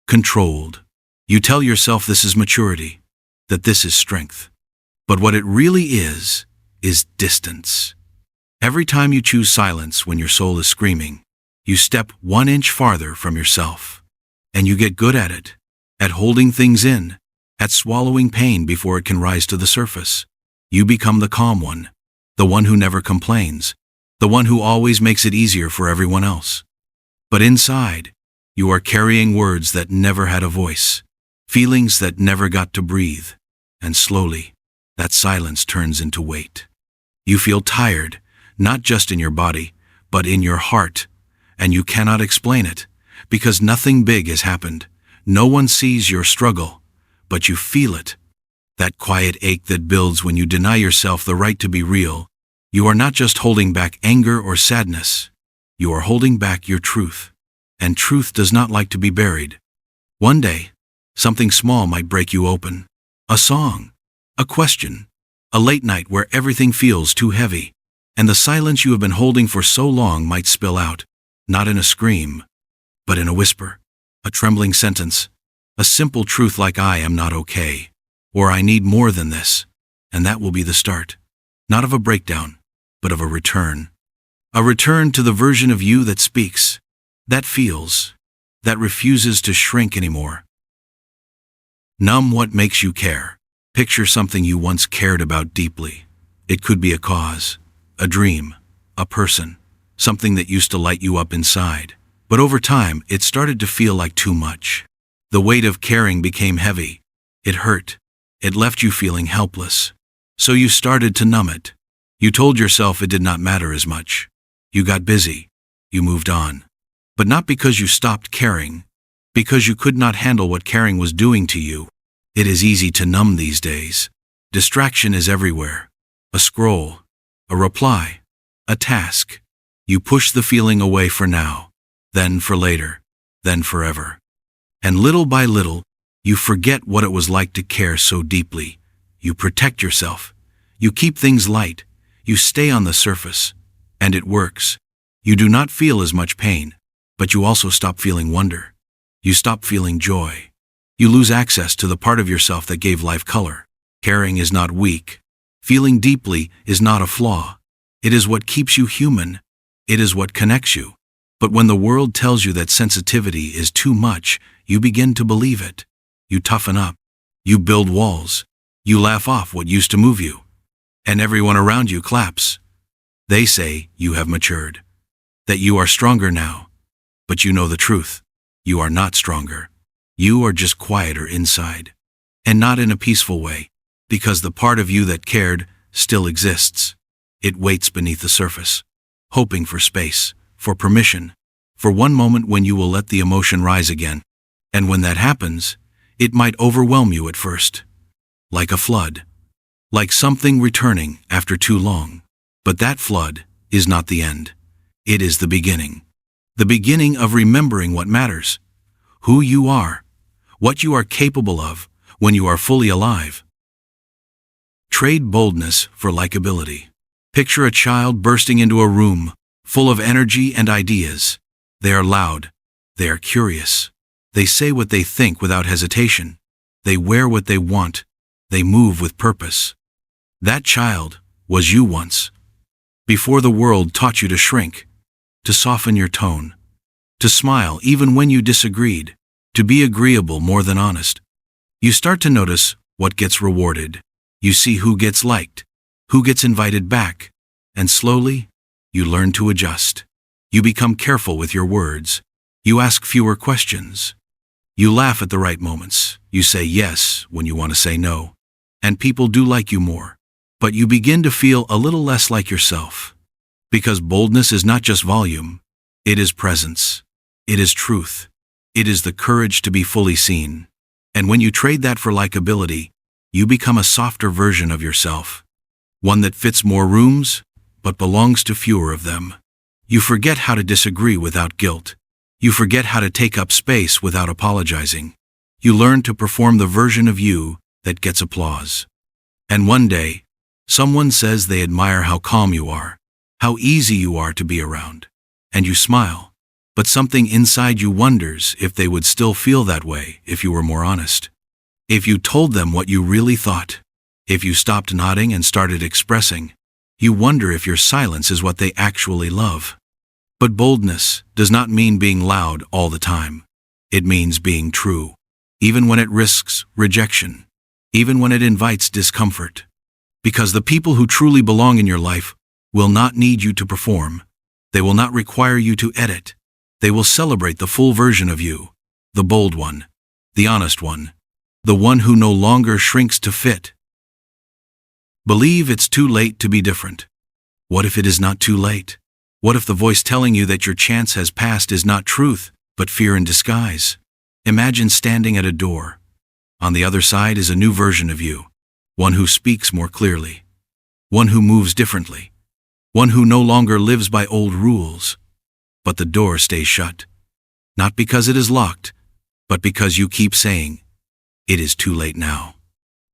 B: controlled. You tell yourself this is maturity, that this is strength. But what it really is distance. Every time you choose silence when your soul is screaming, you step 1 inch farther from yourself. And you get good at it, at holding things in, at swallowing pain before it can rise to the surface. You become the calm one, the one who never complains, the one who always makes it easier for everyone else. But inside, you are carrying words that never had a voice, feelings that never got to breathe, and slowly, that silence turns into weight. You feel tired, not just in your body, but in your heart, and you cannot explain it, because nothing big has happened. No one sees your struggle, but you feel it. that quiet ache that builds when you deny yourself the right to be real. You are not just holding back anger or sadness. You are holding back your truth. And truth does not like to be buried. One day, something small might break you open. A song, a question, a late night where everything feels too heavy, and the silence you have been holding for so long might spill out, not in a scream, but in a whisper, a trembling sentence, a simple truth like "I am not okay," or "I need more than this," and that will be the start, not of a breakdown, but of a return. A return to the version of you that speaks, that feels, that refuses to shrink anymore. Numb what makes you care. Picture something you once cared about deeply. It could be a cause, a dream, a person, something that used to light you up inside. But over time, it started to feel like too much. The weight of caring became heavy. It hurt. It left you feeling helpless. So you started to numb it. You told yourself it did not matter as much. You got busy. You moved on. But not because you stopped caring, because you could not handle what caring was doing to you. It is easy to numb these days. Distraction is everywhere. A scroll, a reply, a task. You push the feeling away for now, then for later, then forever. And little by little, you forget what it was like to care so deeply. You protect yourself. You keep things light. You stay on the surface. And it works. You do not feel as much pain, but you also stop feeling wonder. You stop feeling joy. You lose access to the part of yourself that gave life color. Caring is not weak. Feeling deeply is not a flaw. It is what keeps you human. It is what connects you. But when the world tells you that sensitivity is too much, you begin to believe it. You toughen up. You build walls. You laugh off what used to move you. And everyone around you claps. They say you have matured. That you are stronger now. But you know the truth. You are not stronger. You are just quieter inside. And not in a peaceful way. Because the part of you that cared still exists. It waits beneath the surface, hoping for space, for permission, for one moment when you will let the emotion rise again. And when that happens, it might overwhelm you at first. Like a flood. Like something returning after too long. But that flood is not the end. It is the beginning. The beginning of remembering what matters. Who you are. What you are capable of when you are fully alive. Trade boldness for likability. Picture a child bursting into a room, full of energy and ideas. They are loud. They are curious. They say what they think without hesitation. They wear what they want. They move with purpose. That child was you once. Before the world taught you to shrink, to soften your tone, to smile even when you disagreed, to be agreeable more than honest. You start to notice what gets rewarded. You see who gets liked, who gets invited back, and slowly, you learn to adjust. You become careful with your words. You ask fewer questions. You laugh at the right moments. You say yes when you want to say no. And people do like you more. But you begin to feel a little less like yourself. Because boldness is not just volume. It is presence. It is truth. It is the courage to be fully seen. And when you trade that for likability, you become a softer version of yourself. One that fits more rooms, but belongs to fewer of them. You forget how to disagree without guilt. You forget how to take up space without apologizing. You learn to perform the version of you that gets applause. And one day, someone says they admire how calm you are, how easy you are to be around. And you smile. But something inside you wonders if they would still feel that way if you were more honest. If you told them what you really thought. If you stopped nodding and started expressing. You wonder if your silence is what they actually love. But boldness does not mean being loud all the time. It means being true. Even when it risks rejection. Even when it invites discomfort. Because the people who truly belong in your life will not need you to perform. They will not require you to edit. They will celebrate the full version of you. The bold one. The honest one. The one who no longer shrinks to fit. Believe it's too late to be different. What if it is not too late? What if the voice telling you that your chance has passed is not truth, but fear in disguise? Imagine standing at a door. On the other side is a new version of you. one who speaks more clearly, one who moves differently, one who no longer lives by old rules. But the door stays shut, not because it is locked, but because you keep saying, "It is too late now."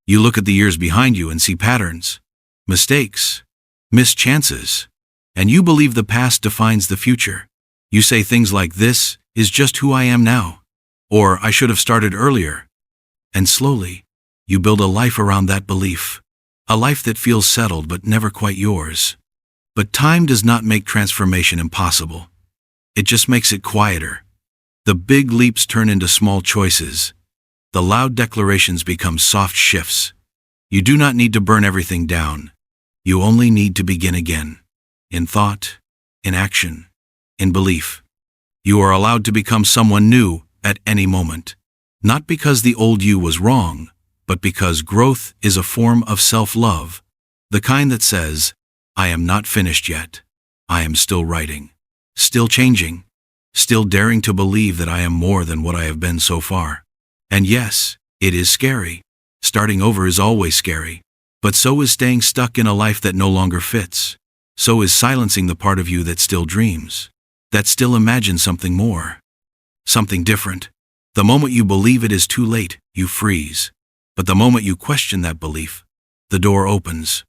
B: You look at the years behind you and see patterns, mistakes, missed chances, and you believe the past defines the future. You say things like, "This is just who I am now," or "I should have started earlier." And slowly, you build a life around that belief, a life that feels settled but never quite yours. But time does not make transformation impossible. It just makes it quieter. The big leaps turn into small choices. The loud declarations become soft shifts. You do not need to burn everything down. You only need to begin again. In thought, in action, in belief. You are allowed to become someone new at any moment. Not because the old you was wrong, but because growth is a form of self-love. The kind that says, "I am not finished yet. I am still writing, still changing, still daring to believe that I am more than what I have been so far." And yes, it is scary. Starting over is always scary. But so is staying stuck in a life that no longer fits. So is silencing the part of you that still dreams, that still imagines something more, something different. The moment you believe it is too late, you freeze. But the moment you question that belief, the door opens.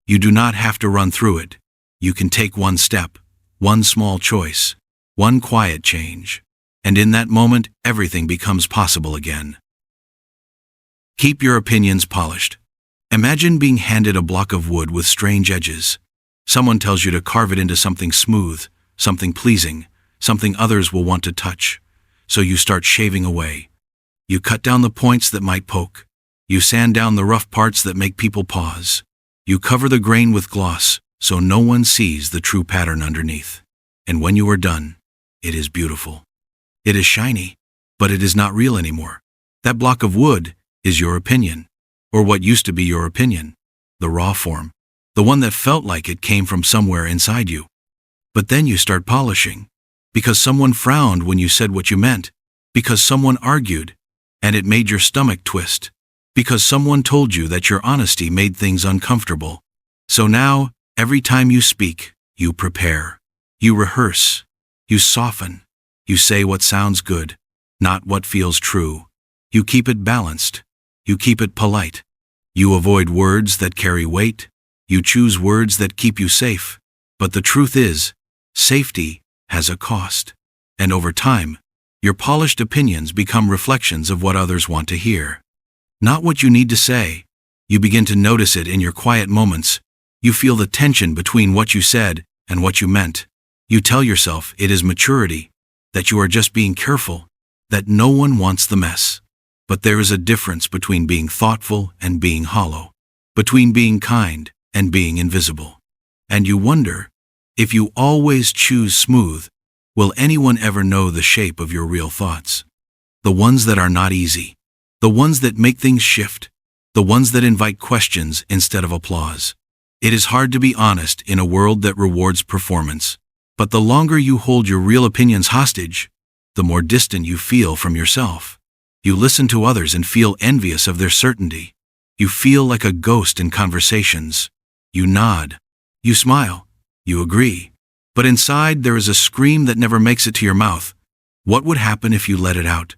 B: You do not have to run through it. You can take one step, one small choice, one quiet change. And in that moment, everything becomes possible again. Keep your opinions polished. Imagine being handed a block of wood with strange edges. Someone tells you to carve it into something smooth, something pleasing, something others will want to touch. So you start shaving away. You cut down the points that might poke. You sand down the rough parts that make people pause. You cover the grain with gloss, so no one sees the true pattern underneath. And when you are done, it is beautiful. It is shiny, but it is not real anymore. That block of wood is your opinion, or what used to be your opinion, the raw form, the one that felt like it came from somewhere inside you. But then you start polishing, because someone frowned when you said what you meant, because someone argued, and it made your stomach twist, because someone told you that your honesty made things uncomfortable. So now, every time you speak, you prepare, you rehearse, you soften, you say what sounds good, not what feels true. You keep it balanced. You keep it polite. You avoid words that carry weight. You choose words that keep you safe. But the truth is, safety has a cost. And over time, your polished opinions become reflections of what others want to hear. Not what you need to say. You begin to notice it in your quiet moments. You feel the tension between what you said and what you meant. You tell yourself it is maturity, that you are just being careful, that no one wants the mess. But there is a difference between being thoughtful and being hollow, between being kind and being invisible. And you wonder, if you always choose smooth, will anyone ever know the shape of your real thoughts? The ones that are not easy, the ones that make things shift, the ones that invite questions instead of applause. It is hard to be honest in a world that rewards performance. But the longer you hold your real opinions hostage, the more distant you feel from yourself. You listen to others and feel envious of their certainty. You feel like a ghost in conversations. You nod. You smile. You agree. But inside there is a scream that never makes it to your mouth. What would happen if you let it out?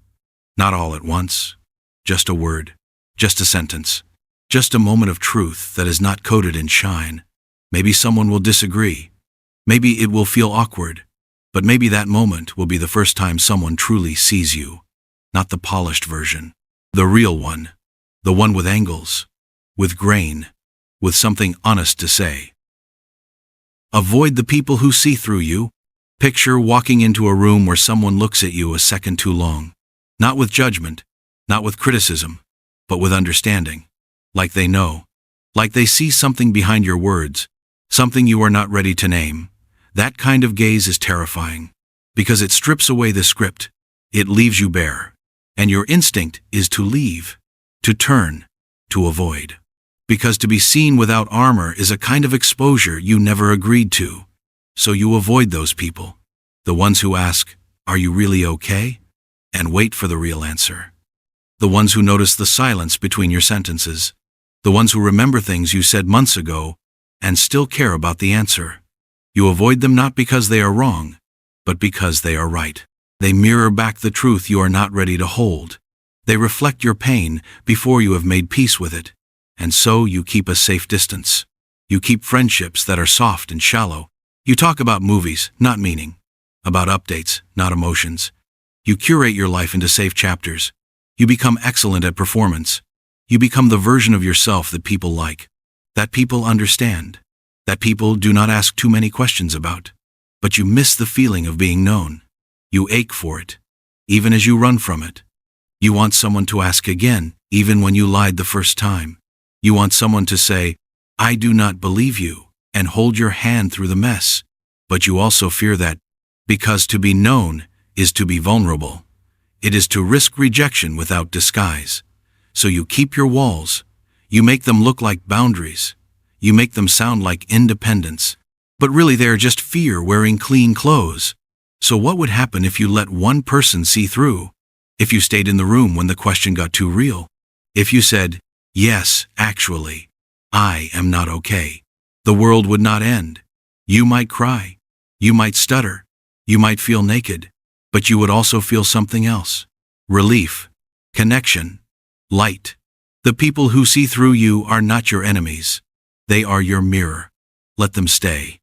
B: Not all at once. Just a word. Just a sentence. Just a moment of truth that is not coated in shine. Maybe someone will disagree. Maybe it will feel awkward. But maybe that moment will be the first time someone truly sees you. Not the polished version. The real one. The one with angles. With grain. With something honest to say. Avoid the people who see through you. Picture walking into a room where someone looks at you a second too long. Not with judgment. Not with criticism. But with understanding. Like they know. Like they see something behind your words. Something you are not ready to name. That kind of gaze is terrifying. Because it strips away the script. It leaves you bare. And your instinct is to leave. To turn. To avoid. Because to be seen without armor is a kind of exposure you never agreed to. So you avoid those people. The ones who ask, "Are you really okay?" And wait for the real answer. The ones who notice the silence between your sentences. The ones who remember things you said months ago and still care about the answer. You avoid them not because they are wrong, but because they are right. They mirror back the truth you are not ready to hold. They reflect your pain before you have made peace with it. And so you keep a safe distance. You keep friendships that are soft and shallow. You talk about movies, not meaning. About updates, not emotions. You curate your life into safe chapters. You become excellent at performance. You become the version of yourself that people like, that people understand, that people do not ask too many questions about. But you miss the feeling of being known. You ache for it, even as you run from it. You want someone to ask again, even when you lied the first time. You want someone to say, "I do not believe you," and hold your hand through the mess. But you also fear that, because to be known is to be vulnerable. It is to risk rejection without disguise. So you keep your walls. You make them look like boundaries. You make them sound like independence. But really they are just fear wearing clean clothes. So what would happen if you let one person see through? If you stayed in the room when the question got too real? If you said, "Yes, actually, I am not okay," the world would not end. You might cry. You might stutter. You might feel naked. But you would also feel something else. Relief. Connection. Light. The people who see through you are not your enemies. They are your mirror. Let them stay.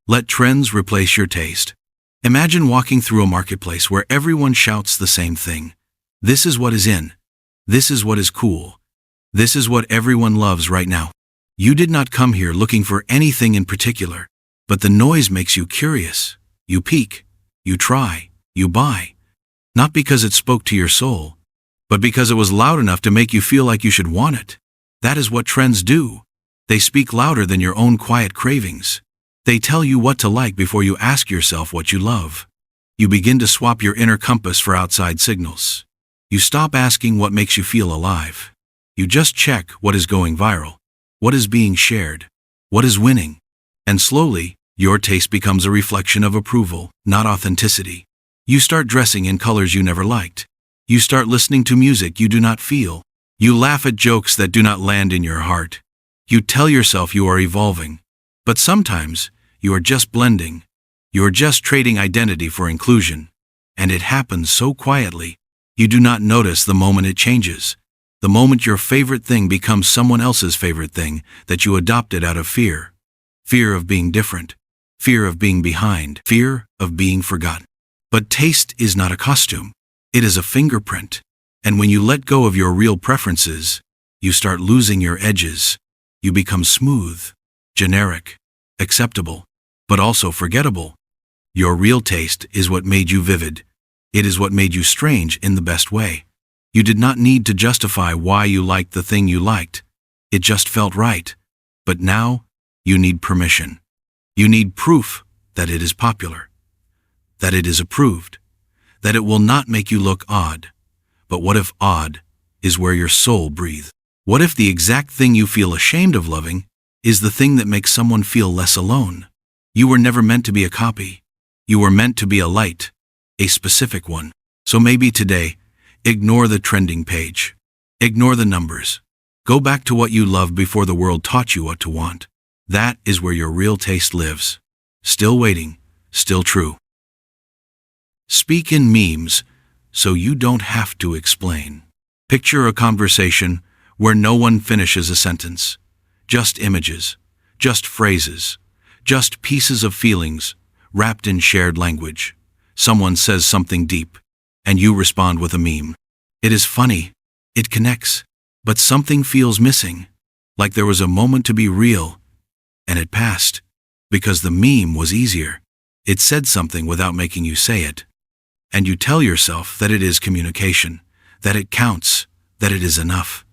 B: Let trends replace your taste. Imagine walking through a marketplace where everyone shouts the same thing. This is what is in. This is what is cool. This is what everyone loves right now. You did not come here looking for anything in particular, but the noise makes you curious. You peek. You try. You buy. Not because it spoke to your soul, but because it was loud enough to make you feel like you should want it. That is what trends do. They speak louder than your own quiet cravings. They tell you what to like before you ask yourself what you love. You begin to swap your inner compass for outside signals. You stop asking what makes you feel alive. You just check what is going viral, what is being shared, what is winning. And slowly, your taste becomes a reflection of approval, not authenticity. You start dressing in colors you never liked. You start listening to music you do not feel. You laugh at jokes that do not land in your heart. You tell yourself you are evolving. But sometimes, you are just blending. You are just trading identity for inclusion. And it happens so quietly, you do not notice the moment it changes. The moment your favorite thing becomes someone else's favorite thing that you adopted out of fear. Fear of being different. Fear of being behind. Fear of being forgotten. But taste is not a costume. It is a fingerprint. And when you let go of your real preferences, you start losing your edges. You become smooth, generic, acceptable, but also forgettable. Your real taste is what made you vivid. It is what made you strange in the best way. You did not need to justify why you liked the thing you liked. It just felt right. But now, you need permission. You need proof that it is popular, that it is approved, that it will not make you look odd. But what if odd is where your soul breathes? What if the exact thing you feel ashamed of loving is the thing that makes someone feel less alone? You were never meant to be a copy. You were meant to be a light, a specific one. So maybe today, ignore the trending page. Ignore the numbers. Go back to what you loved before the world taught you what to want. That is where your real taste lives. Still waiting, still true. Speak in memes so you don't have to explain. Picture a conversation where no one finishes a sentence. Just images, just phrases, just pieces of feelings wrapped in shared language. Someone says something deep, and you respond with a meme. It is funny, it connects, but something feels missing, like there was a moment to be real, and it passed, because the meme was easier. It said something without making you say it. And you tell yourself that it is communication, that it counts, that it is enough.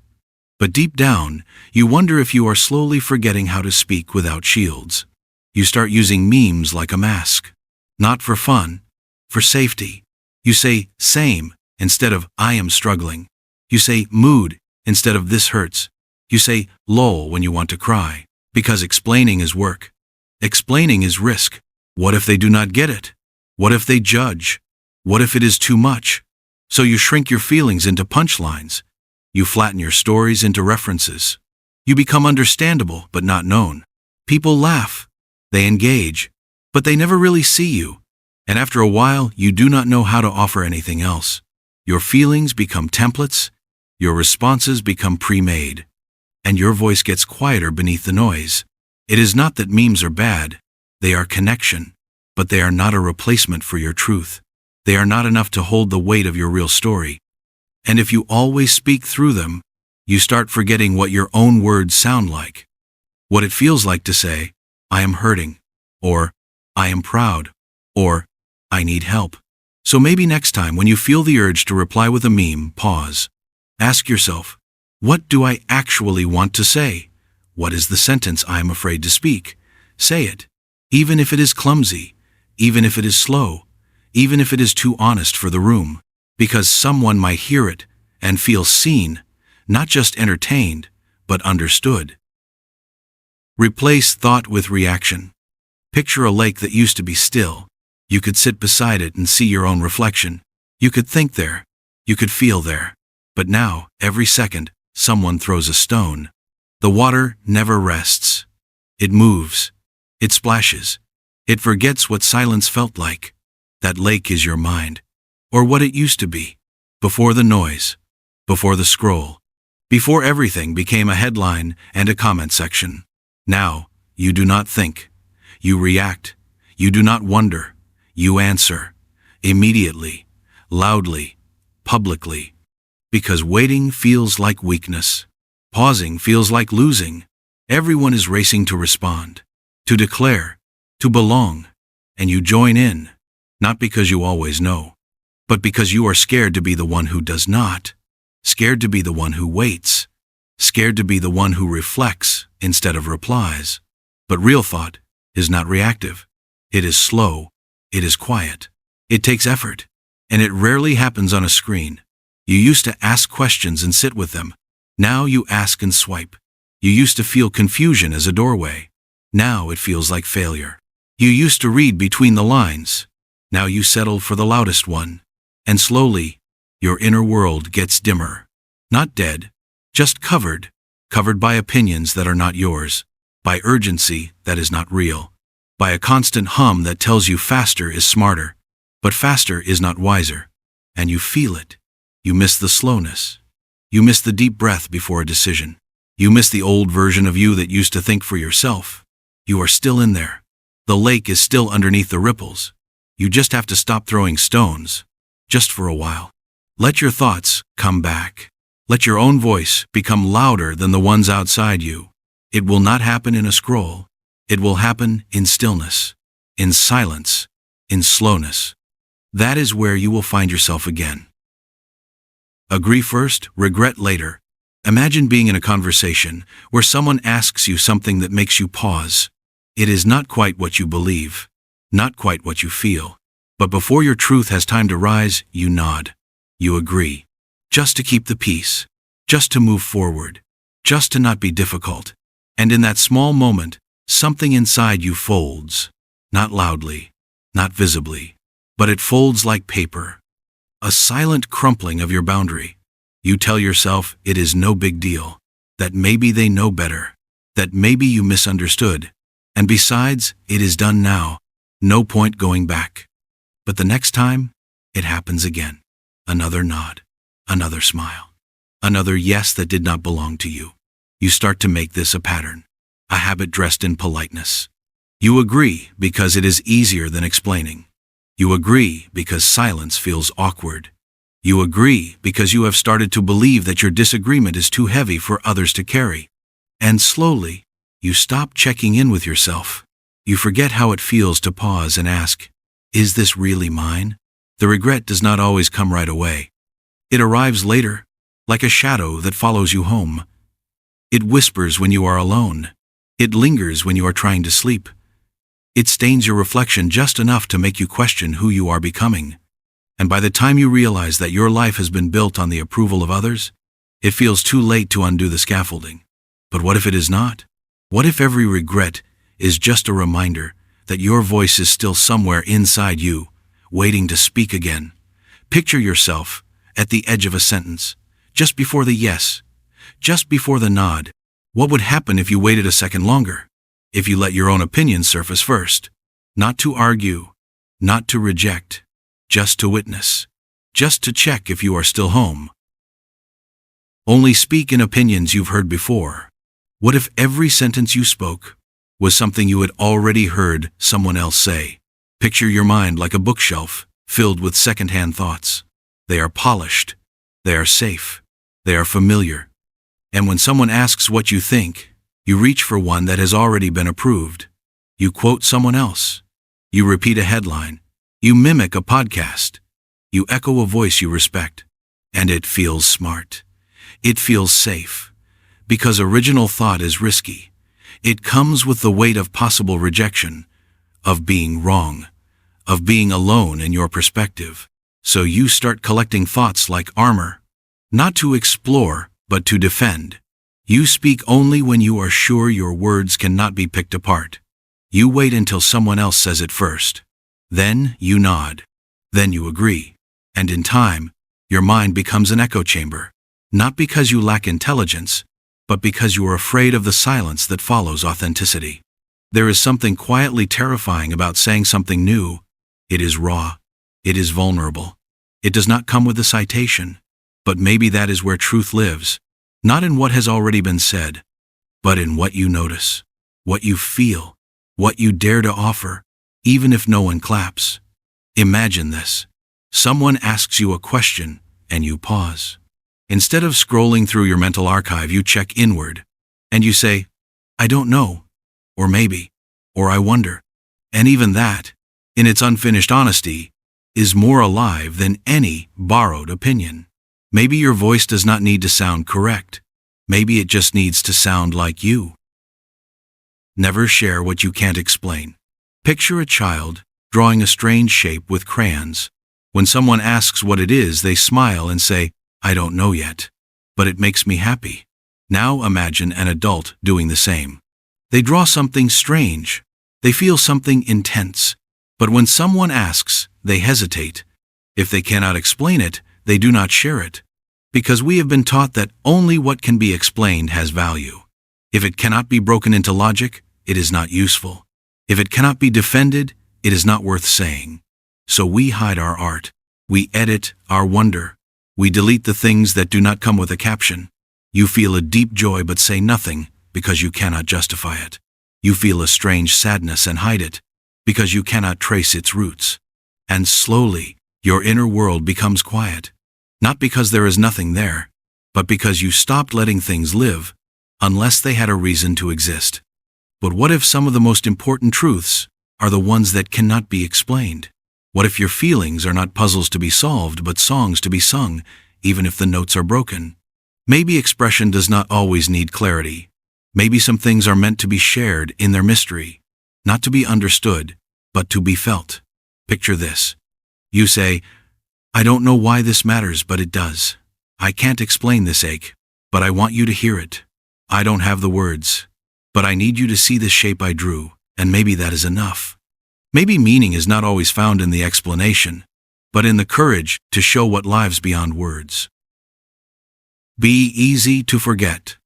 B: But deep down, you wonder if you are slowly forgetting how to speak without shields. You start using memes like a mask. Not for fun, for safety. You say same instead of I am struggling. You say mood instead of this hurts. You say lol when you want to cry. Because explaining is work. Explaining is risk. What if they do not get it? What if they judge? What if it is too much? So you shrink your feelings into punchlines. You flatten your stories into references. You become understandable but not known. People laugh. They engage. But they never really see you. And after a while, you do not know how to offer anything else. Your feelings become templates. Your responses become pre-made. And your voice gets quieter beneath the noise. It is not that memes are bad. They are connection. But they are not a replacement for your truth. They are not enough to hold the weight of your real story. And if you always speak through them, you start forgetting what your own words sound like. What it feels like to say, I am hurting, or I am proud, or I need help. So maybe next time when you feel the urge to reply with a meme, pause. Ask yourself, what do I actually want to say? What is the sentence I am afraid to speak? Say it, even if it is clumsy, even if it is slow, even if it is too honest for the room, because someone might hear it and feel seen, not just entertained, but understood. Replace thought with reaction. Picture a lake that used to be still. You could sit beside it and see your own reflection. You could think there. You could feel there. But now, every second, someone throws a stone. The water never rests. It moves. It splashes. It forgets what silence felt like. That lake is your mind. Or what it used to be. Before the noise. Before the scroll. Before everything became a headline and a comment section. Now, you do not think. You react. You do not wonder. You answer. Immediately. Loudly. Publicly. Because waiting feels like weakness. Pausing feels like losing. Everyone is racing to respond. To declare. To belong. And you join in. Not because you always know. But because you are scared to be the one who does not. Scared to be the one who waits. Scared to be the one who reflects instead of replies. But real thought is not reactive. It is slow. It is quiet. It takes effort. And it rarely happens on a screen. You used to ask questions and sit with them. Now you ask and swipe. You used to feel confusion as a doorway. Now it feels like failure. You used to read between the lines. Now you settle for the loudest one. And slowly, your inner world gets dimmer. Not dead, just covered. Covered by opinions that are not yours. By urgency that is not real. By a constant hum that tells you faster is smarter. But faster is not wiser. And you feel it. You miss the slowness. You miss the deep breath before a decision. You miss the old version of you that used to think for yourself. You are still in there. The lake is still underneath the ripples. You just have to stop throwing stones. Just for a while. Let your thoughts come back. Let your own voice become louder than the ones outside you. It will not happen in a scroll. It will happen in stillness, in silence, in slowness. That is where you will find yourself again. Agree first, regret later. Imagine being in a conversation where someone asks you something that makes you pause. It is not quite what you believe, not quite what you feel. But before your truth has time to rise, you nod. You agree. Just to keep the peace. Just to move forward. Just to not be difficult. And in that small moment, something inside you folds. Not loudly. Not visibly. But it folds like paper. A silent crumpling of your boundary. You tell yourself it is no big deal. That maybe they know better. That maybe you misunderstood. And besides, it is done now. No point going back. But the next time, it happens again. Another nod. Another smile. Another yes that did not belong to you. You start to make this a pattern. A habit dressed in politeness. You agree because it is easier than explaining. You agree because silence feels awkward. You agree because you have started to believe that your disagreement is too heavy for others to carry. And slowly, you stop checking in with yourself. You forget how it feels to pause and ask, is this really mine? The regret does not always come right away. It arrives later, like a shadow that follows you home. It whispers when you are alone. It lingers when you are trying to sleep. It stains your reflection just enough to make you question who you are becoming. And by the time you realize that your life has been built on the approval of others, it feels too late to undo the scaffolding. But what if it is not? What if every regret is just a reminder that your voice is still somewhere inside you, waiting to speak again? Picture yourself at the edge of a sentence, just before the yes, just before the nod. What would happen if you waited a second longer? If you let your own opinion surface first? Not to argue, not to reject, just to witness, just to check if you are still home. Only speak in opinions you've heard before. What if every sentence you spoke was something you had already heard someone else say? Picture your mind like a bookshelf filled with second-hand thoughts. They are polished, they are safe, they are familiar. And when someone asks what you think, you reach for one that has already been approved. You quote someone else. You repeat a headline. You mimic a podcast. You echo a voice you respect. And it feels smart. It feels safe. Because original thought is risky. It comes with the weight of possible rejection, of being wrong, of being alone in your perspective. So you start collecting thoughts like armor. Not to explore, but to defend. You speak only when you are sure your words cannot be picked apart. You wait until someone else says it first. Then you nod. Then you agree. And in time, your mind becomes an echo chamber. Not because you lack intelligence, but because you are afraid of the silence that follows authenticity. There is something quietly terrifying about saying something new. It is raw. It is vulnerable. It does not come with a citation. But maybe that is where truth lives. Not in what has already been said, but in what you notice, what you feel, what you dare to offer, even if no one claps. Imagine this. Someone asks you a question, and you pause. Instead of scrolling through your mental archive, you check inward, and you say, I don't know, or maybe, or I wonder. And even that, in its unfinished honesty, is more alive than any borrowed opinion. Maybe your voice does not need to sound correct. Maybe it just needs to sound like you. Never share what you can't explain. Picture a child drawing a strange shape with crayons. When someone asks what it is, they smile and say, I don't know yet, but it makes me happy. Now imagine an adult doing the same. They draw something strange. They feel something intense. But when someone asks, they hesitate. If they cannot explain it, they do not share it. Because we have been taught that only what can be explained has value. If it cannot be broken into logic, it is not useful. If it cannot be defended, it is not worth saying. So we hide our art. We edit our wonder. We delete the things that do not come with a caption. You feel a deep joy but say nothing because you cannot justify it. You feel a strange sadness and hide it because you cannot trace its roots. And slowly, your inner world becomes quiet. Not because there is nothing there, but because you stopped letting things live, unless they had a reason to exist. But what if some of the most important truths are the ones that cannot be explained? What if your feelings are not puzzles to be solved, but songs to be sung, even if the notes are broken? Maybe expression does not always need clarity. Maybe some things are meant to be shared in their mystery, not to be understood, but to be felt. Picture this. You say, I don't know why this matters, but it does. I can't explain this ache, but I want you to hear it. I don't have the words, but I need you to see the shape I drew, and maybe that is enough. Maybe meaning is not always found in the explanation, but in the courage to show what lives beyond words. Be easy to forget.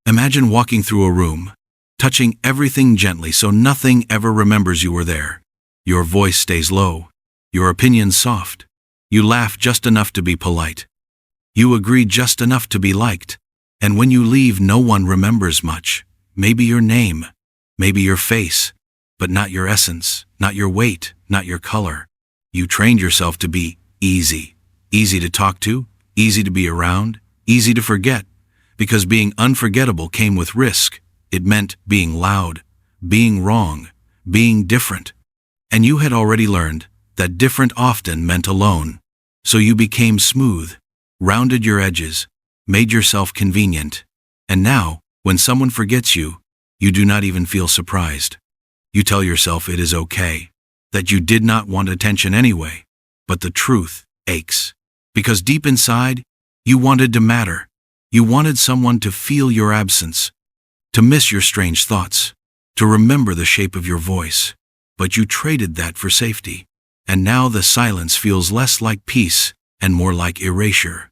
B: Imagine walking through a room, touching everything gently so nothing ever remembers you were there. Your voice stays low, your opinion soft. You laugh just enough to be polite. You agree just enough to be liked. And when you leave, no one remembers much. Maybe your name, maybe your face, but not your essence, not your weight, not your color. You trained yourself to be easy. Easy to talk to, easy to be around, easy to forget. Because being unforgettable came with risk. It meant being loud, being wrong, being different. And you had already learned that different often meant alone. So you became smooth, rounded your edges, made yourself convenient. And now, when someone forgets you, you do not even feel surprised. You tell yourself it is okay, that you did not want attention anyway. But the truth aches. Because deep inside, you wanted to matter. You wanted someone to feel your absence, to miss your strange thoughts, to remember the shape of your voice. But you traded that for safety. And now the silence feels less like peace and more like erasure.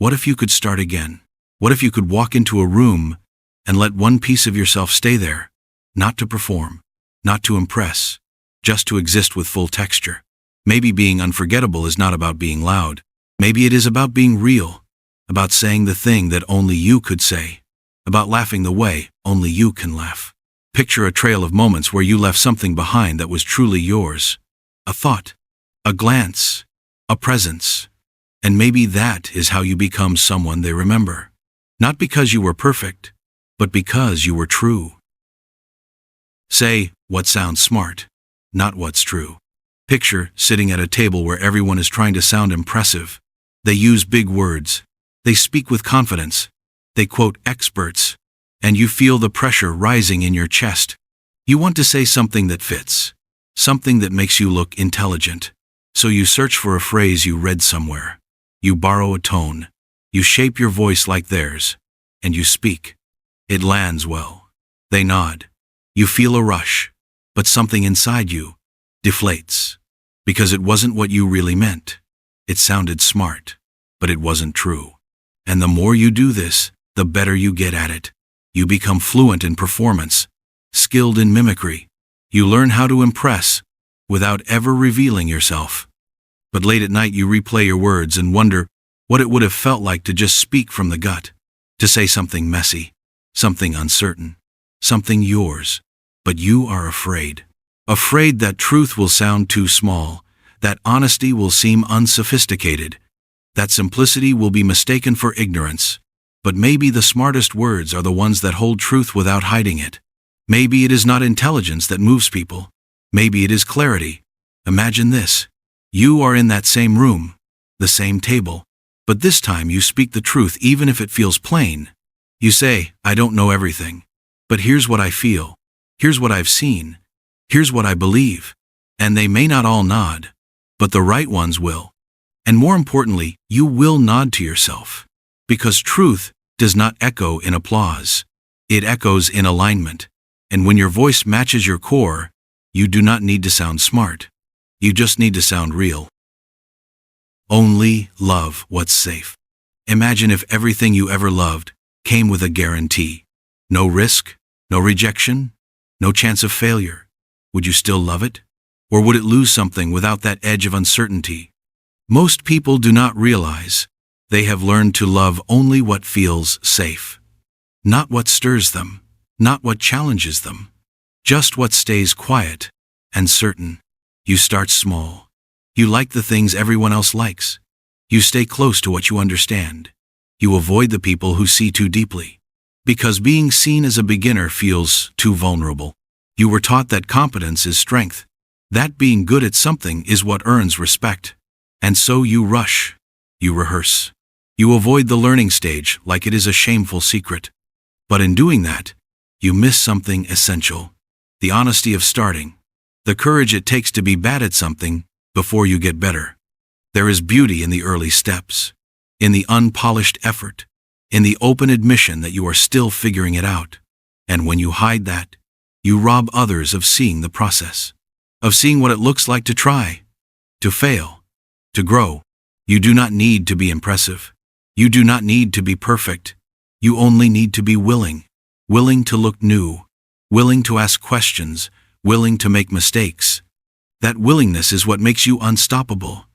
B: What if you could start again? What if you could walk into a room and let one piece of yourself stay there, not to perform, not to impress, just to exist with full texture? Maybe being unforgettable is not about being loud. Maybe it is about being real, about saying the thing that only you could say, about laughing the way only you can laugh. Picture a trail of moments where you left something behind that was truly yours. A thought, a glance, a presence. And maybe that is how you become someone they remember. Not because you were perfect, but because you were true. Say what sounds smart, not what's true. Picture sitting at a table where everyone is trying to sound impressive. They use big words. They speak with confidence. They quote experts. And you feel the pressure rising in your chest. You want to say something that fits, something that makes you look intelligent. So you search for a phrase you read somewhere. You borrow a tone. You shape your voice like theirs. And you speak. It lands well. They nod. You feel a rush. But something inside you deflates. Because it wasn't what you really meant. It sounded smart, but it wasn't true. And the more you do this, the better you get at it. You become fluent in performance, skilled in mimicry. You learn how to impress without ever revealing yourself. But late at night you replay your words and wonder what it would have felt like to just speak from the gut, to say something messy, something uncertain, something yours. But you are afraid. Afraid that truth will sound too small, that honesty will seem unsophisticated, that simplicity will be mistaken for ignorance. But maybe the smartest words are the ones that hold truth without hiding it. Maybe it is not intelligence that moves people. Maybe it is clarity. Imagine this. You are in that same room, the same table, but this time you speak the truth even if it feels plain. You say, I don't know everything, but here's what I feel. Here's what I've seen. Here's what I believe. And they may not all nod, but the right ones will. And more importantly, you will nod to yourself. Because truth does not echo in applause. It echoes in alignment. And when your voice matches your core, you do not need to sound smart. You just need to sound real. Only love what's safe. Imagine if everything you ever loved came with a guarantee. No risk, no rejection, no chance of failure. Would you still love it? Or would it lose something without that edge of uncertainty? Most people do not realize they have learned to love only what feels safe. Not what stirs them, not what challenges them, just what stays quiet and certain. You start small. You like the things everyone else likes. You stay close to what you understand. You avoid the people who see too deeply. Because being seen as a beginner feels too vulnerable. You were taught that competence is strength, that being good at something is what earns respect. And so you rush. You rehearse. You avoid the learning stage like it is a shameful secret. But in doing that, you miss something essential. The honesty of starting. The courage it takes to be bad at something before you get better. There is beauty in the early steps, in the unpolished effort, in the open admission that you are still figuring it out. And when you hide that, you rob others of seeing the process, of seeing what it looks like to try, to fail, to grow. You do not need to be impressive. You do not need to be perfect. You only need to be willing. Willing to look new. Willing to ask questions. Willing to make mistakes. That willingness is what makes you unstoppable.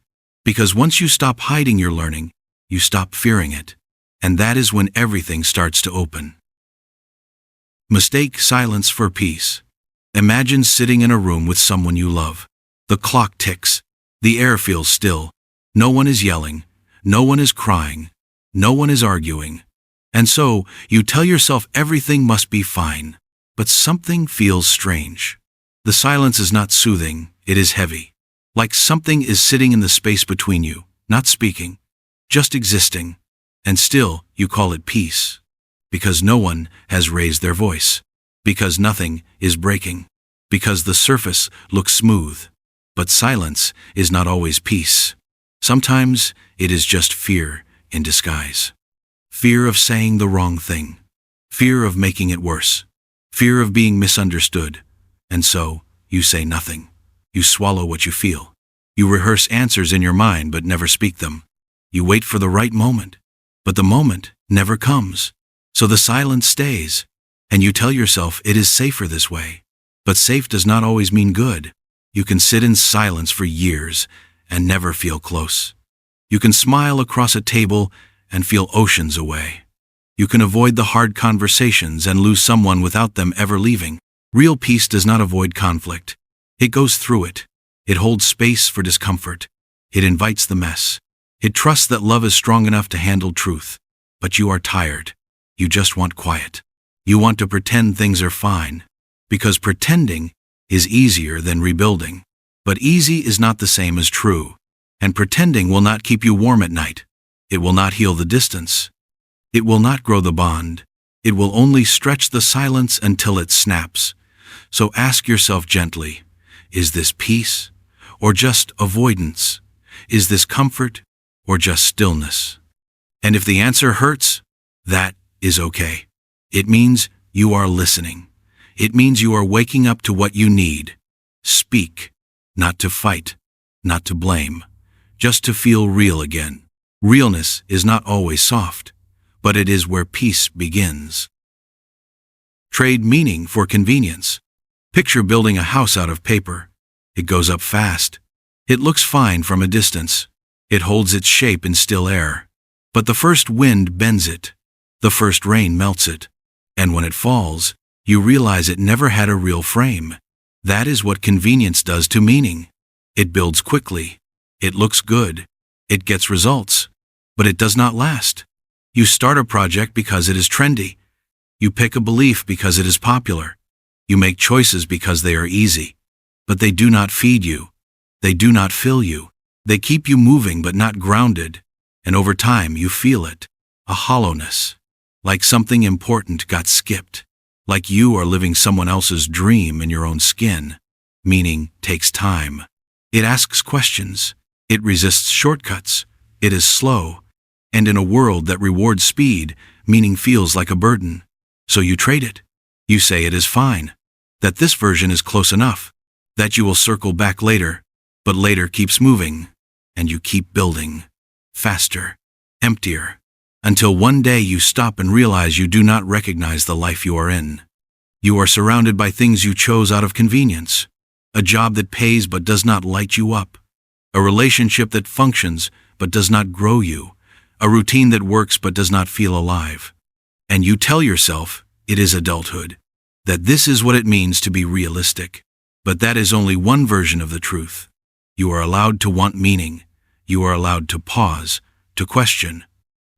B: Because once you stop hiding your learning, you stop fearing it. And that is when everything starts to open. Mistake silence for peace. Imagine sitting in a room with someone you love. The clock ticks. The air feels still. No one is yelling. No one is crying. No one is arguing. And so, you tell yourself everything must be fine. But something feels strange. The silence is not soothing, it is heavy. Like something is sitting in the space between you, not speaking, just existing. And still, you call it peace. Because no one has raised their voice. Because nothing is breaking. Because the surface looks smooth. But silence is not always peace. Sometimes it is just fear in disguise. Fear of saying the wrong thing. Fear of making it worse. Fear of being misunderstood. And so, you say nothing. You swallow what you feel. You rehearse answers in your mind but never speak them. You wait for the right moment. but the moment never comes. So the silence stays, and you tell yourself it is safer this way. But safe does not always mean good. You can sit in silence for years and never feel close. You can smile across a table and feel oceans away. You can avoid the hard conversations and lose someone without them ever leaving. Real peace does not avoid conflict. It goes through it. It holds space for discomfort. It invites the mess. It trusts that love is strong enough to handle truth. But you are tired. You just want quiet. You want to pretend things are fine. Because pretending is easier than rebuilding. But easy is not the same as true. And pretending will not keep you warm at night. It will not heal the distance. It will not grow the bond. It will only stretch the silence until it snaps. So ask yourself gently, is this peace or just avoidance? Is this comfort or just stillness? And if the answer hurts, that is okay. It means you are listening. It means you are waking up to what you need. Speak, not to fight, not to blame, just to feel real again. Realness is not always soft, but it is where peace begins. Trade meaning for convenience. Picture building a house out of paper. It goes up fast. It looks fine from a distance. It holds its shape in still air. But the first wind bends it. The first rain melts it. And when it falls, you realize it never had a real frame. That is what convenience does to meaning. It builds quickly. It looks good. It gets results. But it does not last. You start a project because it is trendy. You pick a belief because it is popular. You make choices because they are easy. But they do not feed you. They do not fill you. They keep you moving but not grounded. And over time you feel it. A hollowness. Like something important got skipped. Like you are living someone else's dream in your own skin. Meaning takes time. It asks questions. It resists shortcuts. It is slow. And in a world that rewards speed, meaning feels like a burden. So you trade it. You say it is fine. That this version is close enough. That you will circle back later. But later keeps moving. And you keep building. Faster. Emptier. Until one day you stop and realize you do not recognize the life you are in. You are surrounded by things you chose out of convenience. A job that pays but does not light you up. A relationship that functions but does not grow you. A routine that works but does not feel alive. And you tell yourself, it is adulthood. That this is what it means to be realistic. But that is only one version of the truth. You are allowed to want meaning. You are allowed to pause, to question,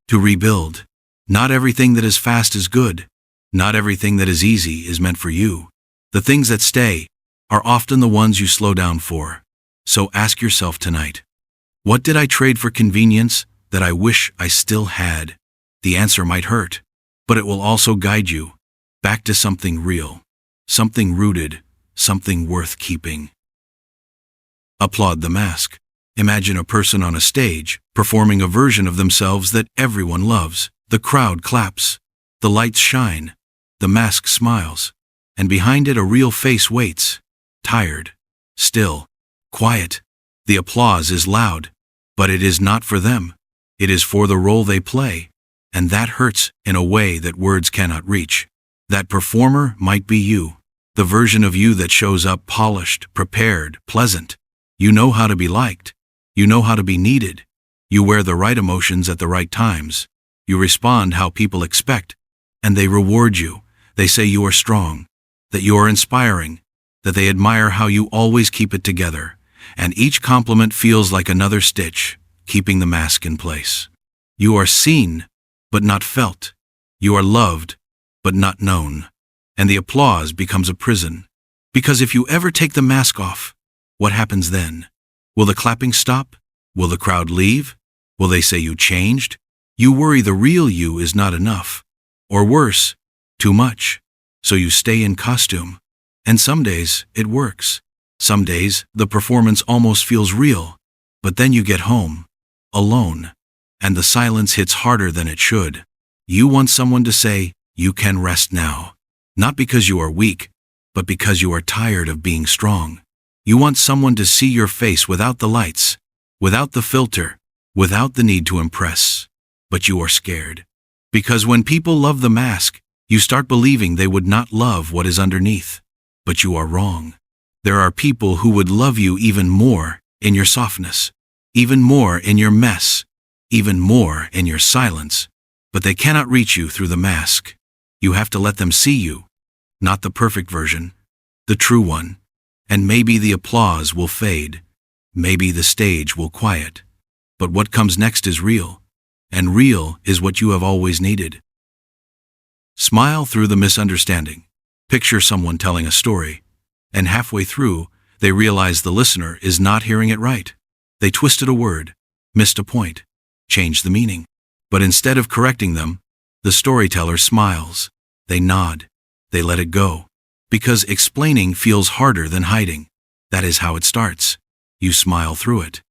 B: to rebuild. Not everything that is fast is good. Not everything that is easy is meant for you. The things that stay are often the ones you slow down for. So ask yourself tonight, what did I trade for convenience that I wish I still had? The answer might hurt, but it will also guide you back to something real, something rooted, something worth keeping. Applaud the Mask. Imagine a person on a stage, performing a version of themselves that everyone loves. The crowd claps. The lights shine. The mask smiles. And behind it a real face waits. Tired. Still. Quiet. The applause is loud. But it is not for them. It is for the role they play. And that hurts in a way that words cannot reach. That performer might be you. The version of you that shows up polished, prepared, pleasant. You know how to be liked. You know how to be needed. You wear the right emotions at the right times. You respond how people expect. And they reward you. They say you are strong. That you are inspiring. That they admire how you always keep it together. And each compliment feels like another stitch, keeping the mask in place. You are seen, but not felt. You are loved, but not known. And the applause becomes a prison. Because if you ever take the mask off, what happens then? Will the clapping stop? Will the crowd leave? Will they say you changed? You worry the real you is not enough. Or worse, too much. So you stay in costume. And some days, it works. Some days, the performance almost feels real. But then you get home, alone. And the silence hits harder than it should. You want someone to say, you can rest now. Not because you are weak, but because you are tired of being strong. You want someone to see your face without the lights, without the filter, without the need to impress. but you are scared. Because when people love the mask, you start believing they would not love what is underneath. But you are wrong. There are people who would love you even more in your softness, even more in your mess, even more in your silence. But they cannot reach you through the mask. You have to let them see you. Not the perfect version, the true one. And maybe the applause will fade. Maybe the stage will quiet. But what comes next is real. And real is what you have always needed. Smile through the misunderstanding. Picture someone telling a story, and halfway through, they realize the listener is not hearing it right. They twisted a word, missed a point, changed the meaning. But instead of correcting them, the storyteller smiles. They nod. They let it go. Because explaining feels harder than hiding. That is how it starts. You smile through it.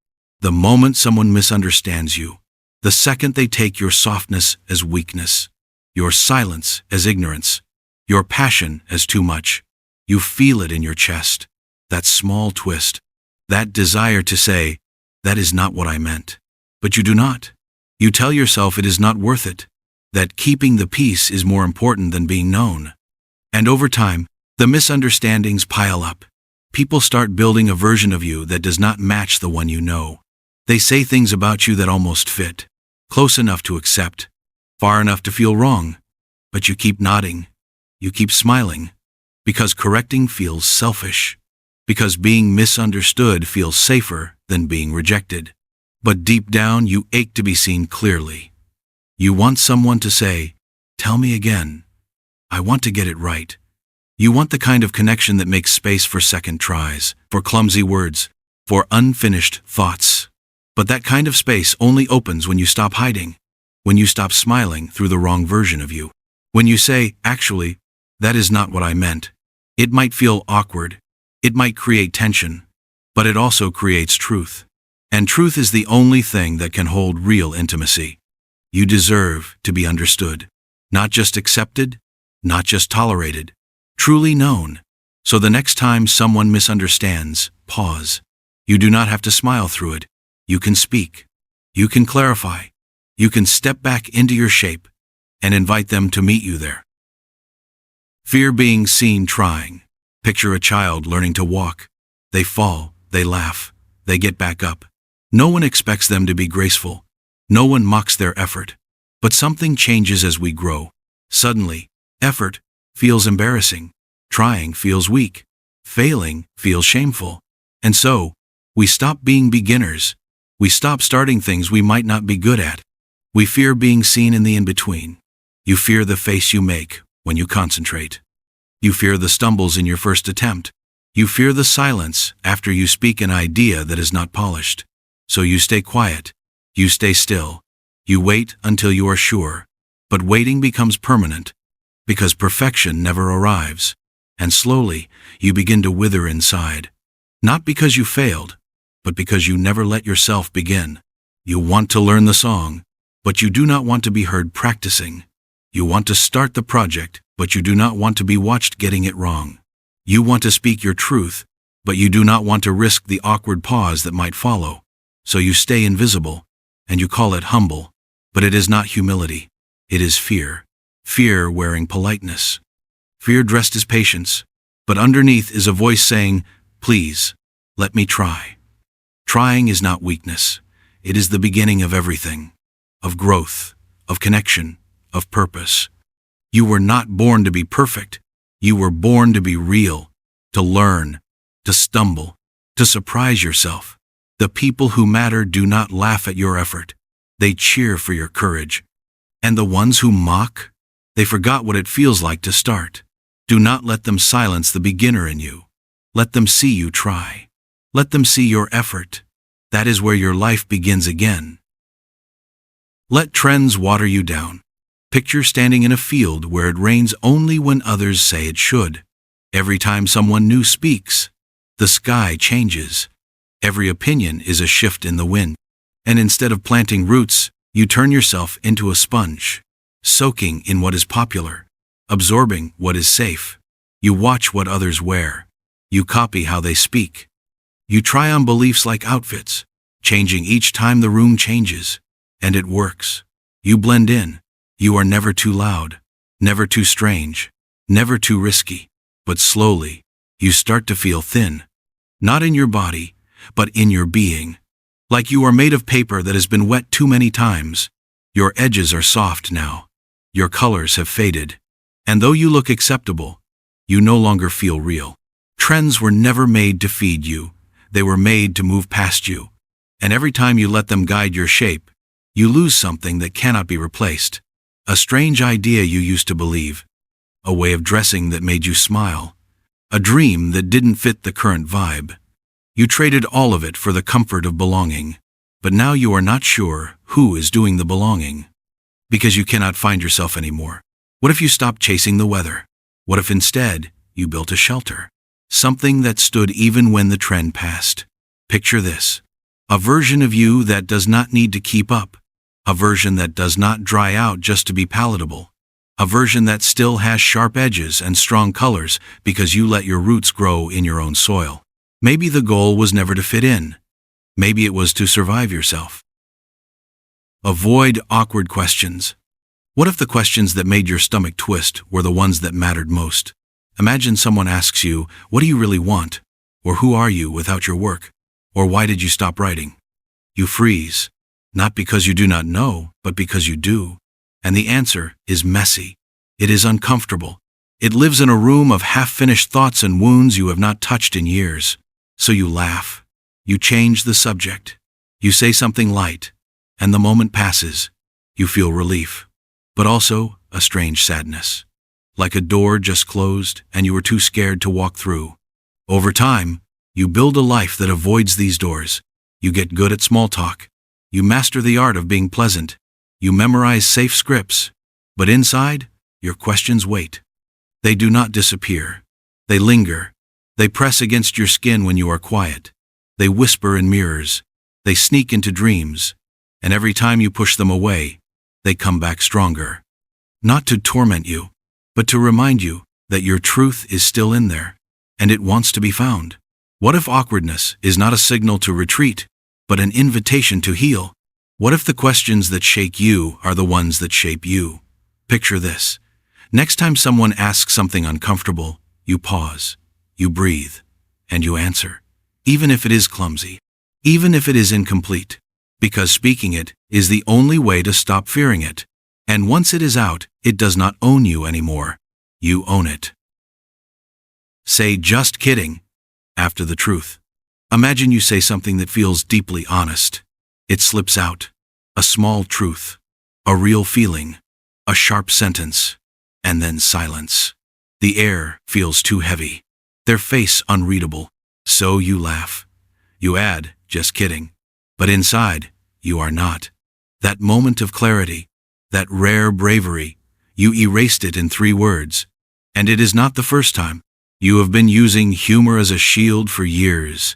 B: The moment someone misunderstands you, the second they take your softness as weakness, your silence as ignorance, your passion as too much, you feel it in your chest. That small twist, that desire to say, that is not what I meant. But you do not. You tell yourself it is not worth it, that keeping the peace is more important than being known. And over time, the misunderstandings pile up. People start building a version of you that does not match the one you know. They say things about you that almost fit, close enough to accept, far enough to feel wrong. But you keep nodding. You keep smiling. Because correcting feels selfish. Because being misunderstood feels safer than being rejected. But deep down, you ache to be seen clearly. You want someone to say, "Tell me again. I want to get it right." You want the kind of connection that makes space for second tries, for clumsy words, for unfinished thoughts. But that kind of space only opens when you stop hiding, when you stop smiling through the wrong version of you. When you say, "Actually, that is not what I meant." It might feel awkward. It might create tension. But it also creates truth. And truth is the only thing that can hold real intimacy. You deserve to be understood. Not just accepted, not just tolerated. Truly known. So the next time someone misunderstands, pause. You do not have to smile through it. You can speak. You can clarify. You can step back into your shape and invite them to meet you there. Fear being seen trying. Picture a child learning to walk. They fall, they laugh, they get back up. No one expects them to be graceful. No one mocks their effort. But something changes as we grow. Suddenly, effort feels embarrassing. Trying feels weak. Failing feels shameful. And so, we stop being beginners. We stop starting things we might not be good at. We fear being seen in the in-between. You fear the face you make when you concentrate. You fear the stumbles in your first attempt. You fear the silence after you speak an idea that is not polished. So you stay quiet. You stay still. You wait until you are sure. But waiting becomes permanent. Because perfection never arrives. And slowly, you begin to wither inside. Not because you failed, but because you never let yourself begin. You want to learn the song, but you do not want to be heard practicing. You want to start the project, but you do not want to be watched getting it wrong. You want to speak your truth, but you do not want to risk the awkward pause that might follow. So you stay invisible, and you call it humble. But it is not humility. It is fear. Fear wearing politeness. Fear dressed as patience. But underneath is a voice saying, "Please, let me try." Trying is not weakness. It is the beginning of everything. Of growth, of connection, of purpose. You were not born to be perfect. You were born to be real, to learn, to stumble, to surprise yourself. The people who matter do not laugh at your effort. They cheer for your courage. And the ones who mock, they forgot what it feels like to start. Do not let them silence the beginner in you. Let them see you try. Let them see your effort. That is where your life begins again. Let trends water you down. Picture standing in a field where it rains only when others say it should. Every time someone new speaks, the sky changes. Every opinion is a shift in the wind. And instead of planting roots, you turn yourself into a sponge, soaking in what is popular, absorbing what is safe. You watch what others wear. You copy how they speak. You try on beliefs like outfits, changing each time the room changes. And it works. You blend in. You are never too loud, never too strange, never too risky. But slowly, you start to feel thin. Not in your body, but in your being. Like you are made of paper that has been wet too many times. Your edges are soft now. Your colors have faded. And though you look acceptable, you no longer feel real. Trends were never made to feed you. They were made to move past you. And every time you let them guide your shape, you lose something that cannot be replaced. A strange idea you used to believe. A way of dressing that made you smile. A dream that didn't fit the current vibe. You traded all of it for the comfort of belonging. But now you are not sure who is doing the belonging. Because you cannot find yourself anymore. What if you stopped chasing the weather? What if instead you built a shelter? Something that stood even when the trend passed. Picture this. A version of you that does not need to keep up. A version that does not dry out just to be palatable. A version that still has sharp edges and strong colors because you let your roots grow in your own soil. Maybe the goal was never to fit in. Maybe it was to survive yourself. Avoid awkward questions. What if the questions that made your stomach twist were the ones that mattered most? Imagine someone asks you, what do you really want? Or who are you without your work? Or why did you stop writing? You freeze. Not because you do not know, but because you do. And the answer is messy. It is uncomfortable. It lives in a room of half-finished thoughts and wounds you have not touched in years. So you laugh. You change the subject. You say something light. And the moment passes. You feel relief. But also a strange sadness. Like a door just closed and you were too scared to walk through. Over time, you build a life that avoids these doors. You get good at small talk. You master the art of being pleasant. You memorize safe scripts. But inside, your questions wait. They do not disappear. They linger. They press against your skin when you are quiet. They whisper in mirrors. They sneak into dreams. And every time you push them away, they come back stronger. Not to torment you, but to remind you that your truth is still in there, and it wants to be found. What if awkwardness is not a signal to retreat, but an invitation to heal? What if the questions that shake you are the ones that shape you? Picture this. Next time someone asks something uncomfortable, you pause, you breathe, and you answer. Even if it is clumsy, even if it is incomplete. Because speaking it is the only way to stop fearing it. And once it is out, it does not own you anymore. You own it. Say just kidding after the truth. Imagine you say something that feels deeply honest. It slips out. A small truth. A real feeling. A sharp sentence. And then silence. The air feels too heavy. Their face unreadable. So you laugh. You add, just kidding. But inside, you are not. That moment of clarity, that rare bravery, you erased it in 3 words. And it is not the first time. You have been using humor as a shield for years.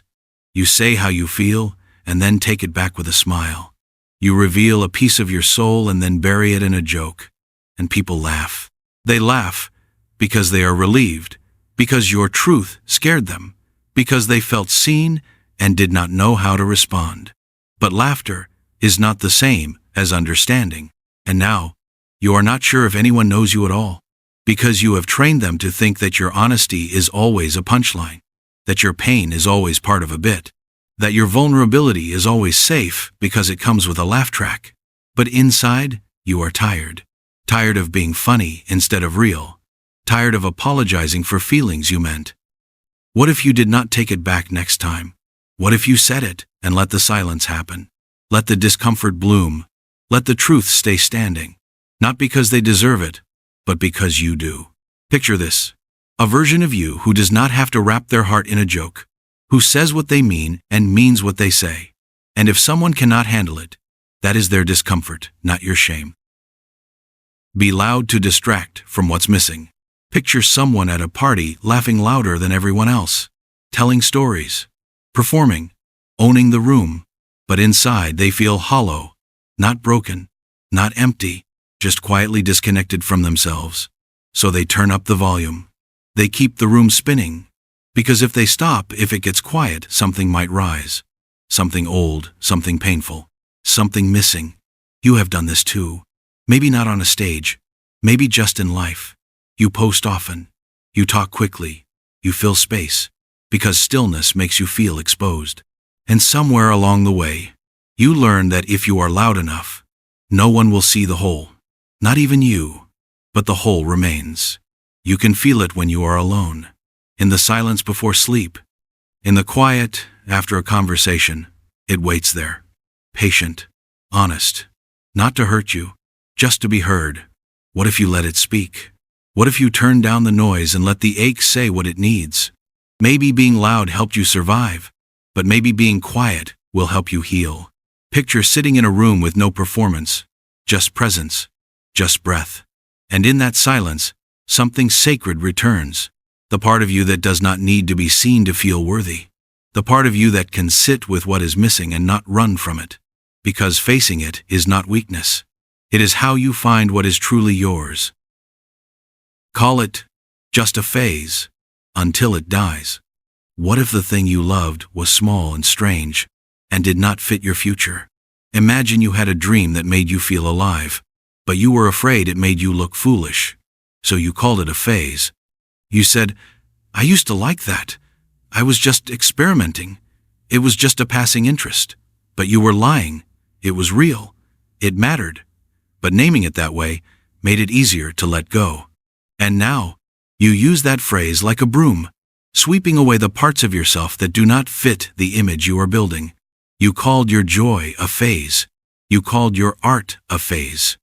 B: You say how you feel, and then take it back with a smile. You reveal a piece of your soul and then bury it in a joke. And people laugh. They laugh because they are relieved, because your truth scared them, because they felt seen and did not know how to respond. But laughter is not the same as understanding. And now, you are not sure if anyone knows you at all, because you have trained them to think that your honesty is always a punchline, that your pain is always part of a bit, that your vulnerability is always safe because it comes with a laugh track. But inside, you are tired. Tired of being funny instead of real. Tired of apologizing for feelings you meant. What if you did not take it back next time? What if you said it and let the silence happen? Let the discomfort bloom. Let the truth stay standing. Not because they deserve it, but because you do. Picture this. A version of you who does not have to wrap their heart in a joke. Who says what they mean and means what they say. And if someone cannot handle it, that is their discomfort, not your shame. Be loud to distract from what's missing. Picture someone at a party laughing louder than everyone else. Telling stories. Performing. Owning the room. But inside they feel hollow. Not broken. Not empty. Just quietly disconnected from themselves. So they turn up the volume. They keep the room spinning. Because if they stop, if it gets quiet, something might rise. Something old, something painful, something missing. You have done this too. Maybe not on a stage, maybe just in life. You post often. You talk quickly. You fill space, because stillness makes you feel exposed. And somewhere along the way, you learn that if you are loud enough, no one will see the hole. Not even you, but the hole remains. You can feel it when you are alone, in the silence before sleep, in the quiet after a conversation. It waits there, patient, honest, not to hurt you, just to be heard. What if you let it speak? What if you turn down the noise and let the ache say what it needs? Maybe being loud helped you survive, but maybe being quiet will help you heal. Picture sitting in a room with no performance, just presence, just breath. And in that silence, something sacred returns. The part of you that does not need to be seen to feel worthy. The part of you that can sit with what is missing and not run from it. Because facing it is not weakness. It is how you find what is truly yours. Call it just a phase, until it dies. What if the thing you loved was small and strange, and did not fit your future? Imagine you had a dream that made you feel alive, but you were afraid it made you look foolish. So you called it a phase. You said, "I used to like that. I was just experimenting. It was just a passing interest." But you were lying. It was real. It mattered. But naming it that way made it easier to let go. And now, you use that phrase like a broom, sweeping away the parts of yourself that do not fit the image you are building. You called your joy a phase. You called your art a phase.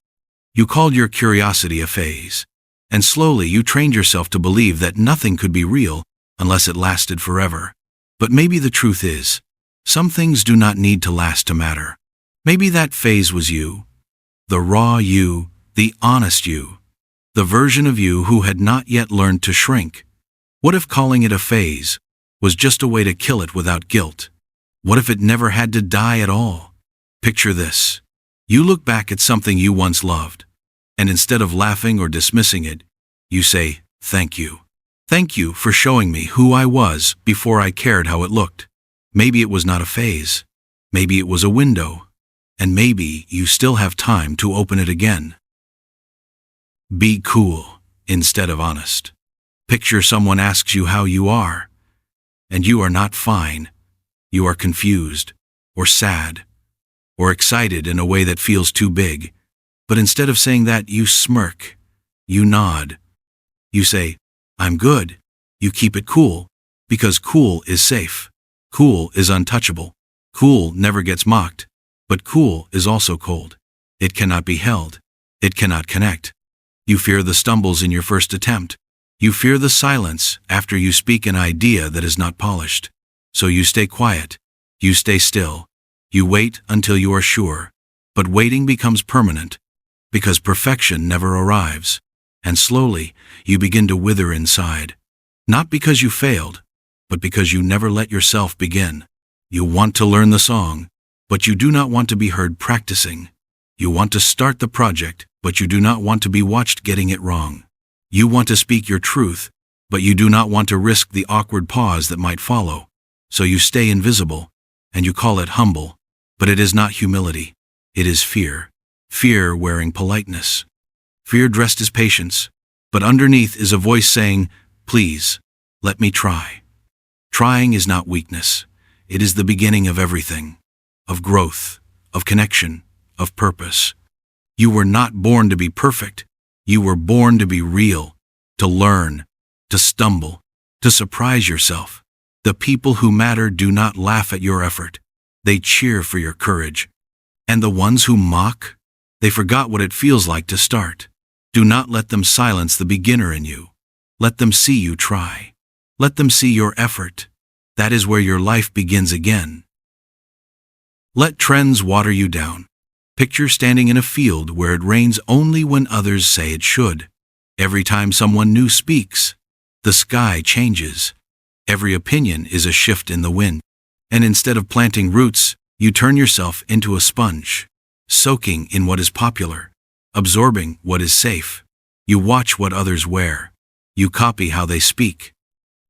B: You called your curiosity a phase. And slowly you trained yourself to believe that nothing could be real unless it lasted forever. But maybe the truth is, some things do not need to last to matter. Maybe that phase was you. The raw you, the honest you. The version of you who had not yet learned to shrink. What if calling it a phase was just a way to kill it without guilt? What if it never had to die at all? Picture this. You look back at something you once loved, and instead of laughing or dismissing it, you say, "Thank you. Thank you for showing me who I was before I cared how it looked." Maybe it was not a phase. Maybe it was a window. And maybe you still have time to open it again. Be cool instead of honest. Picture someone asks you how you are, and you are not fine. You are confused, or sad, or excited in a way that feels too big. But instead of saying that, you smirk. You nod. You say, "I'm good." You keep it cool, because cool is safe. Cool is untouchable. Cool never gets mocked. But cool is also cold. It cannot be held. It cannot connect. You fear the stumbles in your first attempt. You fear the silence after you speak an idea that is not polished. So you stay quiet. You stay still. You wait until you are sure. But waiting becomes permanent, because perfection never arrives. And slowly, you begin to wither inside. Not because you failed, but because you never let yourself begin. You want to learn the song, but you do not want to be heard practicing. You want to start the project, but you do not want to be watched getting it wrong. You want to speak your truth, but you do not want to risk the awkward pause that might follow. So you stay invisible, and you call it humble. But it is not humility. It is fear. Fear wearing politeness. Fear dressed as patience. But underneath is a voice saying, "Please, let me try." Trying is not weakness. It is the beginning of everything. Of growth, of connection, of purpose. You were not born to be perfect. You were born to be real, to learn, to stumble, to surprise yourself. The people who matter do not laugh at your effort. They cheer for your courage. And the ones who mock, they forgot what it feels like to start. Do not let them silence the beginner in you. Let them see you try. Let them see your effort. That is where your life begins again. Let trends water you down. Picture standing in a field where it rains only when others say it should. Every time someone new speaks, the sky changes. Every opinion is a shift in the wind. And instead of planting roots, you turn yourself into a sponge, soaking in what is popular, absorbing what is safe. You watch what others wear. You copy how they speak.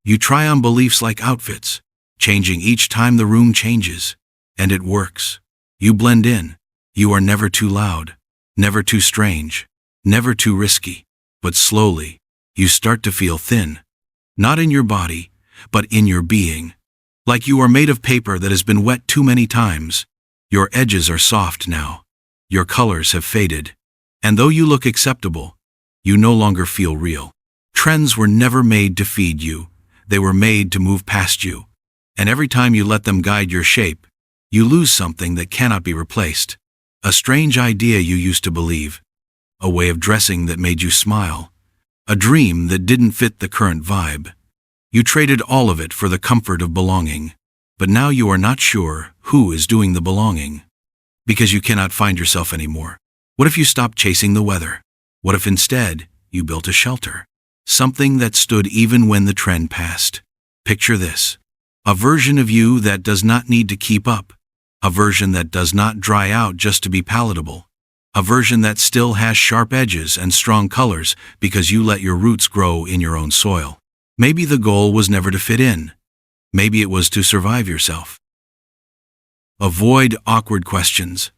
B: You try on beliefs like outfits, changing each time the room changes. And it works. You blend in. You are never too loud. Never too strange, never too risky, but slowly, you start to feel thin. Not in your body, but in your being. Like you are made of paper that has been wet too many times. Your edges are soft now. Your colors have faded. And though you look acceptable, you no longer feel real. Trends were never made to feed you. They were made to move past you. And every time you let them guide your shape, you lose something that cannot be replaced. A strange idea you used to believe. A way of dressing that made you smile. A dream that didn't fit the current vibe. You traded all of it for the comfort of belonging. But now you are not sure who is doing the belonging. Because you cannot find yourself anymore. What if you stopped chasing the weather? What if instead you built a shelter? Something that stood even when the trend passed. Picture this. A version of you that does not need to keep up. A version that does not dry out just to be palatable. A version that still has sharp edges and strong colors because you let your roots grow in your own soil. Maybe the goal was never to fit in. Maybe it was to survive yourself. Avoid awkward questions.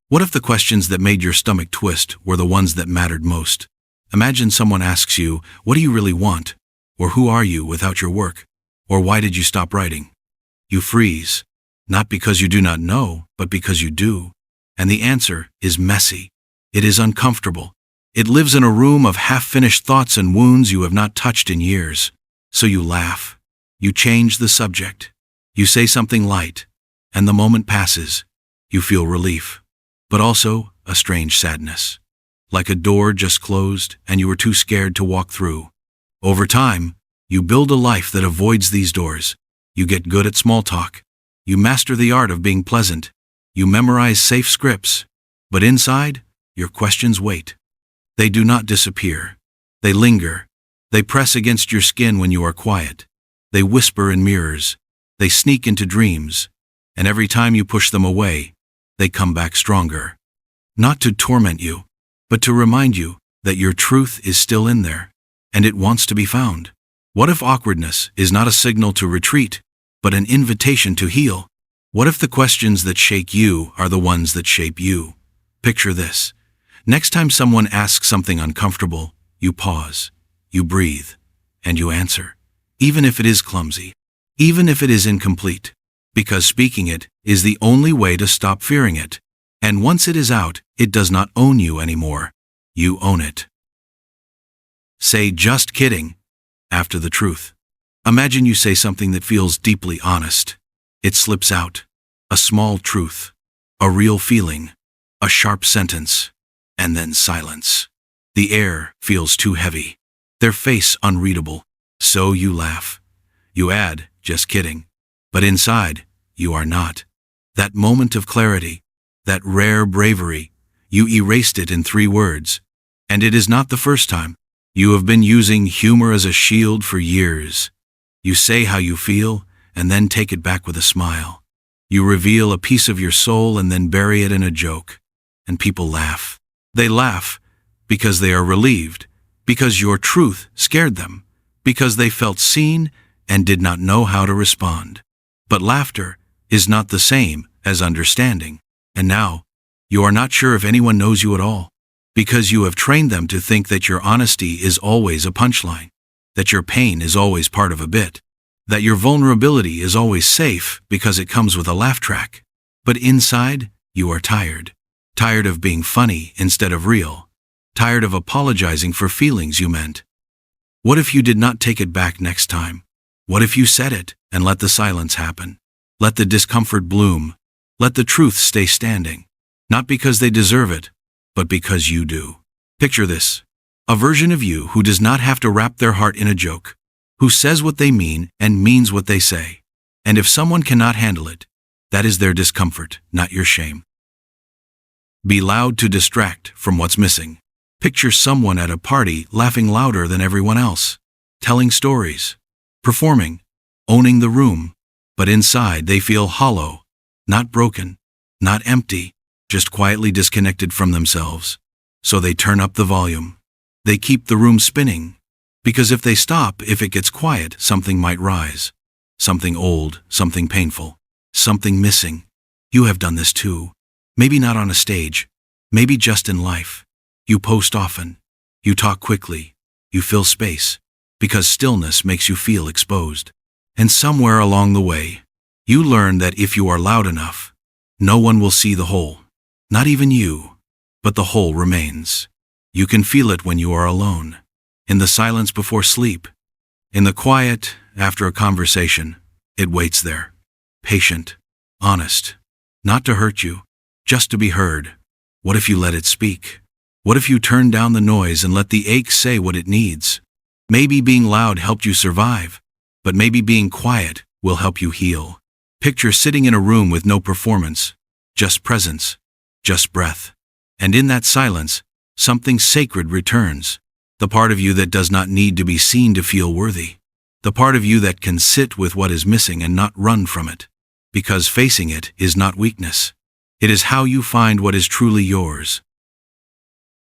B: What if the questions that made your stomach twist were the ones that mattered most? Imagine someone asks you, what do you really want? Or who are you without your work? Or why did you stop writing? You freeze. Not because you do not know, but because you do. And the answer is messy. It is uncomfortable. It lives in a room of half-finished thoughts and wounds you have not touched in years. So you laugh. You change the subject. You say something light. And the moment passes. You feel relief. But also a strange sadness. Like a door just closed and you were too scared to walk through. Over time, you build a life that avoids these doors. You get good at small talk. You master the art of being pleasant. You memorize safe scripts. But inside, your questions wait. They do not disappear. They linger. They press against your skin when you are quiet. They whisper in mirrors. They sneak into dreams. And every time you push them away, they come back stronger. Not to torment you, but to remind you that your truth is still in there, and it wants to be found. What if awkwardness is not a signal to retreat, but an invitation to heal? What if the questions that shake you are the ones that shape you? Picture this. Next time someone asks something uncomfortable, you pause, you breathe, and you answer. Even if it is clumsy, even if it is incomplete, because speaking it is the only way to stop fearing it. And once it is out, it does not own you anymore. You own it. Say just kidding after the truth. Imagine you say something that feels deeply honest. It slips out. A small truth. A real feeling. A sharp sentence. And then silence. The air feels too heavy. Their face unreadable. So you laugh. You add, just kidding. But inside, you are not. That moment of clarity, that rare bravery, you erased it in 3 words. And it is not the first time. You have been using humor as a shield for years. You say how you feel, and then take it back with a smile. You reveal a piece of your soul and then bury it in a joke. And people laugh. They laugh because they are relieved, because your truth scared them, because they felt seen and did not know how to respond. But laughter is not the same as understanding. And now, you are not sure if anyone knows you at all, because you have trained them to think that your honesty is always a punchline, that your pain is always part of a bit, that your vulnerability is always safe because it comes with a laugh track. But inside, you are tired. Tired of being funny instead of real. Tired of apologizing for feelings you meant. What if you did not take it back next time? What if you said it and let the silence happen? Let the discomfort bloom. Let the truth stay standing. Not because they deserve it, but because you do. Picture this. A version of you who does not have to wrap their heart in a joke. Who says what they mean and means what they say. And if someone cannot handle it, that is their discomfort, not your shame. Be loud to distract from what's missing. Picture someone at a party laughing louder than everyone else. Telling stories. Performing. Owning the room. But inside they feel hollow. Not broken. Not empty. Just quietly disconnected from themselves. So they turn up the volume. They keep the room spinning. Because if they stop, if it gets quiet, something might rise. Something old, something painful, something missing. You have done this too. Maybe not on a stage, Maybe just in life. You post often. You talk quickly. You fill space. Because stillness makes you feel exposed. And somewhere along the way, you learn that if you are loud enough, no one will see the hole. Not even you. But the hole remains. You can feel it when you are alone. In the silence before sleep. In the quiet after a conversation. It waits there. Patient. Honest. Not to hurt you. Just to be heard. What if you let it speak? What if you turn down the noise and let the ache say what it needs? Maybe being loud helped you survive. But maybe being quiet will help you heal. Picture sitting in a room with no performance. Just presence. Just breath. And in that silence, something sacred returns. The part of you that does not need to be seen to feel worthy. The part of you that can sit with what is missing and not run from it. Because facing it is not weakness. It is how you find what is truly yours.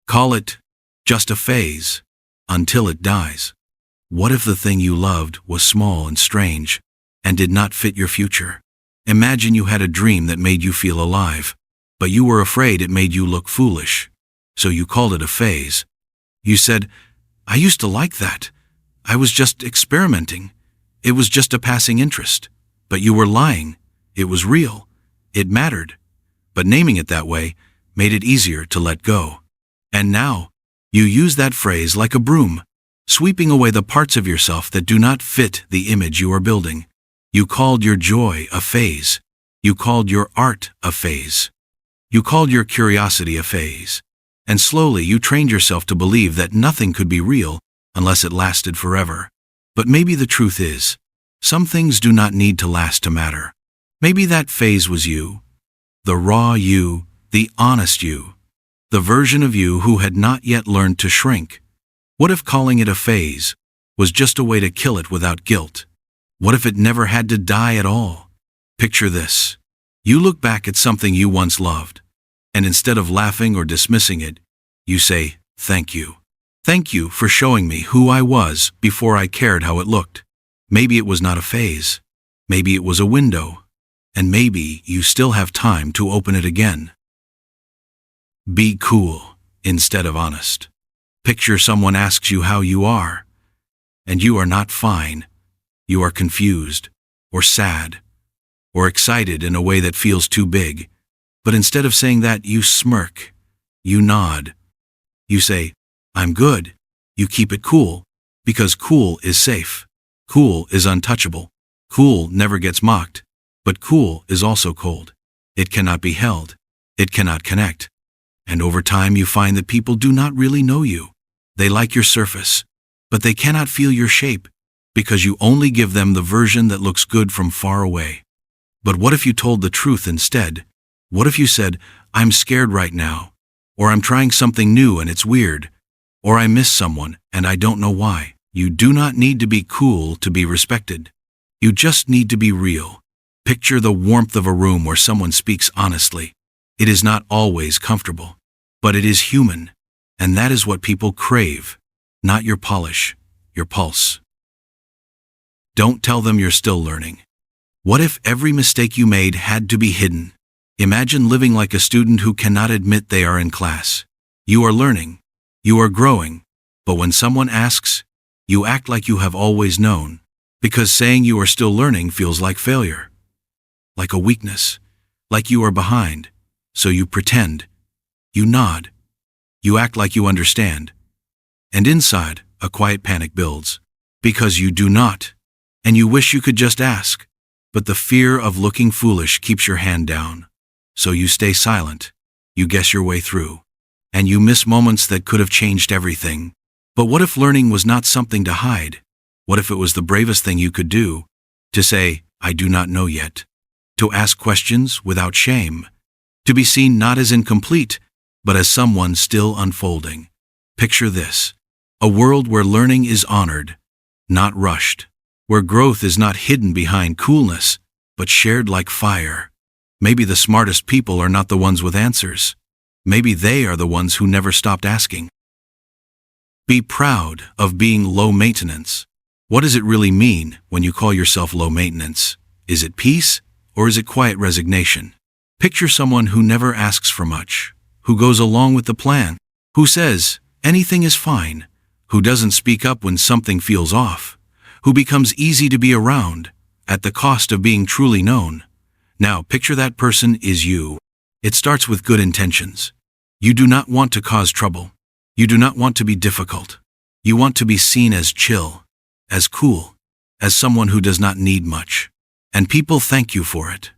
B: Call it just a phase until it dies. What if the thing you loved was small and strange and did not fit your future? Imagine you had a dream that made you feel alive, but you were afraid it made you look foolish. So you called it a phase. You said, "I used to like that. I was just experimenting. It was just a passing interest." But you were lying. It was real. It mattered. But naming it that way made it easier to let go. And now, you use that phrase like a broom, sweeping away the parts of yourself that do not fit the image you are building. You called your joy a phase. You called your art a phase. You called your curiosity a phase. And slowly you trained yourself to believe that nothing could be real unless it lasted forever. But maybe the truth is, some things do not need to last to matter. Maybe that phase was you. The raw you, the honest you. The version of you who had not yet learned to shrink. What if calling it a phase was just a way to kill it without guilt? What if it never had to die at all? Picture this. You look back at something you once loved, and instead of laughing or dismissing it, you say, "Thank you. Thank you for showing me who I was before I cared how it looked." Maybe it was not a phase. Maybe it was a window. And maybe you still have time to open it again. Be cool instead of honest. Picture someone asks you how you are, and you are not fine. You are confused, or sad, or excited in a way that feels too big. But instead of saying that, you smirk. You nod. You say, "I'm good." You keep it cool, because cool is safe. Cool is untouchable. Cool never gets mocked. But cool is also cold. It cannot be held. It cannot connect. And over time you find that people do not really know you. They like your surface, but they cannot feel your shape, because you only give them the version that looks good from far away. But what if you told the truth instead? What if you said, "I'm scared right now," or "I'm trying something new and it's weird," or "I miss someone and I don't know why"? You do not need to be cool to be respected. You just need to be real. Picture the warmth of a room where someone speaks honestly. It is not always comfortable, but it is human, and that is what people crave, not your polish, your pulse. Don't tell them you're still learning. What if every mistake you made had to be hidden? Imagine living like a student who cannot admit they are in class. You are learning, you are growing, but when someone asks, you act like you have always known, because saying you are still learning feels like failure. Like a weakness, like you are behind, so you pretend, you nod, you act like you understand. And inside, a quiet panic builds, because you do not, and you wish you could just ask, but the fear of looking foolish keeps your hand down. So you stay silent, you guess your way through, and you miss moments that could have changed everything. But what if learning was not something to hide? What if it was the bravest thing you could do? To say, "I do not know yet." To ask questions without shame. To be seen not as incomplete, but as someone still unfolding. Picture this. A world where learning is honored, not rushed. Where growth is not hidden behind coolness, but shared like fire. Maybe the smartest people are not the ones with answers. Maybe they are the ones who never stopped asking. Be proud of being low maintenance. What does it really mean when you call yourself low maintenance? Is it peace? Or is it quiet resignation? Picture someone who never asks for much, who goes along with the plan, who says, anything is fine, who doesn't speak up when something feels off, who becomes easy to be around, at the cost of being truly known. Now picture that person is you. It starts with good intentions. You do not want to cause trouble. You do not want to be difficult. You want to be seen as chill, as cool, as someone who does not need much. And people thank you for it.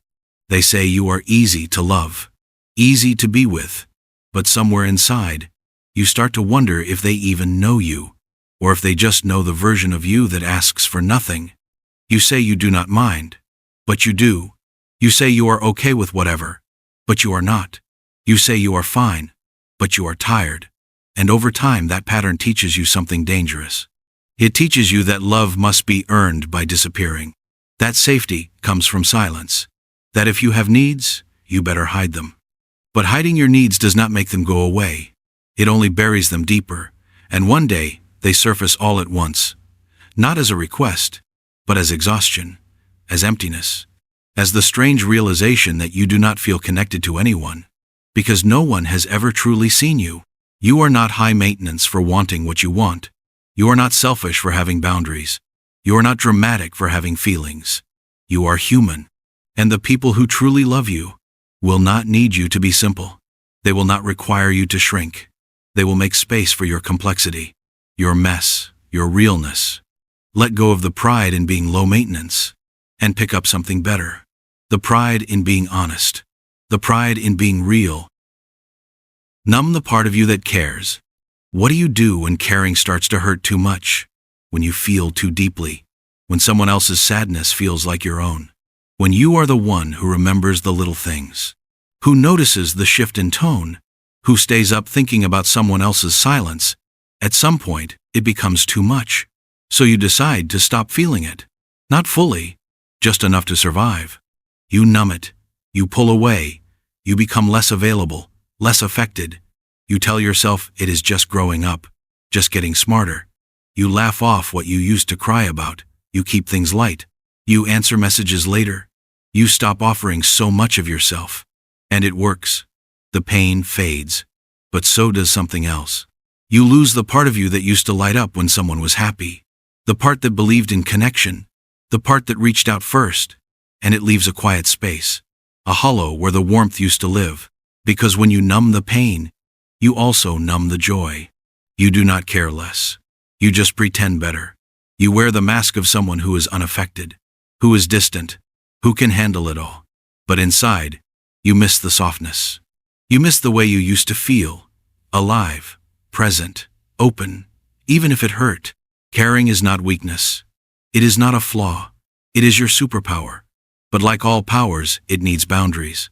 B: They say you are easy to love, easy to be with, but somewhere inside, you start to wonder if they even know you, or if they just know the version of you that asks for nothing. You say you do not mind, but you do. You say you are okay with whatever, but you are not. You say you are fine, but you are tired. And over time that pattern teaches you something dangerous. It teaches you that love must be earned by disappearing. That safety comes from silence. That if you have needs, you better hide them. But hiding your needs does not make them go away. It only buries them deeper, and one day they surface all at once. Not as a request, but as exhaustion, as emptiness, as the strange realization that you do not feel connected to anyone, because no one has ever truly seen you. You are not high maintenance for wanting what you want. You are not selfish for having boundaries. You are not dramatic for having feelings. You are human. And the people who truly love you will not need you to be simple. They will not require you to shrink. They will make space for your complexity, your mess, your realness. Let go of the pride in being low maintenance and pick up something better. The pride in being honest. The pride in being real. Numb the part of you that cares. What do you do when caring starts to hurt too much? When you feel too deeply? When someone else's sadness feels like your own? When you are the one who remembers the little things? Who notices the shift in tone? Who stays up thinking about someone else's silence? At some point, it becomes too much. So you decide to stop feeling it. Not fully, just enough to survive. You numb it. You pull away. You become less available, less affected. You tell yourself it is just growing up, just getting smarter. You laugh off what you used to cry about. You keep things light. You answer messages later. You stop offering so much of yourself. And it works. The pain fades. But so does something else. You lose the part of you that used to light up when someone was happy. The part that believed in connection. The part that reached out first. And it leaves a quiet space. A hollow where the warmth used to live. Because when you numb the pain, you also numb the joy. You do not care less. You just pretend better. You wear the mask of someone who is unaffected, who is distant, who can handle it all. But inside, you miss the softness. You miss the way you used to feel, alive, present, open, even if it hurt. Caring is not weakness. It is not a flaw. It is your superpower. But like all powers, it needs boundaries.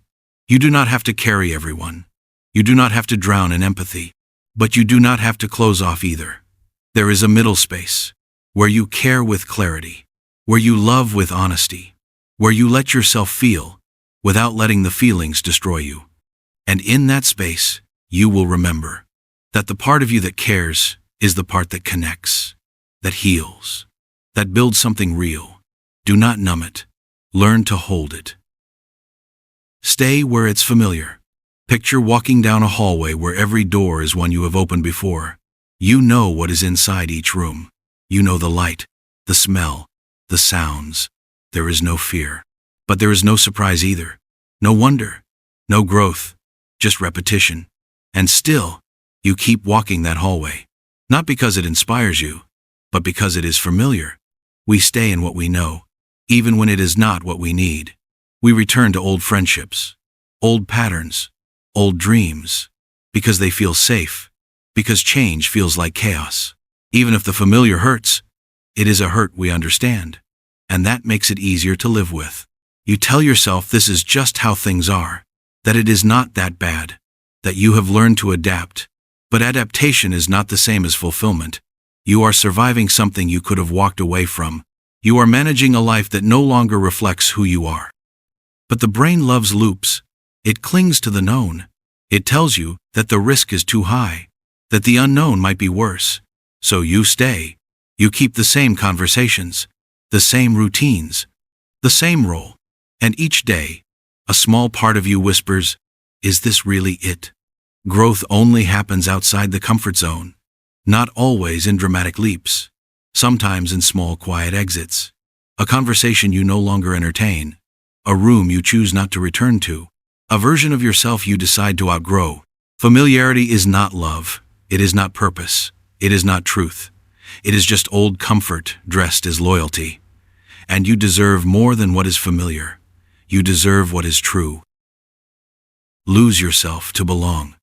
B: You do not have to carry everyone. You do not have to drown in empathy. But you do not have to close off either. There is a middle space, where you care with clarity, where you love with honesty, where you let yourself feel, without letting the feelings destroy you. And in that space, you will remember that the part of you that cares is the part that connects, that heals, that builds something real. Do not numb it. Learn to hold it. Stay where it's familiar. Picture walking down a hallway where every door is one you have opened before. You know what is inside each room. You know the light, the smell, the sounds. There is no fear. But there is no surprise either. No wonder. No growth. Just repetition. And still, you keep walking that hallway. Not because it inspires you, but because it is familiar. We stay in what we know, even when it is not what we need. We return to old friendships, old patterns, old dreams, because they feel safe, because change feels like chaos. Even if the familiar hurts, it is a hurt we understand, and that makes it easier to live with. You tell yourself this is just how things are, that it is not that bad, that you have learned to adapt. But adaptation is not the same as fulfillment. You are surviving something you could have walked away from. You are managing a life that no longer reflects who you are. But the brain loves loops. It clings to the known. It tells you that the risk is too high, that the unknown might be worse. So you stay. You keep the same conversations, the same routines, the same role. And each day, a small part of you whispers, "Is this really it?" Growth only happens outside the comfort zone. Not always in dramatic leaps. Sometimes in small, quiet exits. A conversation you no longer entertain. A room you choose not to return to. A version of yourself you decide to outgrow. Familiarity is not love. It is not purpose. It is not truth. It is just old comfort dressed as loyalty. And you deserve more than what is familiar. You deserve what is true. Lose yourself to belong.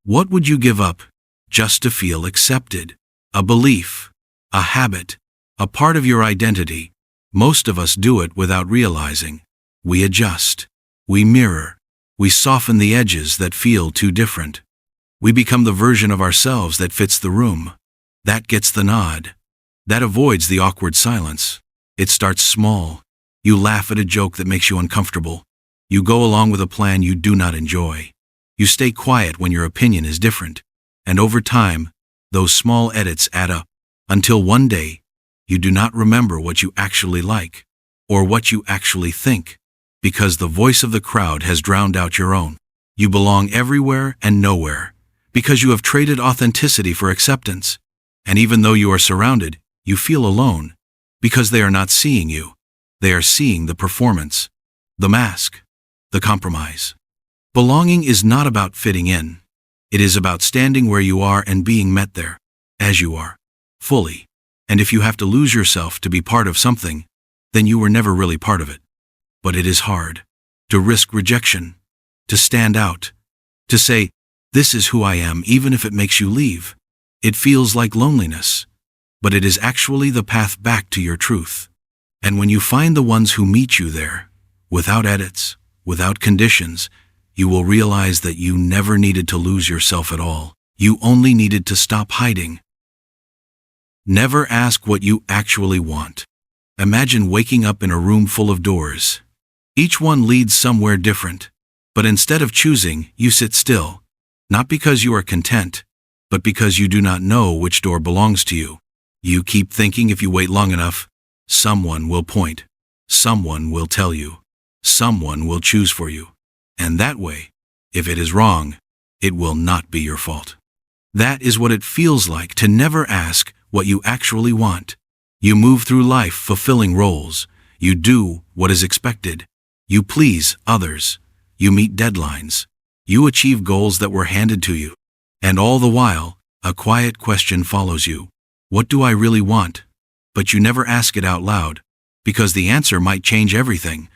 B: What would you give up just to feel accepted? A belief, a habit, a part of your identity. Most of us do it without realizing. We adjust. We mirror. We soften the edges that feel too different. We become the version of ourselves that fits the room. That gets the nod. That avoids the awkward silence. It starts small. You laugh at a joke that makes you uncomfortable. You go along with a plan you do not enjoy. You stay quiet when your opinion is different. And over time, those small edits add up. Until one day, you do not remember what you actually like, or what you actually think, because the voice of the crowd has drowned out your own. You belong everywhere and nowhere, because you have traded authenticity for acceptance. And even though you are surrounded, you feel alone, because they are not seeing you. They are seeing the performance, the mask, the compromise. Belonging is not about fitting in. It is about standing where you are and being met there, as you are, fully. And if you have to lose yourself to be part of something, then you were never really part of it. But it is hard to risk rejection, to stand out, to say, "This is who I am," even if it makes you leave. It feels like loneliness, but it is actually the path back to your truth. And when you find the ones who meet you there, without edits, without conditions, you will realize that you never needed to lose yourself at all. You only needed to stop hiding. Never ask what you actually want. Imagine waking up in a room full of doors. Each one leads somewhere different, but instead of choosing, you sit still, not because you are content, but because you do not know which door belongs to you. You keep thinking if you wait long enough, someone will point, someone will tell you, someone will choose for you. And that way, if it is wrong, it will not be your fault. That is what it feels like to never ask what you actually want. You move through life fulfilling roles. You do what is expected. You please others. You meet deadlines. You achieve goals that were handed to you. And all the while, a quiet question follows you. What do I really want? But you never ask it out loud, because the answer might change everything.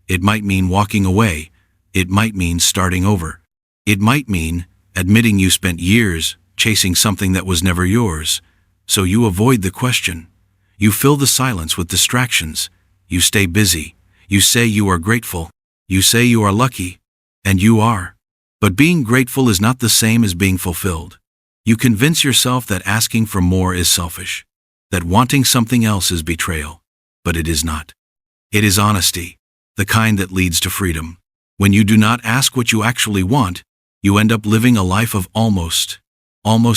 B: It might mean walking away. It might mean starting over. It might mean admitting you spent years chasing something that was never yours. So you avoid the question. You fill the silence with distractions. You stay busy. You say you are grateful. You say you are lucky. And you are. But being grateful is not the same as being fulfilled. You convince yourself that asking for more is selfish, that wanting something else is betrayal. But it is not. It is honesty, the kind that leads to freedom. When you do not ask what you actually want, you end up living a life of almost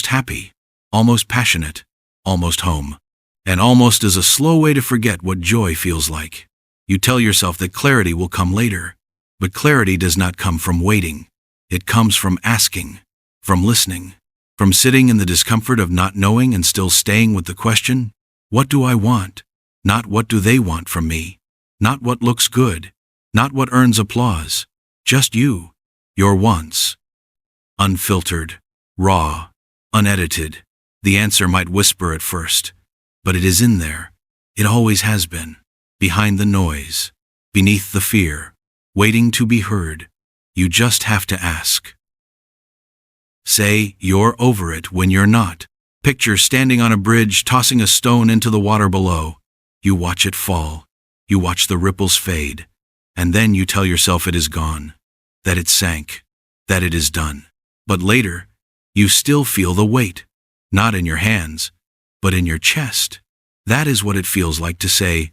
B: happy, almost passionate, almost home. And almost is a slow way to forget what joy feels like. You tell yourself that clarity will come later, but clarity does not come from waiting. It comes from asking, from listening, from sitting in the discomfort of not knowing and still staying with the question, what do I want? Not what do they want from me? Not what looks good, not what earns applause. Just you, your wants. Unfiltered, raw, unedited. The answer might whisper at first, but it is in there. It always has been. Behind the noise, beneath the fear, waiting to be heard. You just have to ask. Say you're over it when you're not. Picture standing on a bridge, tossing a stone into the water below. You watch it fall. You watch the ripples fade. And then you tell yourself it is gone, that it sank, that it is done. But later, you still feel the weight, not in your hands, but in your chest. That is what it feels like to say,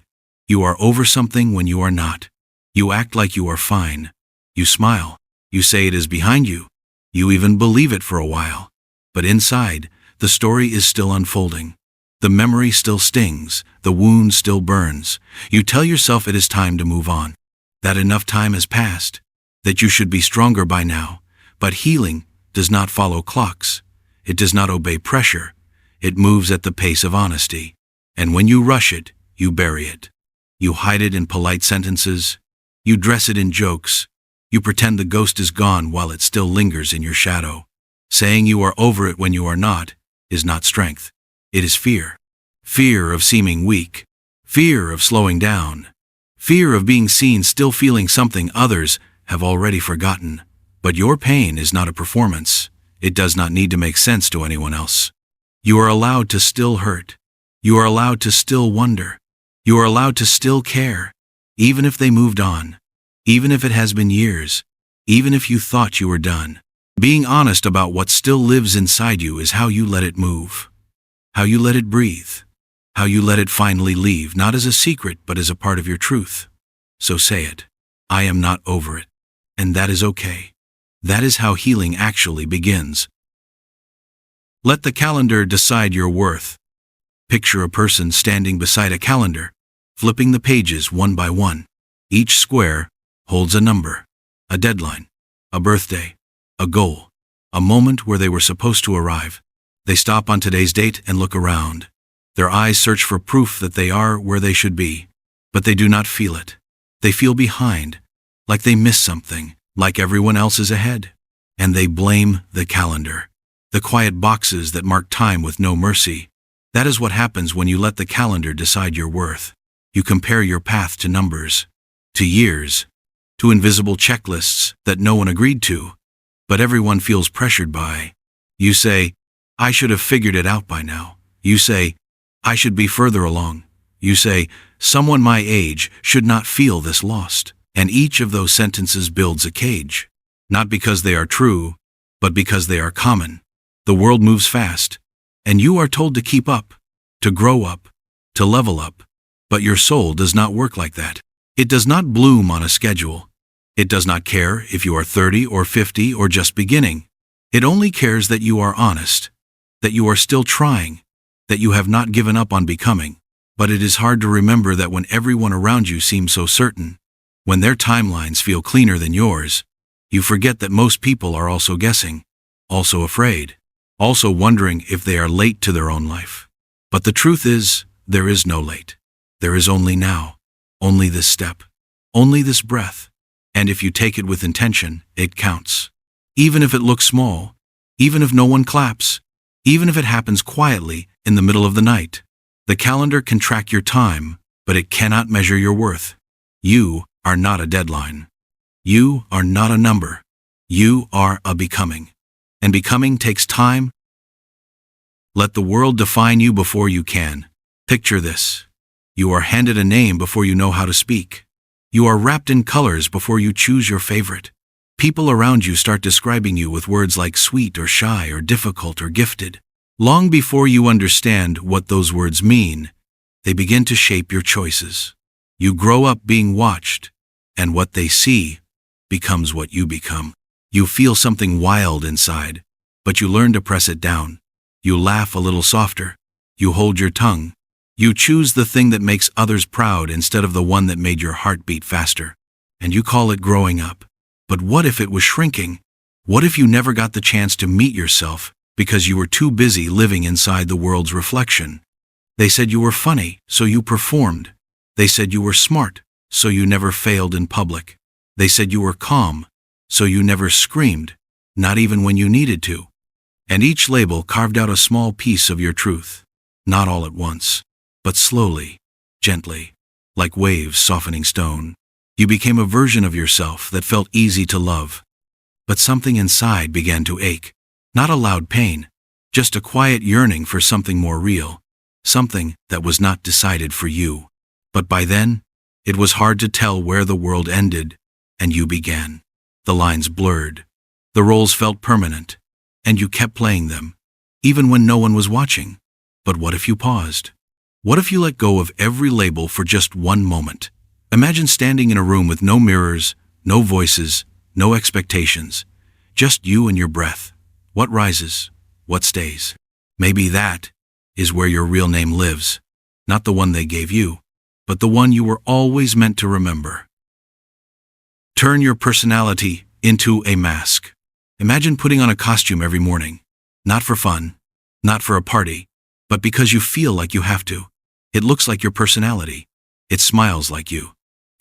B: you are over something when you are not. You act like you are fine. You smile. You say it is behind you. You even believe it for a while. But inside, the story is still unfolding. The memory still stings. The wound still burns. You tell yourself it is time to move on, that enough time has passed, that you should be stronger by now. But healing does not follow clocks. It does not obey pressure. It moves at the pace of honesty. And when you rush it, you bury it. You hide it in polite sentences. You dress it in jokes. You pretend the ghost is gone while it still lingers in your shadow. Saying you are over it when you are not is not strength. It is fear. Fear of seeming weak. Fear of slowing down. Fear of being seen still feeling something others have already forgotten. But your pain is not a performance. It does not need to make sense to anyone else. You are allowed to still hurt. You are allowed to still wonder. You are allowed to still care, even if they moved on, even if it has been years, even if you thought you were done. Being honest about what still lives inside you is how you let it move, how you let it breathe, how you let it finally leave, not as a secret, but as a part of your truth. So say it. I am not over it. And that is okay. That is how healing actually begins. Let the calendar decide your worth. Picture a person standing beside a calendar, flipping the pages one by one. Each square holds a number, a deadline, a birthday, a goal, a moment where they were supposed to arrive. They stop on today's date and look around. Their eyes search for proof that they are where they should be, but they do not feel it. They feel behind, like they missed something, like everyone else is ahead. And they blame the calendar, the quiet boxes that mark time with no mercy. That is what happens when you let the calendar decide your worth. You compare your path to numbers, to years, to invisible checklists that no one agreed to, but everyone feels pressured by. You say, I should have figured it out by now. You say, I should be further along. You say, someone my age should not feel this lost. And each of those sentences builds a cage, not because they are true, but because they are common. The world moves fast, and you are told to keep up, to grow up, to level up. But your soul does not work like that. It does not bloom on a schedule. It does not care if you are 30 or 50 or just beginning. It only cares that you are honest, that you are still trying, that you have not given up on becoming. But it is hard to remember that when everyone around you seems so certain, when their timelines feel cleaner than yours, you forget that most people are also guessing, also afraid, also wondering if they are late to their own life. But the truth is, there is no late. There is only now, only this step, only this breath. And if you take it with intention, it counts. Even if it looks small, even if no one claps, even if it happens quietly in the middle of the night. The calendar can track your time, but it cannot measure your worth. You are not a deadline. You are not a number. You are a becoming. And becoming takes time. Let the world define you before you can. Picture this. You are handed a name before you know how to speak. You are wrapped in colors before you choose your favorite. People around you start describing you with words like sweet or shy or difficult or gifted. Long before you understand what those words mean, they begin to shape your choices. You grow up being watched, and what they see becomes what you become. You feel something wild inside, but you learn to press it down. You laugh a little softer. You hold your tongue. You choose the thing that makes others proud instead of the one that made your heart beat faster. And you call it growing up. But what if it was shrinking? What if you never got the chance to meet yourself because you were too busy living inside the world's reflection? They said you were funny, so you performed. They said you were smart, so you never failed in public. They said you were calm, so you never screamed, not even when you needed to. And each label carved out a small piece of your truth, not all at once, but slowly, gently, like waves softening stone. You became a version of yourself that felt easy to love. But something inside began to ache. Not a loud pain, just a quiet yearning for something more real, something that was not decided for you. But by then, it was hard to tell where the world ended and you began. The lines blurred. The roles felt permanent, and you kept playing them, even when no one was watching. But what if you paused? What if you let go of every label for just one moment? Imagine standing in a room with no mirrors, no voices, no expectations, just you and your breath. What rises? What stays? Maybe that is where your real name lives, not the one they gave you, but the one you were always meant to remember. Turn your personality into a mask. Imagine putting on a costume every morning. Not for fun, not for a party, but because you feel like you have to. It looks like your personality. It smiles like you.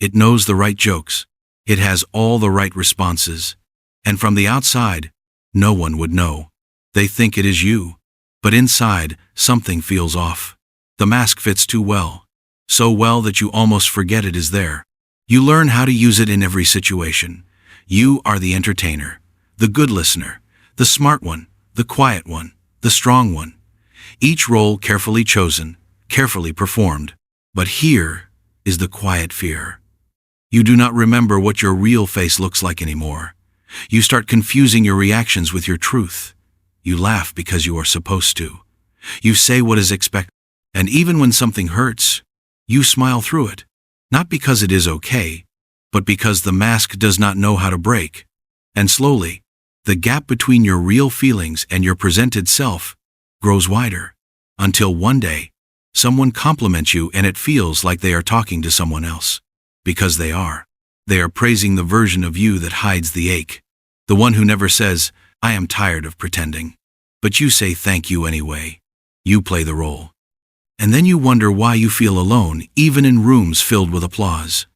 B: It knows the right jokes. It has all the right responses. And from the outside, no one would know. They think it is you. But inside, something feels off. The mask fits too well. So well that you almost forget it is there. You learn how to use it in every situation. You are the entertainer, the good listener, the smart one, the quiet one, the strong one. Each role carefully chosen, carefully performed. But here is the quiet fear. You do not remember what your real face looks like anymore. You start confusing your reactions with your truth. You laugh because you are supposed to. You say what is expected. And even when something hurts, you smile through it. Not because it is okay, but because the mask does not know how to break. And slowly, the gap between your real feelings and your presented self grows wider. Until one day, someone compliments you and it feels like they are talking to someone else. Because they are. They are praising the version of you that hides the ache. The one who never says, I am tired of pretending. But you say thank you anyway. You play the role. And then you wonder why you feel alone, even in rooms filled with applause.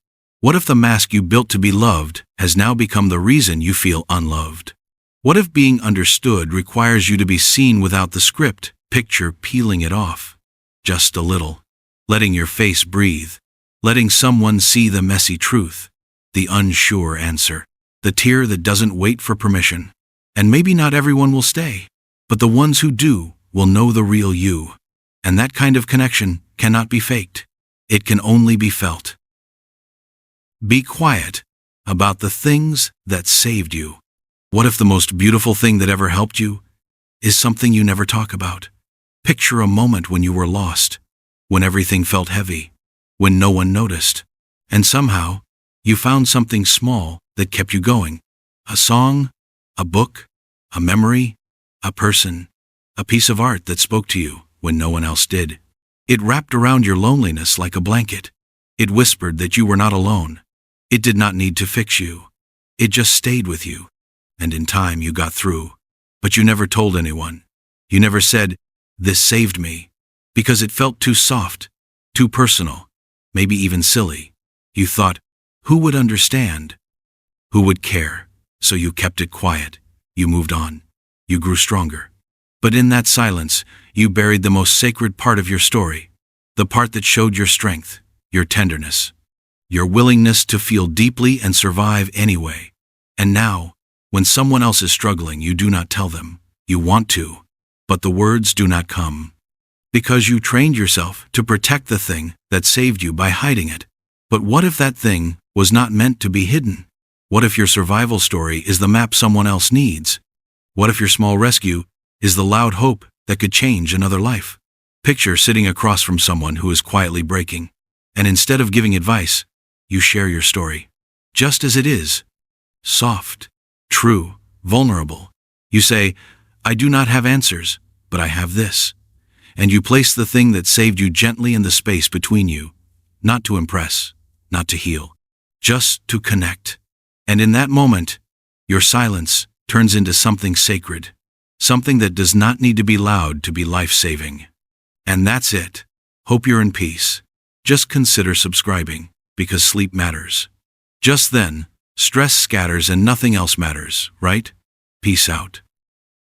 B: What if the mask you built to be loved has now become the reason you feel unloved? What if being understood requires you to be seen without the script? Picture peeling it off. Just a little. Letting your face breathe. Letting someone see the messy truth. The unsure answer. The tear that doesn't wait for permission. And maybe not everyone will stay. But the ones who do will know the real you. And that kind of connection cannot be faked. It can only be felt. Be quiet about the things that saved you. What if the most beautiful thing that ever helped you is something you never talk about? Picture a moment when you were lost, when everything felt heavy, when no one noticed, and somehow you found something small that kept you going. A song, a book, a memory, a person, a piece of art that spoke to you when no one else did. It wrapped around your loneliness like a blanket. It whispered that you were not alone. It did not need to fix you. It just stayed with you. And in time you got through. But you never told anyone. You never said, this saved me. Because it felt too soft, too personal, maybe even silly. You thought, who would understand? Who would care? So you kept it quiet. You moved on. You grew stronger. But in that silence, you buried the most sacred part of your story. The part that showed your strength, your tenderness, your willingness to feel deeply and survive anyway. And now, when someone else is struggling, you do not tell them. You want to, but the words do not come. Because you trained yourself to protect the thing that saved you by hiding it. But what if that thing was not meant to be hidden? What if your survival story is the map someone else needs? What if your small rescue is the loud hope that could change another life? Picture sitting across from someone who is quietly breaking, and instead of giving advice, you share your story. Just as it is. Soft, true, vulnerable. You say, I do not have answers, but I have this. And you place the thing that saved you gently in the space between you, not to impress, not to heal, just to connect. And in that moment, your silence turns into something sacred, something that does not need to be loud to be life-saving. And that's it. Hope you're in peace. Just consider subscribing, because sleep matters. Just then, stress scatters and nothing else matters, right? Peace out.